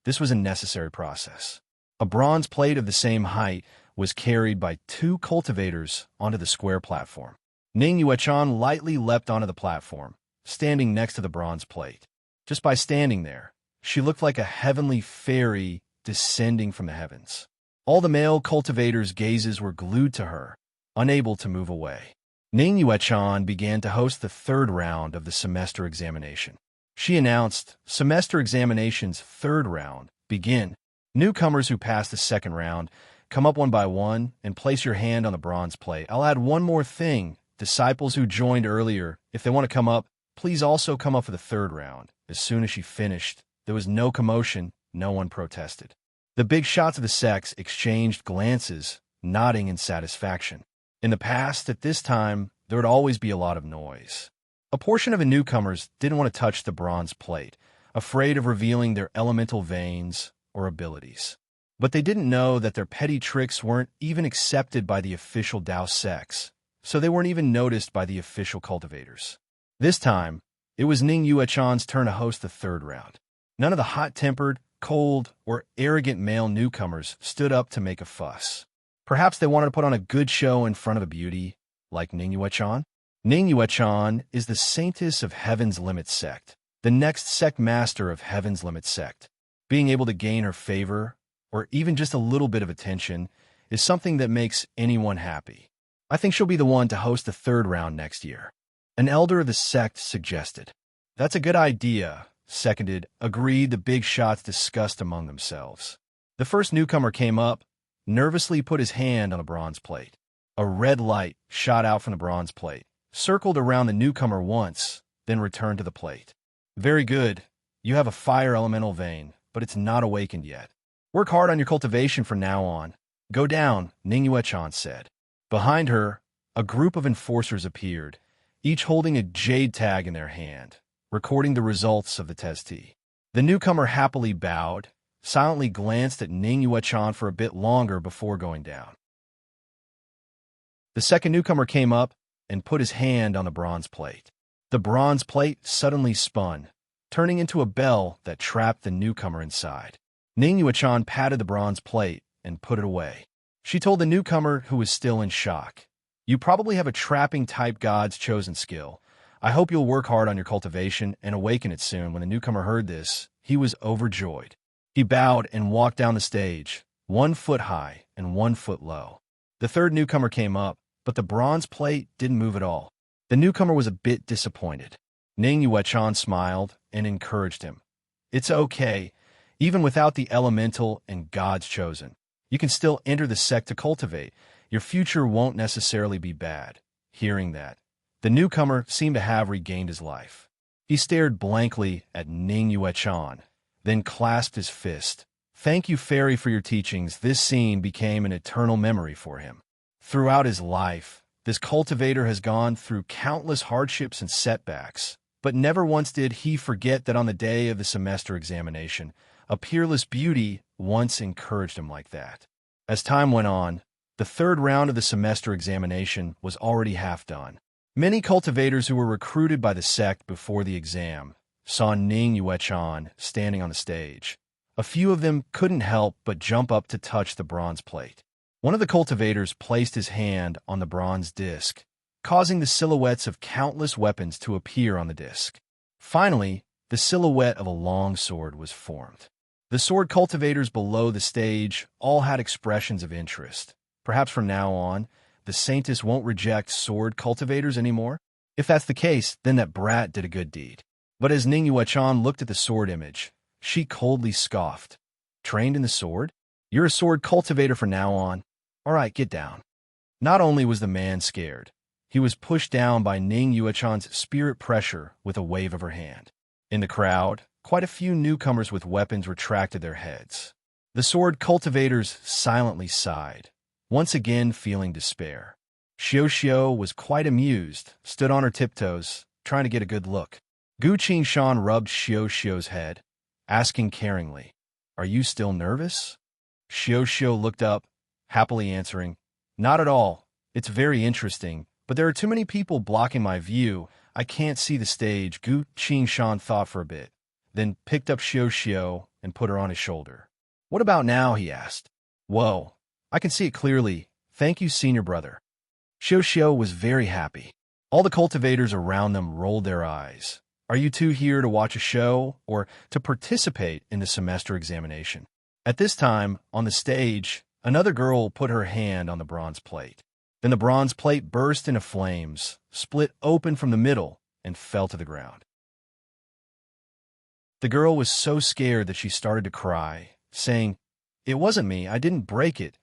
This was a necessary process. A bronze plate of the same height was carried by 2 cultivators onto the square platform. Ning Yuechan lightly leapt onto the platform, standing next to the bronze plate. Just by standing there, she looked like a heavenly fairy descending from the heavens. All the male cultivators' gazes were glued to her, unable to move away. Ning Yuechan began to host the 3rd round of the semester examination. She announced, "Semester examination's 3rd round, begin. Newcomers who pass the 2nd round, come up one by one and place your hand on the bronze plate. I'll add one more thing. Disciples who joined earlier, if they want to come up, please also come up for the 3rd round." As soon as she finished, there was no commotion, no one protested. The big shots of the sects exchanged glances, nodding in satisfaction. In the past, at this time, there would always be a lot of noise. A portion of the newcomers didn't want to touch the bronze plate, afraid of revealing their elemental veins or abilities. But they didn't know that their petty tricks weren't even accepted by the official Dao sects, so they weren't even noticed by the official cultivators. This time, it was Ning Yuechan's turn to host the 3rd round. None of the hot-tempered, cold, or arrogant male newcomers stood up to make a fuss. Perhaps they wanted to put on a good show in front of a beauty like Ning Yuechan. Ning Yuechan is the saintess of Heaven's Limit sect, the next sect master of Heaven's Limit sect. Being able to gain her favor, or even just a little bit of attention, is something that makes anyone happy. I think she'll be the one to host the 3rd round next year. An elder of the sect suggested. That's a good idea, seconded, agreed the big shots discussed among themselves. The first newcomer came up, nervously put his hand on a bronze plate. A red light shot out from the bronze plate, circled around the newcomer once, then returned to the plate. Very good. You have a fire elemental vein, but it's not awakened yet. Work hard on your cultivation from now on. Go down, Ning Yuechan said. Behind her, a group of enforcers appeared, each holding a jade tag in their hand, recording the results of the testi. The newcomer happily bowed, silently glanced at Ning Yuechan for a bit longer before going down. The second newcomer came up and put his hand on the bronze plate. The bronze plate suddenly spun, turning into a bell that trapped the newcomer inside. Ning Yuechan patted the bronze plate and put it away. She told the newcomer, who was still in shock, "You probably have a trapping-type God's chosen skill. I hope you'll work hard on your cultivation and awaken it soon." When the newcomer heard this, he was overjoyed. He bowed and walked down the stage, 1 foot high and 1 foot low. The third newcomer came up, but the bronze plate didn't move at all. The newcomer was a bit disappointed. Ning Yuechan smiled and encouraged him. "It's okay. Even without the elemental and God's chosen, you can still enter the sect to cultivate. Your future won't necessarily be bad." Hearing that, the newcomer seemed to have regained his life. He stared blankly at Ning Yuechan, then clasped his fist. "Thank you, Fairy, for your teachings." This scene became an eternal memory for him. Throughout his life, this cultivator has gone through countless hardships and setbacks, but never once did he forget that on the day of the semester examination, a peerless beauty once encouraged him like that. As time went on, the 3rd round of the semester examination was already half done. Many cultivators who were recruited by the sect before the exam saw Ning Yuechan standing on the stage. A few of them couldn't help but jump up to touch the bronze plate. One of the cultivators placed his hand on the bronze disc, causing the silhouettes of countless weapons to appear on the disc. Finally, the silhouette of a long sword was formed. The sword cultivators below the stage all had expressions of interest. Perhaps from now on, the Saintess won't reject sword cultivators anymore? If that's the case, then that brat did a good deed. But as Ning Yuechan looked at the sword image, she coldly scoffed. "Trained in the sword? You're a sword cultivator from now on. All right, get down." Not only was the man scared, He was pushed down by Ning Yuechan's spirit pressure with a wave of her hand. In the crowd, quite a few newcomers with weapons retracted their heads. The sword cultivators silently sighed, once again feeling despair. Xiao was quite amused, stood on her tiptoes, trying to get a good look. Gu Qingshan rubbed Xiao's head, asking caringly, "Are you still nervous?" Xiao looked up, happily answering, "Not at all. It's very interesting, but there are too many people blocking my view. I can't see the stage." Gu Qingshan thought for a bit, then picked up Xiao and put her on his shoulder. "What about now?" he asked. "Whoa, I can see it clearly. Thank you, senior brother." Xiao was very happy. All the cultivators around them rolled their eyes. "Are you two here to watch a show or to participate in the semester examination?" At this time, on the stage, another girl put her hand on the bronze plate. Then the bronze plate burst into flames, split open from the middle, and fell to the ground. The girl was so scared that she started to cry, saying, "It wasn't me, I didn't break it."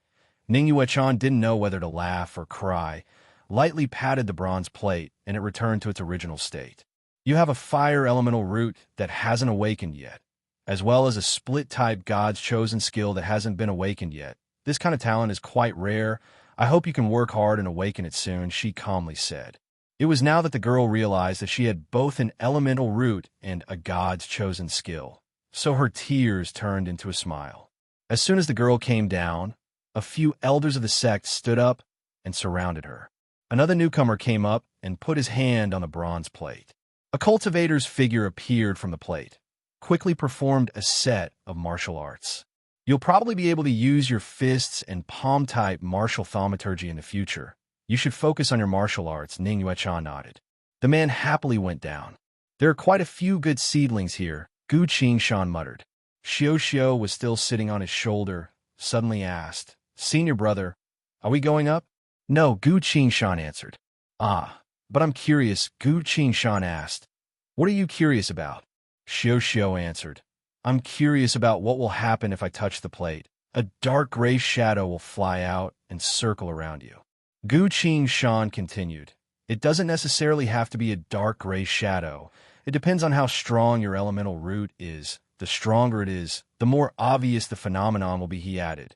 Ning Yuechan didn't know whether to laugh or cry, lightly patted the bronze plate, and it returned to its original state. "You have a fire elemental root that hasn't awakened yet, as well as a split-type God's chosen skill that hasn't been awakened yet. This kind of talent is quite rare. I hope you can work hard and awaken it soon," she calmly said. It was now that the girl realized that she had both an elemental root and a God's chosen skill, so her tears turned into a smile. As soon as the girl came down, a few elders of the sect stood up and surrounded her. Another newcomer came up and put his hand on the bronze plate. A cultivator's figure appeared from the plate, quickly performed a set of martial arts. "You'll probably be able to use your fists and palm-type martial thaumaturgy in the future. You should focus on your martial arts," Ning Yuechan nodded. The man happily went down. "There are quite a few good seedlings here," Gu Qingshan muttered. Xiao was still sitting on his shoulder, suddenly asked, "Senior brother, are we going up?" "No," Gu Qingshan answered. "Ah, but I'm curious," Gu Qingshan asked. "What are you curious about?" Xiao answered, "I'm curious about what will happen if I touch the plate. A dark gray shadow will fly out and circle around you." Gu Qingshan continued, "It doesn't necessarily have to be a dark gray shadow. It depends on how strong your elemental root is. The stronger it is, the more obvious the phenomenon will be," he added.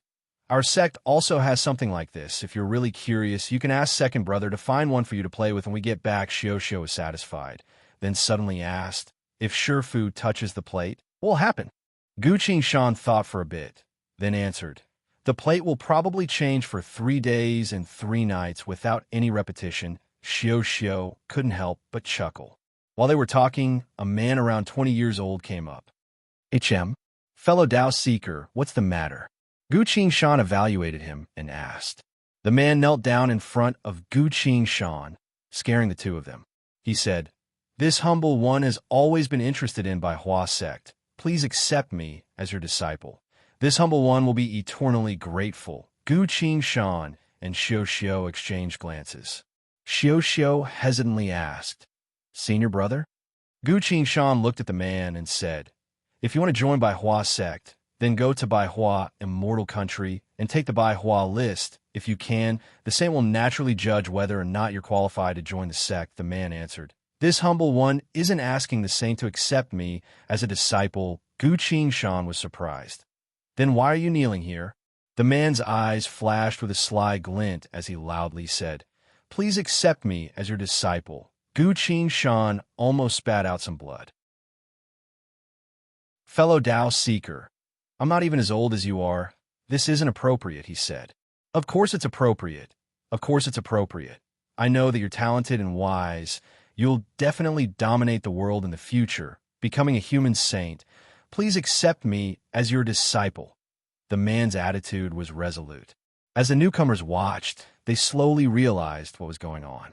"Our sect also has something like this. If you're really curious, you can ask second brother to find one for you to play with when we get back." Xiao was satisfied, then suddenly asked, "If Shifu touches the plate, what will happen?" Gu Qingshan thought for a bit, then answered, "The plate will probably change for 3 days and 3 nights without any repetition." Xiao couldn't help but chuckle. While they were talking, a man around 20 years old came up. Fellow Dao Seeker, what's the matter?" Gu Qingshan evaluated him and asked. The man knelt down in front of Gu Qingshan, scaring the two of them. He said, "This humble one has always been interested in Bai Hua sect. Please accept me as your disciple. This humble one will be eternally grateful." Gu Qingshan and Xiao exchanged glances. Xiao hesitantly asked, "Senior brother?" Gu Qingshan looked at the man and said, "If you want to join Bai Hua sect, then go to Bai Hua Immortal Country and take the Bai Hua list. If you can, the saint will naturally judge whether or not you're qualified to join the sect," the man answered. "This humble one isn't asking the saint to accept me as a disciple." Gu Qingshan was surprised. "Then why are you kneeling here?" The man's eyes flashed with a sly glint as he loudly said, "Please accept me as your disciple." Gu Qingshan almost spat out some blood. "Fellow Dao Seeker, I'm not even as old as you are. This isn't appropriate," he said. "Of course it's appropriate. Of course it's appropriate. I know that you're talented and wise. You'll definitely dominate the world in the future, becoming a human saint. Please accept me as your disciple." The man's attitude was resolute. As the newcomers watched, they slowly realized what was going on.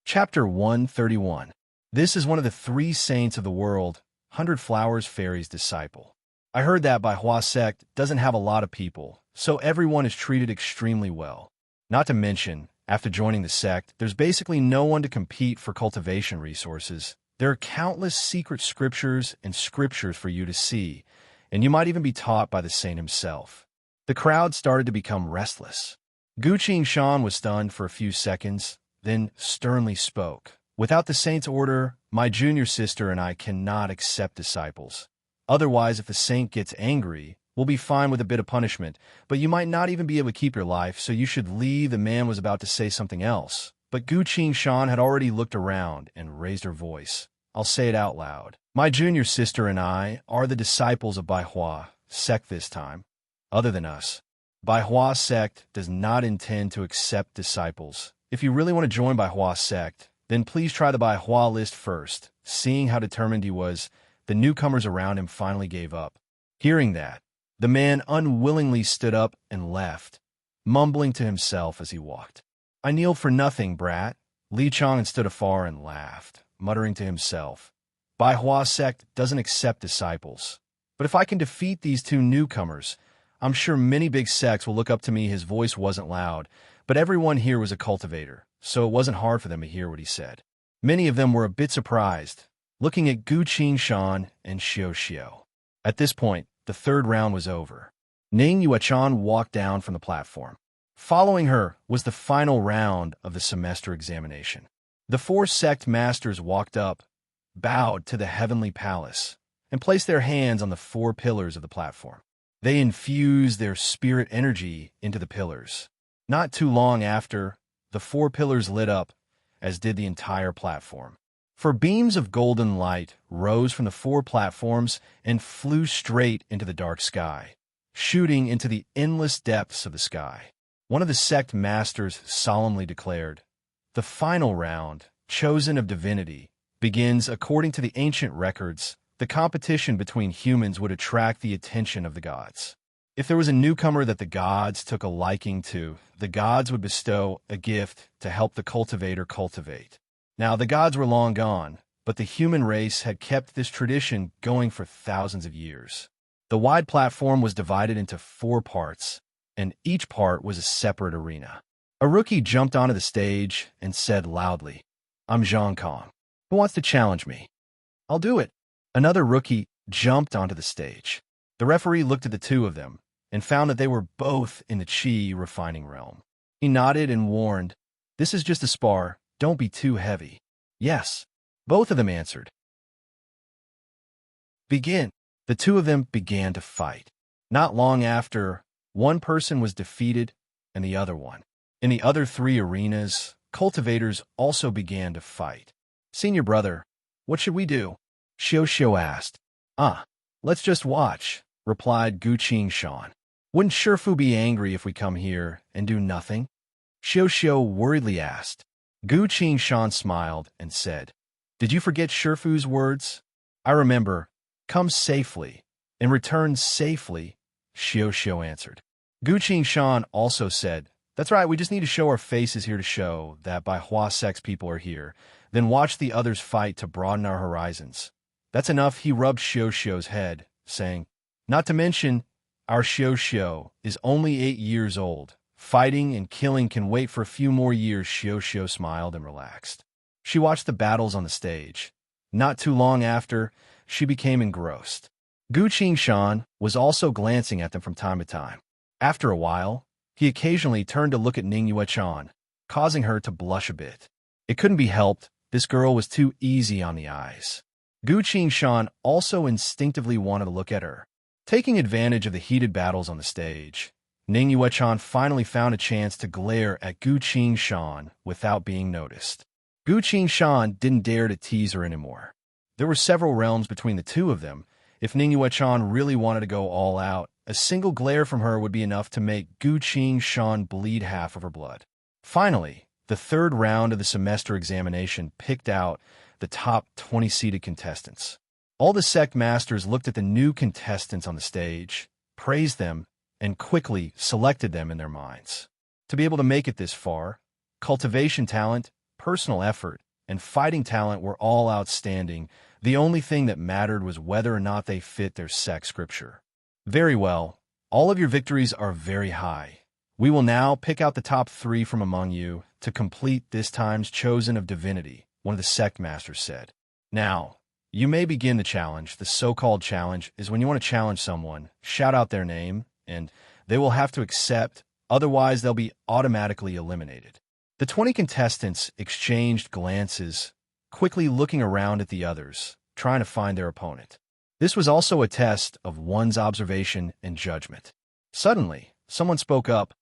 Chapter 131. This is one of the 3 saints of the world, 100 Flowers Fairy's disciple. I heard that Bai Hua sect doesn't have a lot of people, so everyone is treated extremely well. Not to mention, after joining the sect, there's basically no one to compete for cultivation resources. There are countless secret scriptures and scriptures for you to see, and you might even be taught by the saint himself. The crowd started to become restless. Gu Shan was stunned for a few seconds, then sternly spoke. Without the saint's order, my junior sister and I cannot accept disciples. Otherwise, if the saint gets angry, we'll be fine with a bit of punishment, but you might not even be able to keep your life, so you should leave. The man was about to say something else, but Gu Shan had already looked around and raised her voice. I'll say it out loud. My junior sister and I are the disciples of Baihua sect this time. Other than us, Baihua sect does not intend to accept disciples. If you really want to join Baihua sect, then please try the Baihua list first. Seeing how determined he was, the newcomers around him finally gave up. Hearing that, the man unwillingly stood up and left, mumbling to himself as he walked. I kneel for nothing, brat. Li Chong stood afar and laughed, muttering to himself. Baihua sect doesn't accept disciples. But if I can defeat these two newcomers, I'm sure many big sects will look up to me. His voice wasn't loud, but everyone here was a cultivator, so it wasn't hard for them to hear what he said. Many of them were a bit surprised, looking at Gu Shan and Xiao. At this point, the third round was over. Ning Yuechan walked down from the platform. Following her was the final round of the semester examination. The four sect masters walked up, bowed to the heavenly palace, and placed their hands on the four pillars of the platform. They infused their spirit energy into the pillars. Not too long after, the four pillars lit up, as did the entire platform. For beams of golden light rose from the four platforms and flew straight into the dark sky, shooting into the endless depths of the sky. One of the sect masters solemnly declared, "The final round, chosen of divinity, begins. According to the ancient records, the competition between humans would attract the attention of the gods. If there was a newcomer that the gods took a liking to, the gods would bestow a gift to help the cultivator cultivate. Now, the gods were long gone, but the human race had kept this tradition going for thousands of years. The wide platform was divided into 4 parts, and each part was a separate arena. A rookie jumped onto the stage and said loudly, "I'm Zhang Kong. Who wants to challenge me?" "I'll do it." Another rookie jumped onto the stage. The referee looked at the two of them and found that they were both in the Qi refining realm. He nodded and warned, "This is just a spar. Don't be too heavy." "Yes," both of them answered. "Begin." The two of them began to fight. Not long after, one person was defeated and the other one. In the other 3 arenas, cultivators also began to fight. "Senior brother, what should we do?" Xiao asked. Let's just watch," replied Gu Shan. "Wouldn't Shifu be angry if we come here and do nothing?" Xiao worriedly asked. Gu Shan smiled and said, "Did you forget Shifu's words? I remember, come safely and return safely," Xiao answered. Gu Shan also said, "That's right, we just need to show our faces here to show that Baihua Sect's people are here, then watch the others fight to broaden our horizons." "That's enough," he rubbed Xiao's head, saying, "Not to mention, our Xiao is only 8 years old. Fighting and killing can wait for a few more years." Xiao smiled and relaxed. She watched the battles on the stage. Not too long after, she became engrossed. Gu Shan was also glancing at them from time to time. After a while, he occasionally turned to look at Ning Yuechan, causing her to blush a bit. It couldn't be helped, this girl was too easy on the eyes. Gu Shan also instinctively wanted to look at her. Taking advantage of the heated battles on the stage, Ning Yuechan finally found a chance to glare at Gu Shan without being noticed. Gu Shan didn't dare to tease her anymore. There were several realms between the two of them. If Ning Yuechan really wanted to go all out, a single glare from her would be enough to make Gu Shan bleed half of her blood. Finally, the third round of the semester examination picked out the top 20 seeded contestants. All the sect masters looked at the new contestants on the stage, praised them, and quickly selected them in their minds. To be able to make it this far, cultivation talent, personal effort, and fighting talent were all outstanding. The only thing that mattered was whether or not they fit their sect scripture. Very well, all of your victories are very high. We will now pick out the top 3 from among you to complete this time's chosen of divinity, one of the sect masters said. Now, you may begin the challenge. The so-called challenge is when you want to challenge someone, shout out their name, and They will have to accept, otherwise they'll be automatically eliminated. The 20 contestants exchanged glances, quickly looking around at the others, trying to find their opponent. This was also a test of one's observation and judgment. Suddenly, someone spoke up.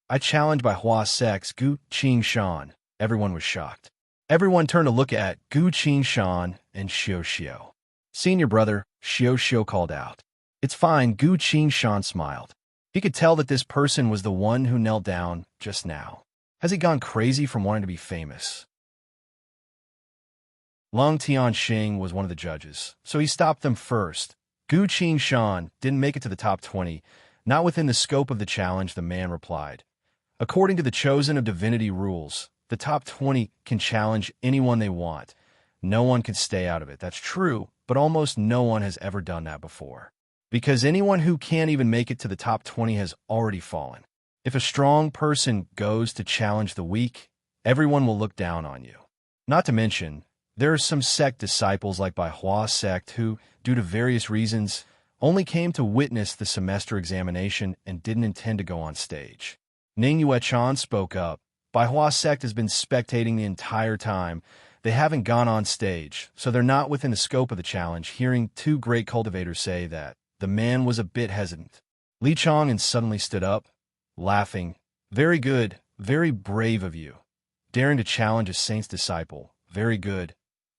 "I challenge by Hua Sek's Gu Qing-shan." Everyone was shocked. Everyone turned to look at Gu Qing-shan and Xiao Xiao. "Senior brother," Xiao Xiao called out. "It's fine," Gu Qing-shan smiled. He could tell that this person was the one who knelt down just now. Has he gone crazy from wanting to be famous? Lung Tianxing was one of the judges, so he stopped them first. Gu Qing-shan didn't make it to the top 20. Not within the scope of the challenge, the man replied. According to the Chosen of Divinity rules, the top 20 can challenge anyone they want. No one can stay out of it. That's true, but almost no one has ever done that before. Because anyone who can't even make it to the top 20 has already fallen. If a strong person goes to challenge the weak, everyone will look down on you. Not to mention, there are some sect disciples like Bai Hua sect who, due to various reasons, only came to witness the semester examination and didn't intend to go on stage. Ning Yuechan spoke up. Bai Hua sect has been spectating the entire time. They haven't gone on stage, so they're not within the scope of the challenge. Hearing two great cultivators say that, the man was a bit hesitant. Li Chong suddenly stood up, laughing. "Very good, very brave of you. Daring to challenge a saint's disciple. Very good.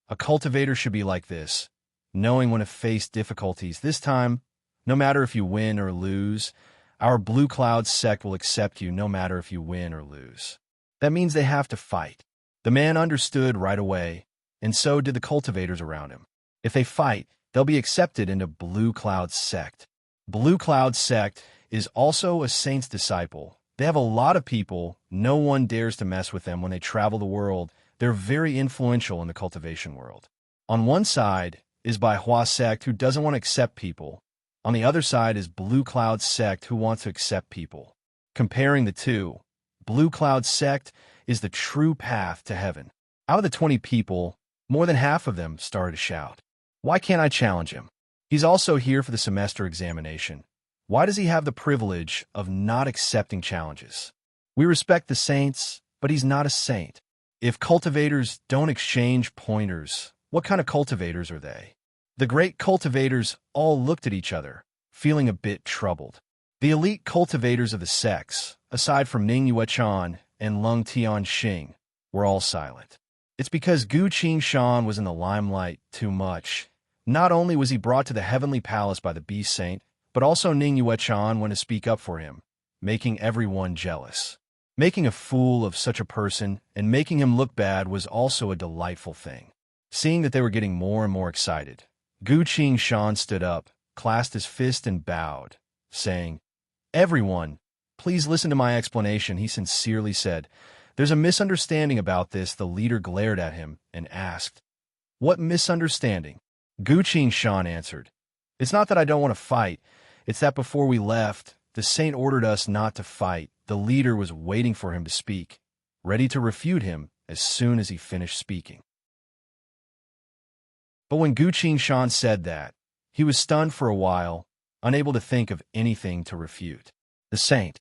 A cultivator should be like this, knowing when to face difficulties. This time, no matter if you win or lose, our Blue Cloud sect will accept you no matter if you win or lose. That means they have to fight." The man understood right away, and so did the cultivators around him. If they fight, they'll be accepted into Blue Cloud sect. Blue Cloud sect is also a saint's disciple. They have a lot of people. No one dares to mess with them when they travel the world. They're very influential in the cultivation world. On one side is Bai Hua sect, who doesn't want to accept people. On the other side is Blue Cloud sect, who wants to accept people. Comparing the two, Blue Cloud sect is the true path to heaven. Out of the 20 people, more than half of them started to shout, "Why can't I challenge him? He's also here for the semester examination. Why does he have the privilege of not accepting challenges? We respect the saints, but he's not a saint. If cultivators don't exchange pointers, what kind of cultivators are they?" The great cultivators all looked at each other, feeling a bit troubled. The elite cultivators of the sects, aside from Ning Yuechan and Lung Tianxing, were all silent. It's because Gu Qing-shan was in the limelight too much. Not only was he brought to the heavenly palace by the Beast Saint, but also Ning Yuechan went to speak up for him, making everyone jealous. Making a fool of such a person and making him look bad was also a delightful thing. Seeing that they were getting more and more excited, Gu Qing-shan stood up, clasped his fist and bowed, saying, "Everyone, please listen to my explanation," he sincerely said. "There's a misunderstanding about this." The leader glared at him and asked, "What misunderstanding?" Gu Qing-shan answered, "It's not that I don't want to fight. It's that before we left, the saint ordered us not to fight." The leader was waiting for him to speak, ready to refute him as soon as he finished speaking. But when Gu Qing-shan said that, he was stunned for a while, unable to think of anything to refute. The saint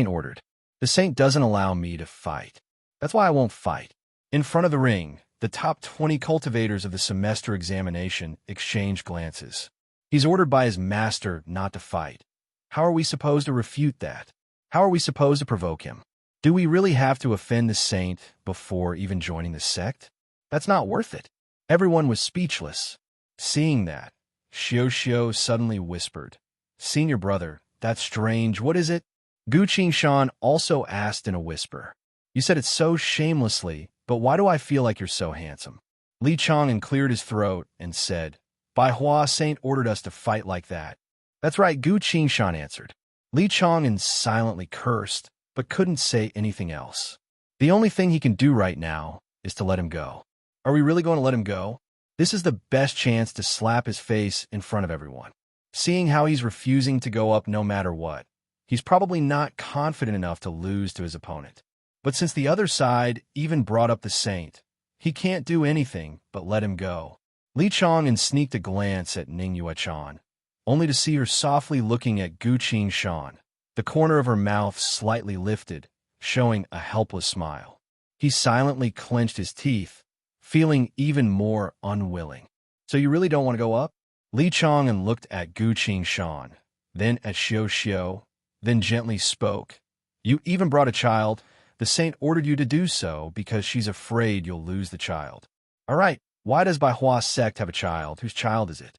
ordered. The saint doesn't allow me to fight. That's why I won't fight." In front of the ring, the top 20 cultivators of the semester examination exchanged glances. He's ordered by his master not to fight. How are we supposed to refute that? How are we supposed to provoke him? Do we really have to offend the saint before even joining the sect? That's not worth it. Everyone was speechless. Seeing that, Xiao Xiao suddenly whispered, "Senior brother, that's strange. What is it?" Gu Qing-shan also asked in a whisper. "You said it so shamelessly, but why do I feel like you're so handsome?" Li Chong cleared his throat and said, "Bai Hua Saint ordered us to fight like that." "That's right," Gu Qing-shan answered. Li Chong silently cursed, but couldn't say anything else. The only thing he can do right now is to let him go. Are we really going to let him go? This is the best chance to slap his face in front of everyone. Seeing how he's refusing to go up no matter what, he's probably not confident enough to lose to his opponent. But since the other side even brought up the saint, he can't do anything but let him go. Li Chong sneaked a glance at Ning Yuechan, only to see her softly looking at Gu Qing-shan. the corner of her mouth slightly lifted, showing a helpless smile. He silently clenched his teeth, feeling even more unwilling. So you really don't want to go up? Li Chang'an looked at Gu Qingshan, then at Xiao Xiao, then gently spoke. You even brought a child. The saint ordered you to do so because she's afraid you'll lose the child. All right, why does Baihua sect have a child? Whose child is it?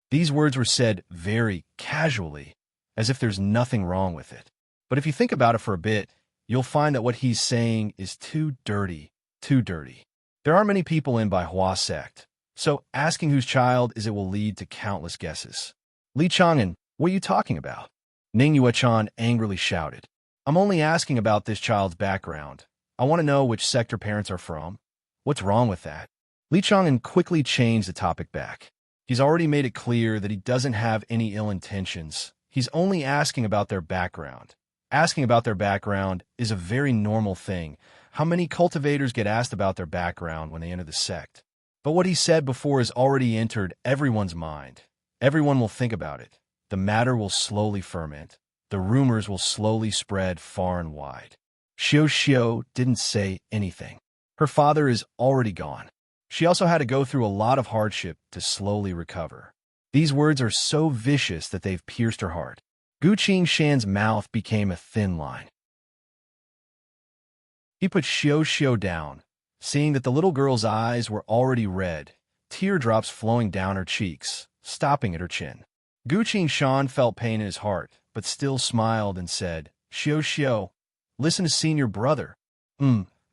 These words were said very casually, as if there's nothing wrong with it. But if you think about it for a bit, you'll find that what he's saying is too dirty, too dirty. There aren't many people in Baihua sect, so asking whose child is it will lead to countless guesses. Li Chang'an, what are you talking about? Ning Yuechan angrily shouted. I'm only asking about this child's background. I want to know which sect her parents are from. What's wrong with that? Li Chang'an quickly changed the topic back. He's already made it clear that he doesn't have any ill intentions. He's only asking about their background. Asking about their background is a very normal thing. How many cultivators get asked about their background when they enter the sect? But what he said before has already entered everyone's mind. Everyone will think about it. The matter will slowly ferment. The rumors will slowly spread far and wide. Xiao Xiao didn't say anything. Her father is already gone. She also had to go through a lot of hardship to slowly recover. These words are so vicious that they've pierced her heart. Gu Qingshan's mouth became a thin line. He put Xiao Xiao down, seeing that the little girl's eyes were already red, teardrops flowing down her cheeks, stopping at her chin. Gu Qingshan felt pain in his heart, but still smiled and said, Xiao Xiao, listen to senior brother.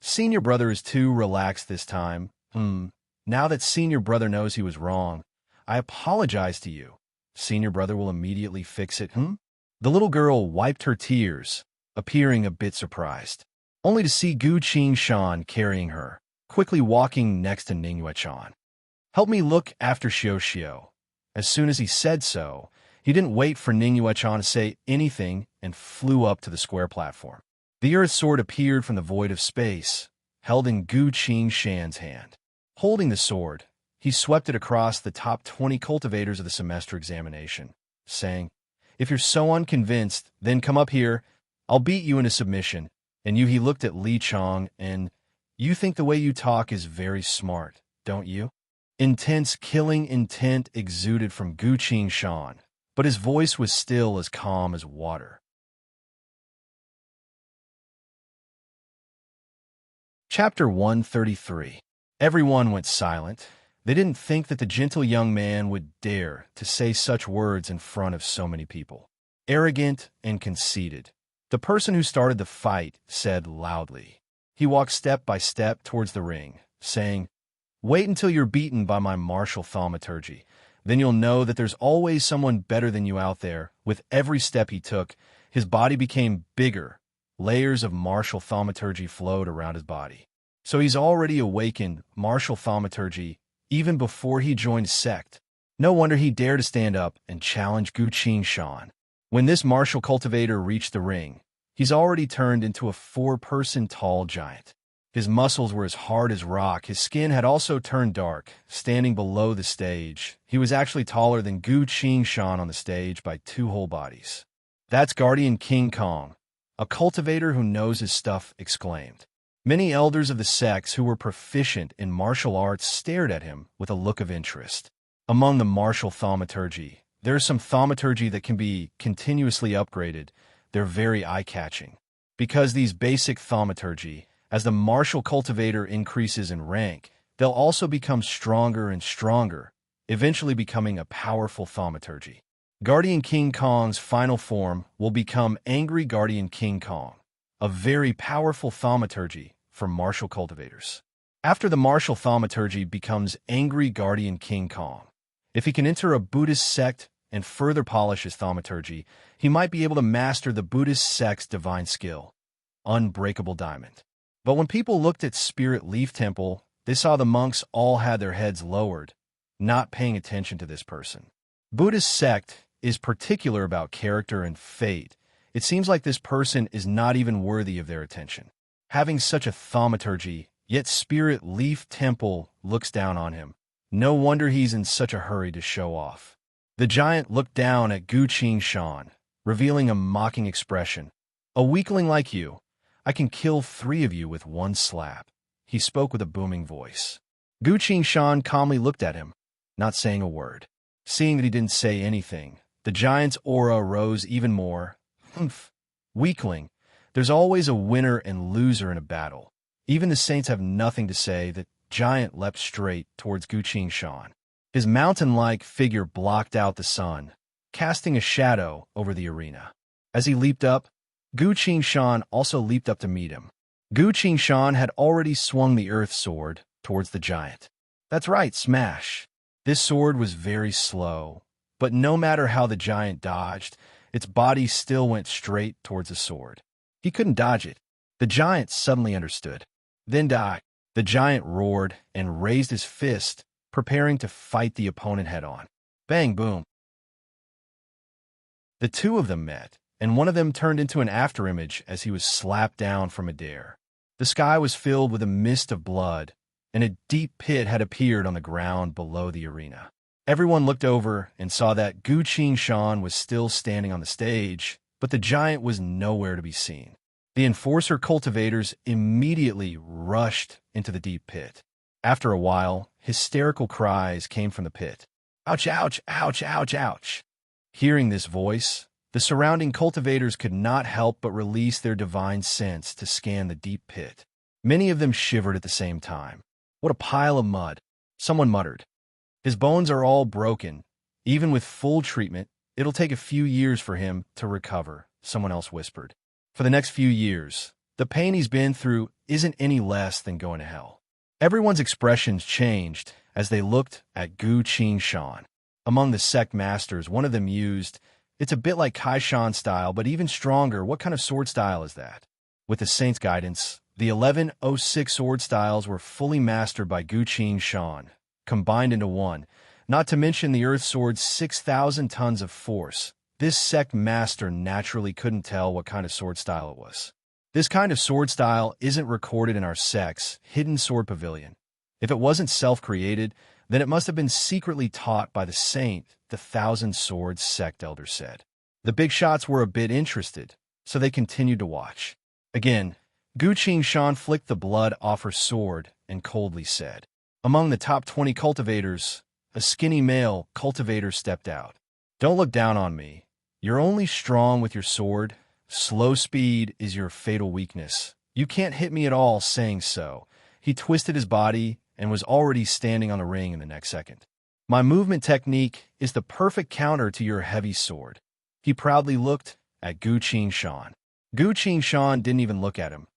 Senior brother is too relaxed this time. Now that senior brother knows he was wrong, I apologize to you. Senior brother will immediately fix it, The little girl wiped her tears, appearing a bit surprised, only to see Gu Qingshan carrying her, quickly walking next to Ning Yuechan. Help me look after Xiao Xiao. As soon as he said so, he didn't wait for Ning Yuechan to say anything and flew up to the square platform. The earth sword appeared from the void of space, held in Gu Qingshan's hand. Holding the sword, he swept it across the top 20 cultivators of the semester examination, saying, If you're so unconvinced, then come up here. I'll beat you into submission. And he looked at Li Chang, and you think the way you talk is very smart, don't you? Intense killing intent exuded from Gu Qingshan, but his voice was still as calm as water. Chapter 133. Everyone went silent. They didn't think that the gentle young man would dare to say such words in front of so many people. Arrogant and conceited. The person who started the fight said loudly. He walked step by step towards the ring, saying, Wait until you're beaten by my martial thaumaturgy. Then you'll know that there's always someone better than you out there. With every step he took, his body became bigger. Layers of martial thaumaturgy flowed around his body. So he's already awakened martial thaumaturgy even before he joined sect. No wonder he dared to stand up and challenge Gu Qingshan. When this martial cultivator reached the ring, he's already turned into a 4-person tall giant. His muscles were as hard as rock. His skin had also turned dark. Standing below the stage, he was actually taller than Gu Qingshan on the stage by 2 whole bodies. That's Guardian King Kong, a cultivator who knows his stuff, exclaimed. Many elders of the sects who were proficient in martial arts stared at him with a look of interest. Among the martial thaumaturgy, there's some thaumaturgy that can be continuously upgraded. They're very eye-catching. Because these basic thaumaturgy, as the martial cultivator increases in rank, they'll also become stronger and stronger, eventually becoming a powerful thaumaturgy. Guardian King Kong's final form will become Angry Guardian King Kong, a very powerful thaumaturgy for martial cultivators. After the martial thaumaturgy becomes Angry Guardian King Kong, if he can enter a Buddhist sect and further polish his thaumaturgy, he might be able to master the Buddhist sect's divine skill, Unbreakable Diamond. But when people looked at Spirit Leaf Temple, they saw the monks all had their heads lowered, not paying attention to this person. Buddhist sect is particular about character and fate. It seems like this person is not even worthy of their attention. Having such a thaumaturgy, yet Spirit Leaf Temple looks down on him. No wonder he's in such a hurry to show off. The giant looked down at Gu Qingshan, revealing a mocking expression. "A weakling like you, I can kill 3 of you with one slap." He spoke with a booming voice. Gu Qingshan calmly looked at him, not saying a word. Seeing that he didn't say anything, the giant's aura rose even more. "Humph. Weakling. There's always a winner and loser in a battle. Even the saints have nothing to say." The giant leapt straight towards Gu Qingshan. His mountain-like figure blocked out the sun, casting a shadow over the arena. As he leaped up, Gu Qingshan also leaped up to meet him. Gu Qingshan had already swung the earth sword towards the giant. That's right, smash. This sword was very slow, but no matter how the giant dodged, its body still went straight towards the sword. He couldn't dodge it. The giant suddenly understood. "Then die." The giant roared and raised his fist, preparing to fight the opponent head-on. Bang, boom. The two of them met, and one of them turned into an afterimage as he was slapped down from midair. The sky was filled with a mist of blood, and a deep pit had appeared on the ground below the arena. Everyone looked over and saw that Gu Qingshan was still standing on the stage, but the giant was nowhere to be seen. The enforcer cultivators immediately rushed into the deep pit. After a while, hysterical cries came from the pit. "Ouch, ouch, ouch, ouch, ouch." Hearing this voice, the surrounding cultivators could not help but release their divine sense to scan the deep pit. Many of them shivered at the same time. "What a pile of mud," someone muttered. "His bones are all broken. Even with full treatment, it'll take a few years for him to recover," someone else whispered. "For the next few years, the pain he's been through isn't any less than going to hell." Everyone's expressions changed as they looked at Gu Qingshan. Among the sect masters, one of them mused, "It's a bit like Kaishan style, but even stronger. What kind of sword style is that?" With the saint's guidance, the 1106 sword styles were fully mastered by Gu Qingshan, combined into one, not to mention the earth sword's 6,000 tons of force. This sect master naturally couldn't tell what kind of sword style it was. "This kind of sword style isn't recorded in our sect's hidden sword pavilion. If it wasn't self-created, then it must have been secretly taught by the saint," the Thousand Swords sect elder said. The big shots were a bit interested, so they continued to watch. Again, Gu Qingshan flicked the blood off her sword and coldly said, "Among the top 20 cultivators, a skinny male cultivator stepped out. Don't look down on me. You're only strong with your sword. Slow speed is your fatal weakness. You can't hit me at all." Saying so, he twisted his body and was already standing on the ring in the next second. "My movement technique is the perfect counter to your heavy sword." He proudly looked at Gu Qingshan. Gu Qingshan didn't even look at him,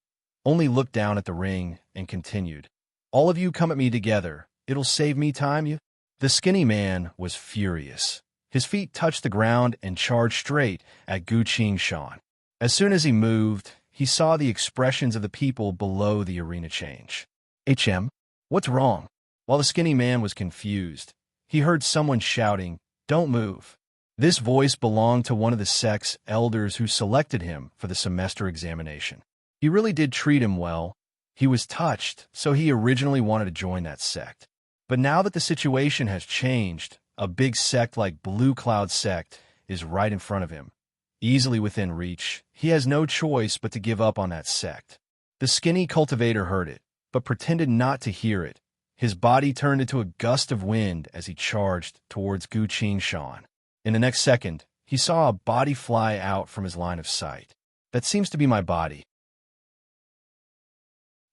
only looked down at the ring and continued, "All of you come at me together. It'll save me time, you." The skinny man was furious. His feet touched the ground and charged straight at Gu Qingshan. As soon as he moved, he saw the expressions of the people below the arena change. What's wrong?" While the skinny man was confused, he heard someone shouting, "Don't move." This voice belonged to one of the sect's elders who selected him for the semester examination. He really did treat him well. He was touched, so he originally wanted to join that sect. But now that the situation has changed, a big sect like Blue Cloud Sect is right in front of him, easily within reach. He has no choice but to give up on that sect. The skinny cultivator heard it, but pretended not to hear it. His body turned into a gust of wind as he charged towards Gu Qingshan. In the next second, he saw a body fly out from his line of sight. "That seems to be my body."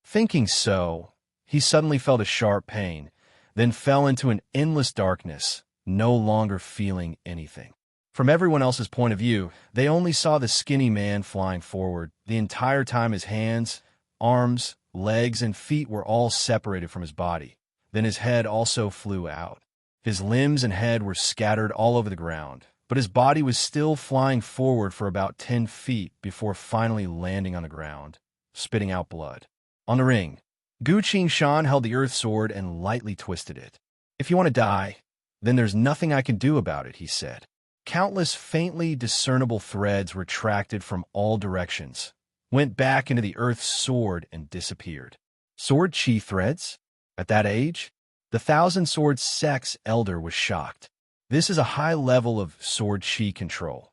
Thinking so, he suddenly felt a sharp pain, then fell into an endless darkness, no longer feeling anything. From everyone else's point of view, they only saw the skinny man flying forward. The entire time his hands, arms, legs, and feet were all separated from his body. Then his head also flew out. His limbs and head were scattered all over the ground, but his body was still flying forward for about 10 feet before finally landing on the ground, spitting out blood. On the ring, Gu Qingshan held the earth sword and lightly twisted it. "If you want to die, then there's nothing I can do about it," he said. Countless faintly discernible threads retracted from all directions, went back into the earth's sword and disappeared. Sword chi threads? At that age? The Thousand Swords sect's elder was shocked. This is a high level of sword chi control.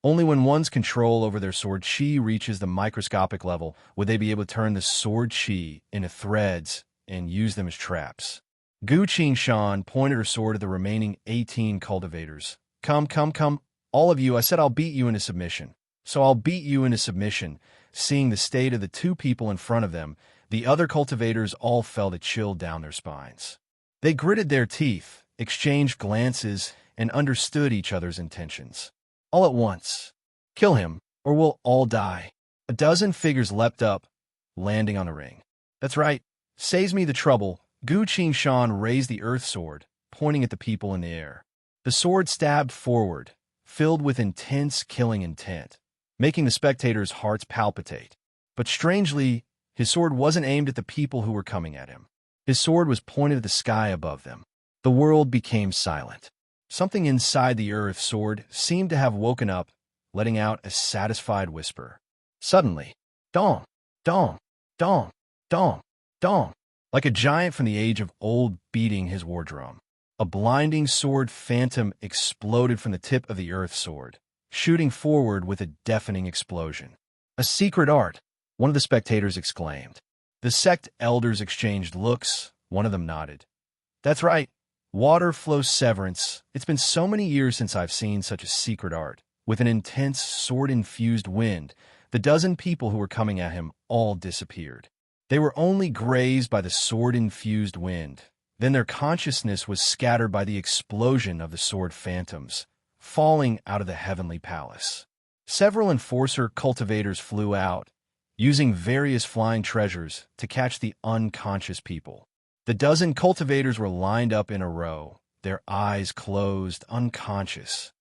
Only when one's control over their sword chi reaches the microscopic level would they be able to turn the sword chi into threads and use them as traps. Gu Qingshan pointed her sword at the remaining 18 cultivators. Come, come, come, all of you, I said I'll beat you into submission. So I'll beat you into submission. Seeing the state of the two people in front of them, the other cultivators all felt a chill down their spines. They gritted their teeth, exchanged glances, and understood each other's intentions. All at once. Kill him, or we'll all die. A dozen figures leapt up, landing on the ring. That's right. Saves me the trouble. Gu Qingshan raised the earth sword, pointing at the people in the air. The sword stabbed forward, filled with intense killing intent, making the spectators' hearts palpitate. But strangely, his sword wasn't aimed at the people who were coming at him. His sword was pointed at the sky above them. The world became silent. Something inside the earth sword seemed to have woken up, letting out a satisfied whisper. Suddenly, dong, dong, dong, dong, dong, like a giant from the age of old beating his war drum. A blinding sword phantom exploded from the tip of the earth sword, shooting forward with a deafening explosion. A secret art, one of the spectators exclaimed. The sect elders exchanged looks. One of them nodded. That's right. Water flow severance. It's been so many years since I've seen such a secret art. With an intense sword-infused wind, the dozen people who were coming at him all disappeared. They were only grazed by the sword-infused wind. Then their consciousness was scattered by the explosion of the sword phantoms, falling out of the heavenly palace. Several enforcer cultivators flew out, using various flying treasures to catch the unconscious people. The dozen cultivators were lined up in a row, their eyes closed, unconscious.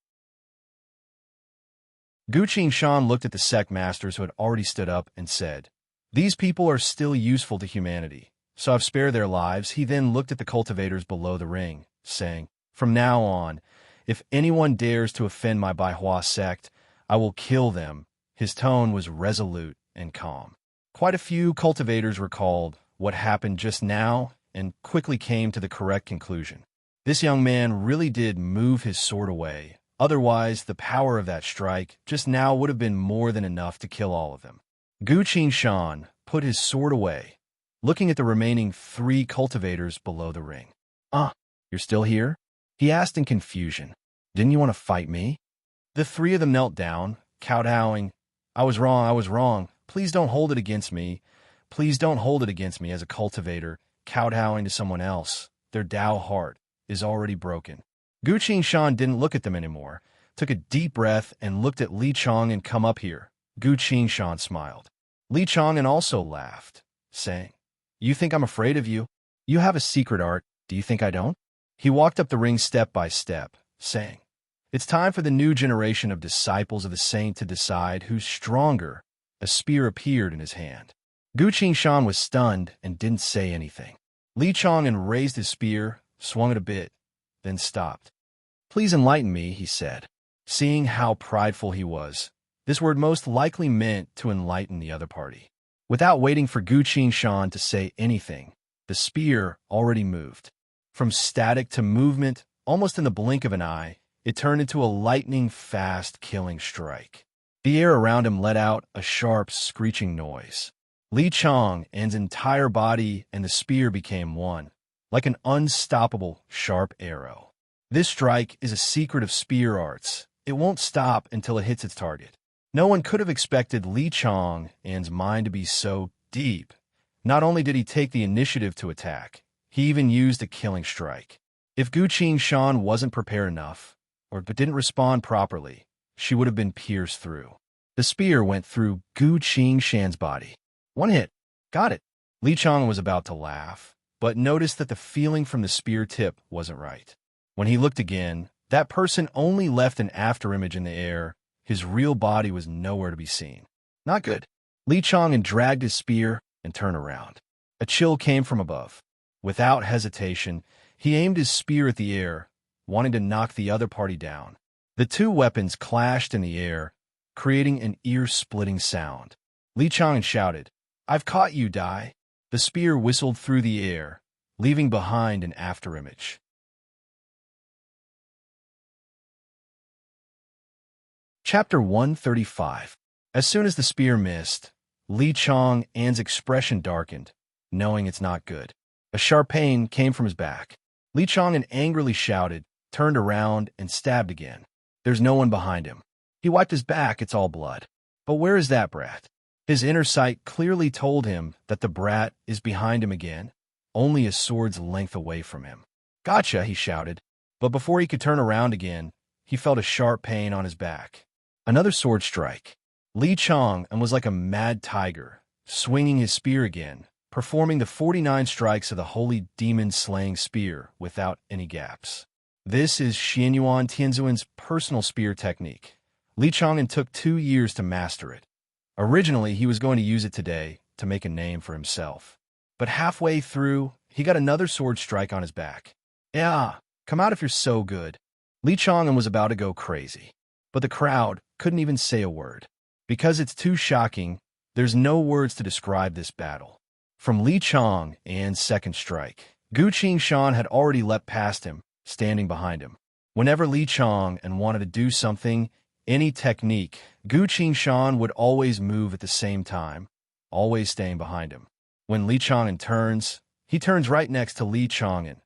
Gu Qingshan looked at the sect masters who had already stood up and said, "These people are still useful to humanity, so I've spared their lives." He then looked at the cultivators below the ring, saying, "From now on, if anyone dares to offend my Baihua sect, I will kill them." His tone was resolute and calm. Quite a few cultivators recalled what happened just now and quickly came to the correct conclusion. This young man really did move his sword away. Otherwise, the power of that strike just now would have been more than enough to kill all of them. Gu Qingshan put his sword away, looking at the remaining 3 cultivators below the ring. You're still here?" he asked in confusion. "Didn't you want to fight me?" The 3 of them knelt down, kowtowing. I was wrong. Please don't hold it against me. Please don't hold it against me." As a cultivator, kowtowing to someone else, their Tao heart is already broken. Gu Qingshan didn't look at them anymore, took a deep breath and looked at Li Chong and come up here. Gu Qingshan smiled. Li Chong also laughed, saying, "You think I'm afraid of you? You have a secret art, do you think I don't?" He walked up the ring step by step, saying, "It's time for the new generation of disciples of the saint to decide who's stronger." A spear appeared in his hand. Gu Qingshan was stunned and didn't say anything. Li Chong raised his spear, swung it a bit, then stopped. "Please enlighten me," he said. Seeing how prideful he was, this word most likely meant to enlighten the other party. Without waiting for Gu Qingshan to say anything, the spear already moved. From static to movement, almost in the blink of an eye, it turned into a lightning-fast killing strike. The air around him let out a sharp, screeching noise. Li Chong's entire body and the spear became one, like an unstoppable, sharp arrow. This strike is a secret of spear arts. It won't stop until it hits its target. No one could have expected Li Chong's mind to be so deep. Not only did he take the initiative to attack, he even used a killing strike. If Gu Qingshan wasn't prepared enough, but didn't respond properly, she would have been pierced through. The spear went through Gu Qingshan's body. One hit. Got it. Li Chong was about to laugh, but noticed that the feeling from the spear tip wasn't right. When he looked again, that person only left an afterimage in the air. His real body was nowhere to be seen. Not good. Li Chong dragged his spear and turned around. A chill came from above. Without hesitation, he aimed his spear at the air, wanting to knock the other party down. The 2 weapons clashed in the air, creating an ear-splitting sound. Li Chong shouted, "I've caught you, Dai." The spear whistled through the air, leaving behind an afterimage. Chapter 135. As soon as the spear missed, Li Chang's expression darkened, knowing it's not good. A sharp pain came from his back. Li Chang'an angrily shouted, turned around, and stabbed again. There's no one behind him. He wiped his back, it's all blood. But where is that brat? His inner sight clearly told him that the brat is behind him again, only a sword's length away from him. Gotcha, he shouted. But before he could turn around again, he felt a sharp pain on his back. Another sword strike. Li Chang'an was like a mad tiger, swinging his spear again, performing the 49 strikes of the holy demon-slaying spear without any gaps. This is Xianyuan Tianzuan's personal spear technique. Li Chang'an took 2 years to master it. Originally, he was going to use it today to make a name for himself. But halfway through, he got another sword strike on his back. Yeah, come out if you're so good. Li Chang'an was about to go crazy. But the crowd couldn't even say a word. Because it's too shocking, there's no words to describe this battle. From Li Chang'an's second strike, Gu Qingshan had already leapt past him, standing behind him. Whenever Li Chang'an wanted to do something, any technique, Gu Qingshan would always move at the same time, always staying behind him. When Li Chang'an turns, he turns right next to Li Chang'an.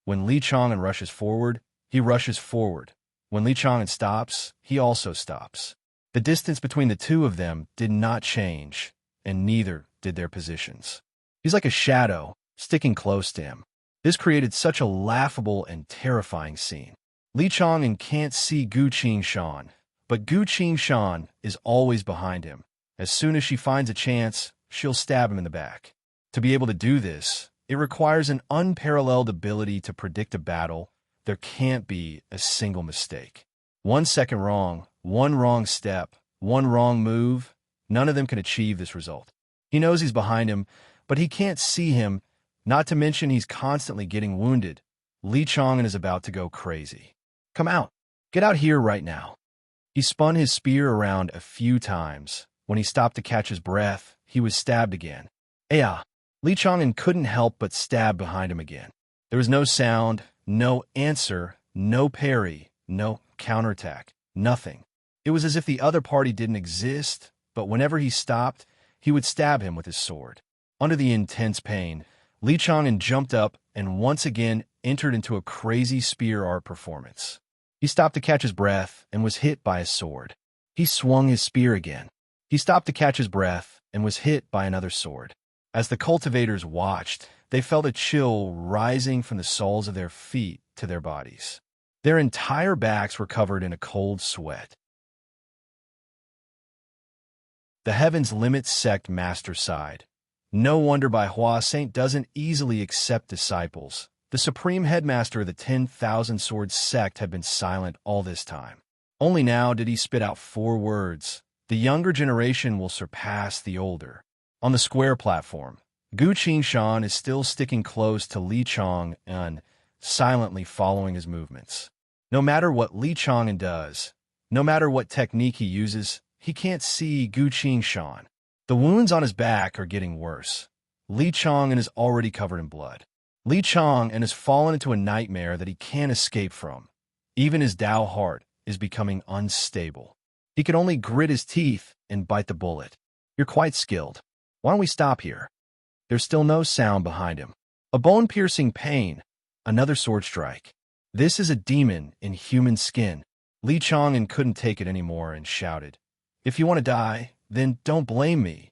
When Li Chang'an rushes forward, he rushes forward. When Li Chang'an stops, he also stops. The distance between the two of them did not change, and neither did their positions. He's like a shadow, sticking close to him. This created such a laughable and terrifying scene. Li Chang'an can't see Gu Qingshan, but Gu Qingshan is always behind him. As soon as she finds a chance, she'll stab him in the back. To be able to do this, it requires an unparalleled ability to predict a battle. There can't be a single mistake. 1 second wrong, one wrong step, one wrong move, none of them can achieve this result. He knows he's behind him, but he can't see him, not to mention he's constantly getting wounded. Li Chang'an is about to go crazy. Come out. Get out here right now. He spun his spear around a few times. When he stopped to catch his breath, he was stabbed again. Yeah. Li Chang'an couldn't help but stab behind him again. There was no sound, no answer, no parry, no counterattack, nothing. It was as if the other party didn't exist, but whenever he stopped, he would stab him with his sword. Under the intense pain, Li Chang'an jumped up and once again entered into a crazy spear art performance. He stopped to catch his breath and was hit by a sword. He swung his spear again. He stopped to catch his breath and was hit by another sword. As the cultivators watched, they felt a chill rising from the soles of their feet to their bodies. Their entire backs were covered in a cold sweat. The Heaven's Limit sect master sighed. No wonder Bai Hua Saint doesn't easily accept disciples. The supreme headmaster of the 10,000 Swords sect had been silent all this time. Only now did he spit out 4 words. The younger generation will surpass the older. On the square platform, Gu Qingshan is still sticking close to Li Chang'an, silently following his movements. No matter what Li Chang'an does, no matter what technique he uses, he can't see Gu Qingshan. The wounds on his back are getting worse. Li Chang'an is already covered in blood. Li Chang'an has fallen into a nightmare that he can't escape from. Even his Dao heart is becoming unstable. He can only grit his teeth and bite the bullet. You're quite skilled. Why don't we stop here? There's still no sound behind him. A bone-piercing pain. Another sword strike. This is a demon in human skin. Li Chang'an couldn't take it anymore and shouted, "If you want to die, then don't blame me."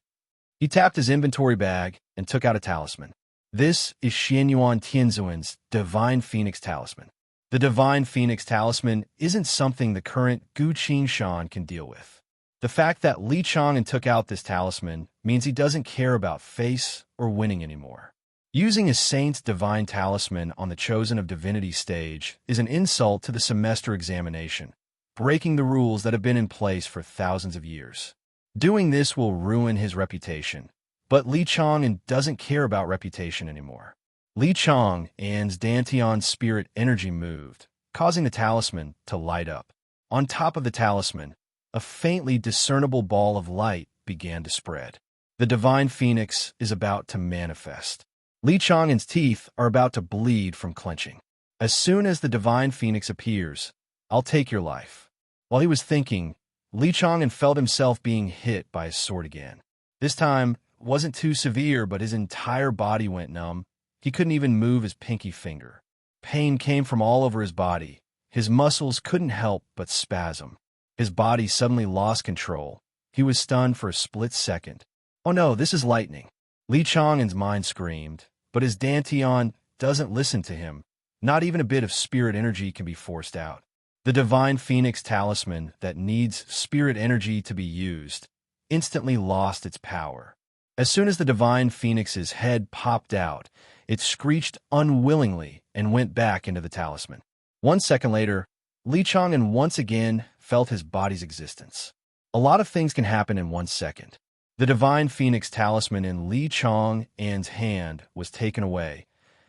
He tapped his inventory bag and took out a talisman. This is Xianyuan Tianzuan's Divine Phoenix Talisman. The Divine Phoenix Talisman isn't something the current Gu Qingshan can deal with. The fact that Li Chang'an took out this talisman means he doesn't care about face or winning anymore. Using a saint's divine talisman on the Chosen of Divinity stage is an insult to the semester examination, breaking the rules that have been in place for thousands of years. Doing this will ruin his reputation, but Li Chang'an doesn't care about reputation anymore. Li Chang'an's Dantian spirit energy moved, causing the talisman to light up. On top of the talisman, a faintly discernible ball of light began to spread. The Divine Phoenix is about to manifest. Li Chang'an's teeth are about to bleed from clenching. As soon as the Divine Phoenix appears, I'll take your life. While he was thinking, Li Chang'an felt himself being hit by his sword again. This time wasn't too severe, but his entire body went numb. He couldn't even move his pinky finger. Pain came from all over his body. His muscles couldn't help but spasm. His body suddenly lost control. He was stunned for a split second. Oh no, this is lightning. Li Chang'an's mind screamed, but his Dantian doesn't listen to him. Not even a bit of spirit energy can be forced out. The divine phoenix talisman that needs spirit energy to be used instantly lost its power. As soon as the divine phoenix's head popped out, it screeched unwillingly and went back into the talisman. 1 second later, Li Chang'an once again felt his body's existence. A lot of things can happen in 1 second. The divine phoenix talisman in Li Chang'an's hand was taken away,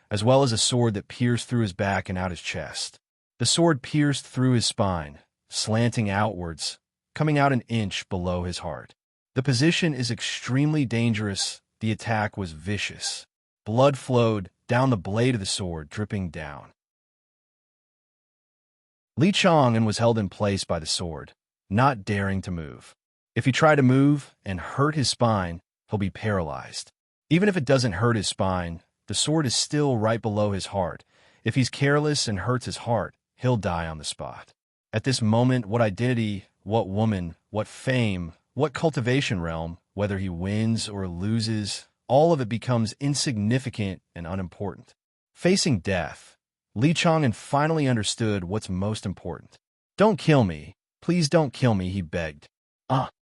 as well as a sword that pierced through his back and out his chest. The sword pierced through his spine, slanting outwards, coming out an inch below his heart. The position is extremely dangerous. The attack was vicious. Blood flowed down the blade of the sword, dripping down. Li Chang'an was held in place by the sword, not daring to move. If he tried to move and hurt his spine, he'll be paralyzed. Even if it doesn't hurt his spine, the sword is still right below his heart. If he's careless and hurts his heart, he'll die on the spot. At this moment, what identity, what woman, what fame, what cultivation realm, whether he wins or loses, all of it becomes insignificant and unimportant. Facing death, Li Chang'an finally understood what's most important. Don't kill me. Please don't kill me, he begged.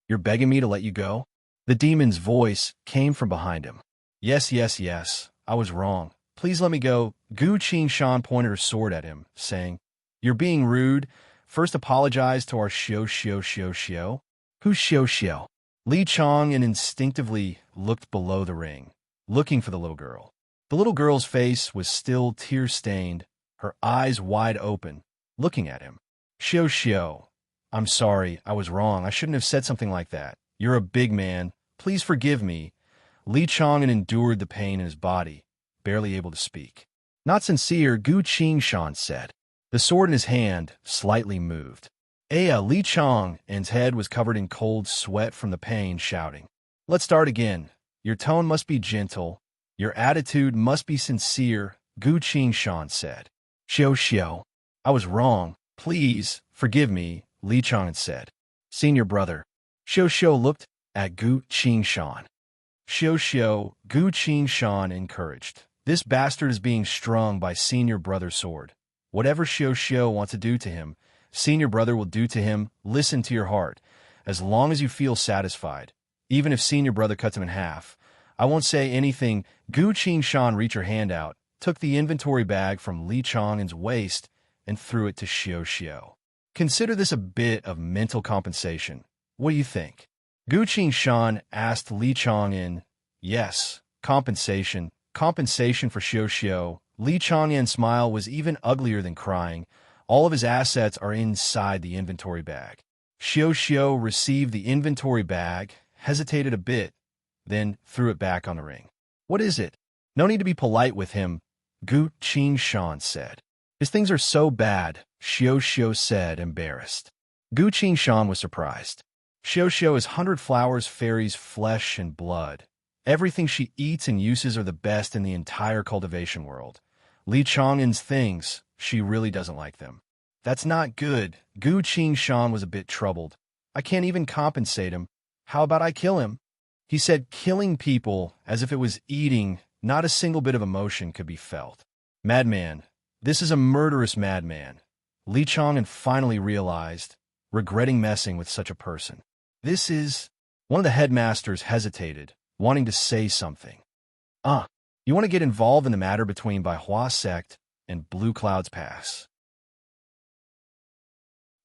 You're begging me to let you go? The demon's voice came from behind him. Yes, yes, yes. I was wrong. Please let me go. Gu Qingshan pointed her sword at him, saying, You're being rude. First apologize to our Xiao. Who's Xiao? Li Chang'an instinctively looked below the ring, looking for the little girl. The little girl's face was still tear-stained, her eyes wide open, looking at him. Xiao. I'm sorry, I was wrong. I shouldn't have said something like that. You're a big man. Please forgive me. Li Chang'an endured the pain in his body, barely able to speak. Not sincere, Gu Qingshan said. The sword in his hand slightly moved. Li Chang'an's head was covered in cold sweat from the pain, shouting, Let's start again. Your tone must be gentle. Your attitude must be sincere, Gu Qingshan said. Xiao. I was wrong. Please, forgive me, Li Chang'an said. Senior brother. Xiao looked at Gu Qingshan. Xiao, Gu Qingshan encouraged. This bastard is being strung by senior brother's sword. Whatever Xiao wants to do to him, senior brother will do to him. Listen to your heart. As long as you feel satisfied, even if senior brother cuts him in half, I won't say anything. Gu Qingshan reached her hand out, took the inventory bag from Li Chang'an's waist, and threw it to Xiao. Consider this a bit of mental compensation. What do you think? Gu Qingshan asked Li Chang'an. Yes, compensation for Xiao. Li Chang'an's smile was even uglier than crying. All of his assets are inside the inventory bag. Xiao received the inventory bag, hesitated a bit, then threw it back on the ring. What is it? No need to be polite with him, Gu Qingshan said. His things are so bad, Xiao said, embarrassed. Gu Qingshan was surprised. Xiao is 100 flowers fairy's flesh and blood. Everything she eats and uses are the best in the entire cultivation world. Li Chang'an's things, she really doesn't like them. That's not good. Gu Qingshan was a bit troubled. I can't even compensate him. How about I kill him? He said killing people as if it was eating. Not a single bit of emotion could be felt. Madman. This is a murderous madman. Li Chang'an finally realized, regretting messing with such a person. This is... One of the headmasters hesitated, wanting to say something. You want to get involved in the matter between Baihua sect and Blue Clouds Pass.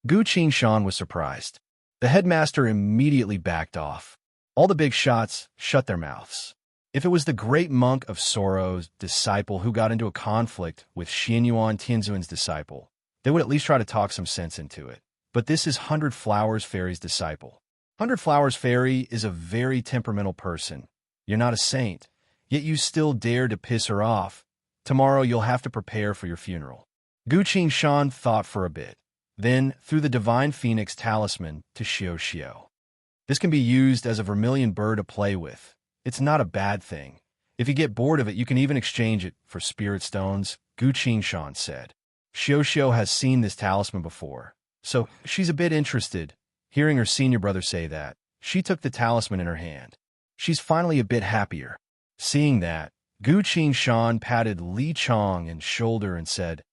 Gu Qingshan was surprised. The headmaster immediately backed off. All the big shots shut their mouths. If it was the great monk of sorrow's disciple who got into a conflict with Xianyuan Tianzuan's disciple, they would at least try to talk some sense into it. But this is 100 Flowers Fairy's disciple. 100 Flowers Fairy is a very temperamental person. You're not a saint, yet you still dare to piss her off. Tomorrow you'll have to prepare for your funeral. Gu Qingshan thought for a bit. then threw the divine phoenix talisman to Xiao. This can be used as a vermilion bird to play with. It's not a bad thing. If you get bored of it, you can even exchange it for spirit stones, Gu Qingshan said. Xiao has seen this talisman before, so she's a bit interested. Hearing her senior brother say that, she took the talisman in her hand. She's finally a bit happier. Seeing that, Gu Qingshan patted Li Chong on the shoulder and said,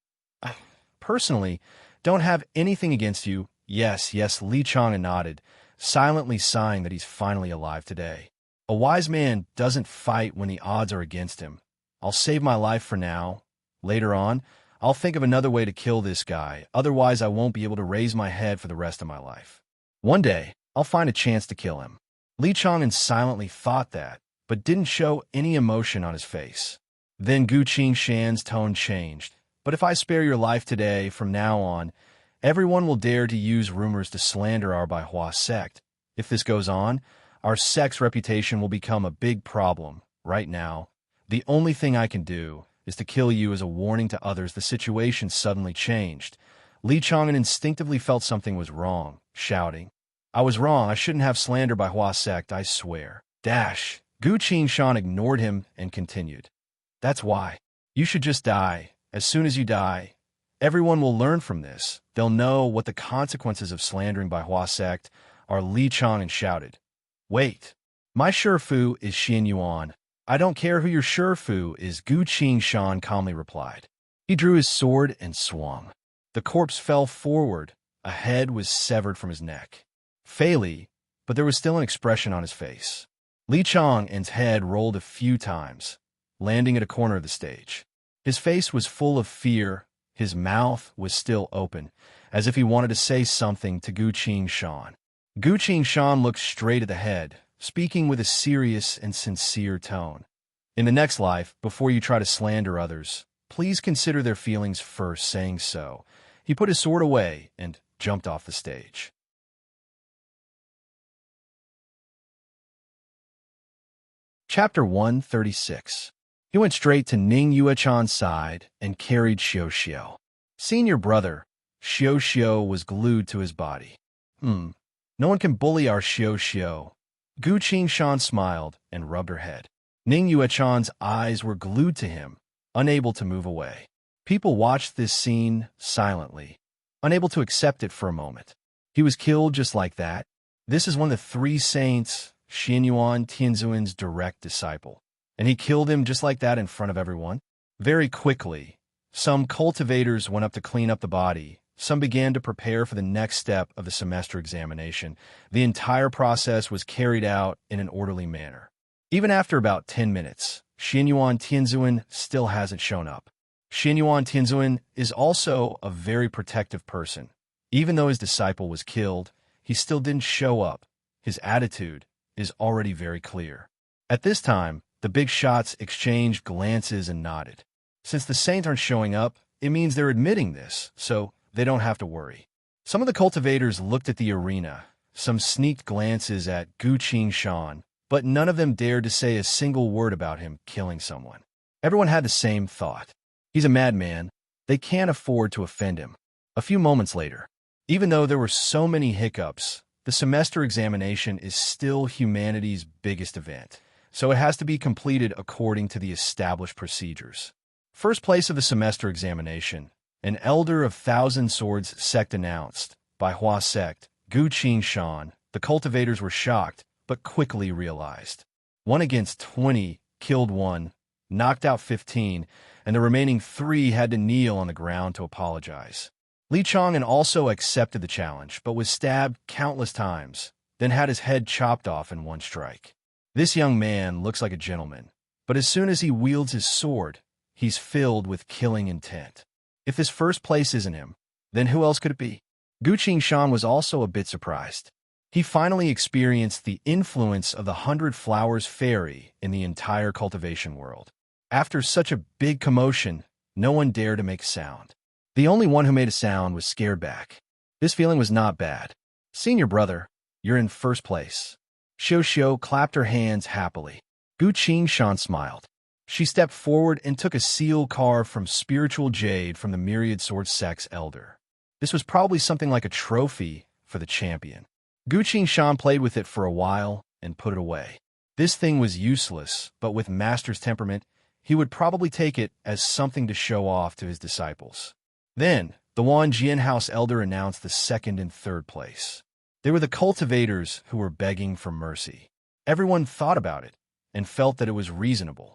"I personally don't have anything against you." Yes, Li Chong nodded, silently sighing that he's finally alive today. A wise man doesn't fight when the odds are against him. I'll save my life for now. Later on, I'll think of another way to kill this guy, otherwise I won't be able to raise my head for the rest of my life. One day, I'll find a chance to kill him. Li Chong'an silently thought that, but didn't show any emotion on his face. Then Gu Qingshan's tone changed. But if I spare your life today, from now on, everyone will dare to use rumors to slander our Baihua sect. If this goes on, our sect's reputation will become a big problem. Right now, the only thing I can do is to kill you as a warning to others. The situation suddenly changed. Li Chong'an instinctively felt something was wrong, shouting, "I was wrong. I shouldn't have slandered Baihua sect, I swear." Dash. Gu Qingshan ignored him and continued. "That's why. You should just die. As soon as you die, everyone will learn from this. They'll know what the consequences of slandering Baihua sect are." Li Chong'an shouted. "Wait. My Shifu is Xian Yuan. I don't care who your Shifu is," Gu Qingshan calmly replied. He drew his sword and swung. The corpse fell forward. A head was severed from his neck. Faintly, but there was still an expression on his face. Li Chong'an's head rolled a few times, landing at a corner of the stage. His face was full of fear. His mouth was still open, as if he wanted to say something to Gu Qingshan. Gu Qingshan looked straight at the head, speaking with a serious and sincere tone. "In the next life, before you try to slander others, please consider their feelings first." Saying so, he put his sword away and jumped off the stage. Chapter 136. He went straight to Ning Yuechan's side and carried Xiao. Senior brother, Xiao was glued to his body. No one can bully our Xiao. Gu Qingshan smiled and rubbed her head. Ning Yuechan's eyes were glued to him, unable to move away. People watched this scene silently, unable to accept it for a moment. He was killed just like that. This is one of the three saints, Xianyuan Tianzuan's direct disciple, and he killed him just like that in front of everyone. Very quickly, some cultivators went up to clean up the body. Some began to prepare for the next step of the semester examination. The entire process was carried out in an orderly manner. Even after about 10 minutes, Xianyuan Tianzuan still hasn't shown up. Xianyuan Tianzuan is also a very protective person. Even though his disciple was killed, he still didn't show up. His attitude is already very clear. At this time, the big shots exchanged glances and nodded. Since the saints aren't showing up, it means they're admitting this, so they don't have to worry. Some of the cultivators looked at the arena, some sneaked glances at Gu Qingshan, but none of them dared to say a single word about him killing someone. Everyone had the same thought. He's a madman. They can't afford to offend him. A few moments later, even though there were so many hiccups, the semester examination is still humanity's biggest event, so it has to be completed according to the established procedures. First place of the semester examination, an elder of Thousand Swords sect announced. Baihua sect, Gu Qingshan. The cultivators were shocked, but quickly realized. 1 against 20, killed 1, knocked out 15, and the remaining 3 had to kneel on the ground to apologize. Li Chong'an also accepted the challenge, but was stabbed countless times, then had his head chopped off in one strike. This young man looks like a gentleman, but as soon as he wields his sword, he's filled with killing intent. If this first place isn't him, then who else could it be? Gu Qingshan was also a bit surprised. He finally experienced the influence of the 100 Flowers fairy in the entire cultivation world. After such a big commotion, no one dared to make a sound. The only one who made a sound was scared back. This feeling was not bad. "Senior brother, you're in first place." Xiao clapped her hands happily. Gu Qingshan smiled. She stepped forward and took a seal carved from spiritual jade from the Myriad Sword Sect's elder. This was probably something like a trophy for the champion. Gu Qingshan played with it for a while and put it away. This thing was useless, but with Master's temperament, he would probably take it as something to show off to his disciples. Then, the Wan Jian House elder announced the second and third place. They were the cultivators who were begging for mercy. Everyone thought about it and felt that it was reasonable.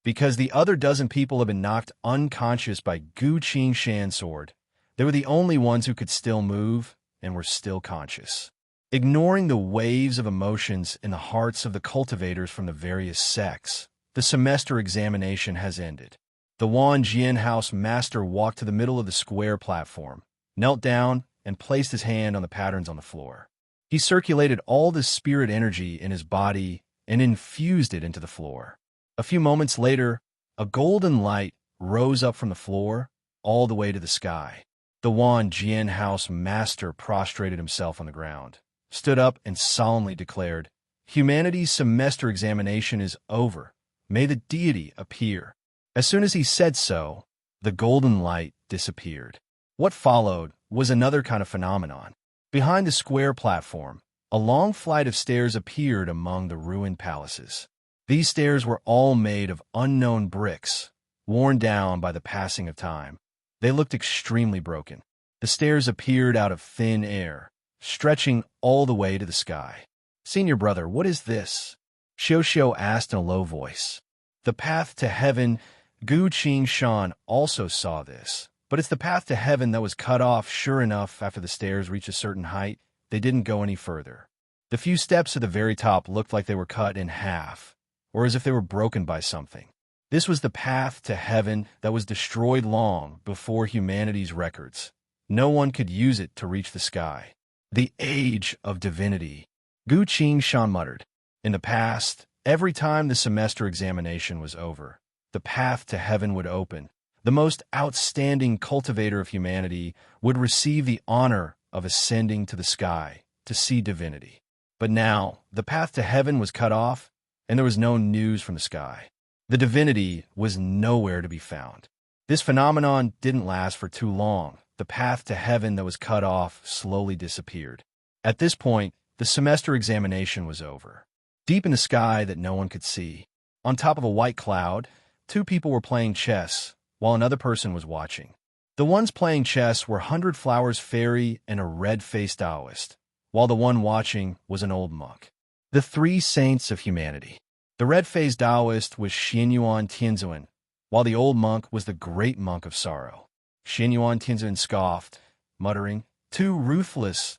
Because the other dozen people had been knocked unconscious by Gu Qingshan's sword, they were the only ones who could still move and were still conscious. Ignoring the waves of emotions in the hearts of the cultivators from the various sects, the semester examination has ended. The Wan Jian House master walked to the middle of the square platform, knelt down, and placed his hand on the patterns on the floor. He circulated all the spirit energy in his body and infused it into the floor. A few moments later, a golden light rose up from the floor all the way to the sky. The Wan Jian House master prostrated himself on the ground, stood up, and solemnly declared, "Humanity's semester examination is over. May the deity appear." As soon as he said so, the golden light disappeared. What followed was another kind of phenomenon. Behind the square platform, a long flight of stairs appeared among the ruined palaces. These stairs were all made of unknown bricks, worn down by the passing of time. They looked extremely broken. The stairs appeared out of thin air, stretching all the way to the sky. "Senior brother, what is this?" Xiao asked in a low voice. "The path to heaven." Gu Qingshan also saw this, but it's the path to heaven that was cut off. Sure enough, after the stairs reached a certain height, they didn't go any further. The few steps at the very top looked like they were cut in half, or as if they were broken by something. This was the path to heaven that was destroyed long before humanity's records. No one could use it to reach the sky. The age of divinity, Gu Qingshan muttered. In the past, every time the semester examination was over, the path to heaven would open. The most outstanding cultivator of humanity would receive the honor of ascending to the sky to see divinity. But now, the path to heaven was cut off, and there was no news from the sky. The divinity was nowhere to be found. This phenomenon didn't last for too long. The path to heaven that was cut off slowly disappeared. At this point, the semester examination was over. Deep in the sky that no one could see, on top of a white cloud, two people were playing chess, while another person was watching. The ones playing chess were 100 Flowers Fairy and a red-faced Taoist, while the one watching was an old monk. The three saints of humanity. The red-faced Taoist was Xianyuan Tianzuan, while the old monk was the great monk of sorrow. Xianyuan Tianzuan scoffed, muttering, Too ruthless,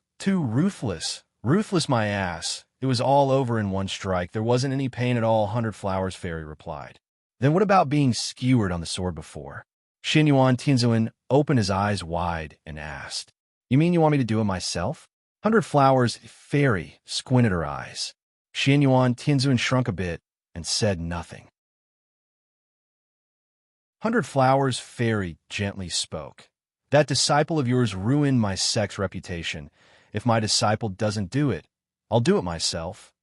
ruthless my ass. It was all over in one strike. There wasn't any pain at all," 100 Flowers Fairy replied. "Then what about being skewered on the sword before?" Xianyuan Tianzuan opened his eyes wide and asked, "You mean you want me to do it myself?" 100 Flowers Fairy squinted her eyes. Xianyuan Tianzuan shrunk a bit and said nothing. 100 Flowers Fairy gently spoke. "That disciple of yours ruined my sect's reputation. If my disciple doesn't do it, I'll do it myself.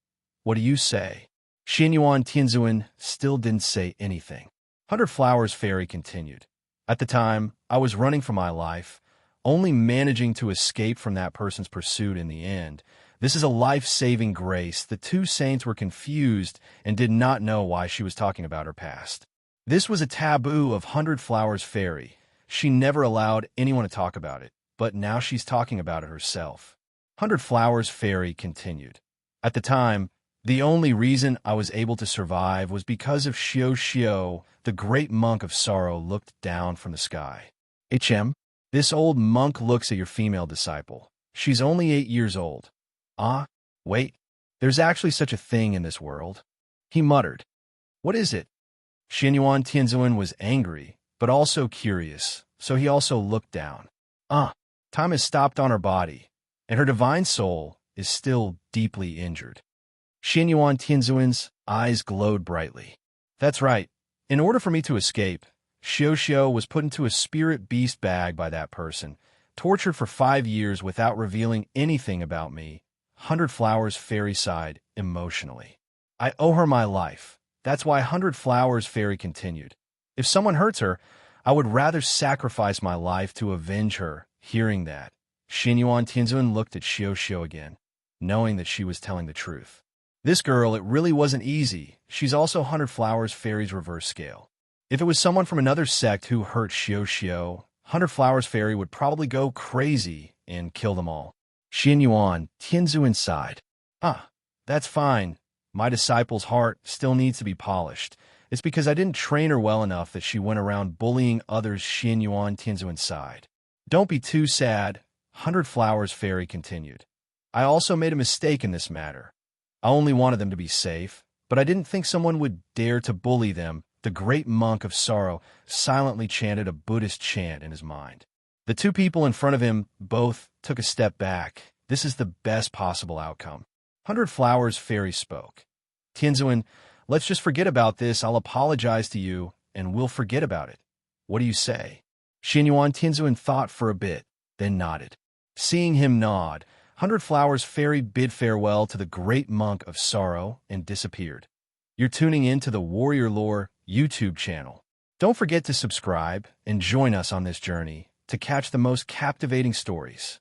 What do you say?" Xianyuan Tianzuan still didn't say anything. 100 Flowers Fairy continued. "At the time, I was running for my life, only managing to escape from that person's pursuit in the end. This is a life-saving grace." The two saints were confused and did not know why she was talking about her past. This was a taboo of 100 Flowers Fairy. She never allowed anyone to talk about it, but now she's talking about it herself. 100 Flowers Fairy continued. "At the time, the only reason I was able to survive was because of Xiao, the great monk of sorrow looked down from the sky. This old monk looks at your female disciple. She's only 8 years old. Ah, wait, there's actually such a thing in this world." He muttered. "What is it?" Xianyuan Tianzuan was angry, but also curious, so he also looked down. Time has stopped on her body, and her divine soul is still deeply injured. Xianyuan Tianzuan's eyes glowed brightly. "That's right. In order for me to escape, Xiao was put into a spirit beast bag by that person, tortured for 5 years without revealing anything about me." 100 Flowers Fairy sighed emotionally. "I owe her my life. That's why 100 Flowers Fairy continued. If someone hurts her, I would rather sacrifice my life to avenge her. Hearing that, Xinyuan Tianzun looked at Xiao again, knowing that she was telling the truth. This girl, it really wasn't easy. She's also 100 Flowers Fairy's reverse scale. If it was someone from another sect who hurt Xiao, 100 Flowers Fairy would probably go crazy and kill them all. Xinyuan Tianzun sighed. That's fine. My disciple's heart still needs to be polished. It's because I didn't train her well enough that she went around bullying others. Xinyuan Tianzun sighed. Don't be too sad, 100 Flowers Fairy continued. I also made a mistake in this matter. I only wanted them to be safe, but I didn't think someone would dare to bully them. The great monk of sorrow silently chanted a Buddhist chant in his mind. The two people in front of him both took a step back. This is the best possible outcome. 100 Flowers Fairy spoke. Tianzun, let's just forget about this. I'll apologize to you, and we'll forget about it. What do you say? Xinyuan Tianzun thought for a bit, then nodded. Seeing him nod, 100 Flowers Fairy bid farewell to the great monk of sorrow and disappeared. You're tuning in to the Warrior Lore YouTube channel. Don't forget to subscribe and join us on this journey to catch the most captivating stories.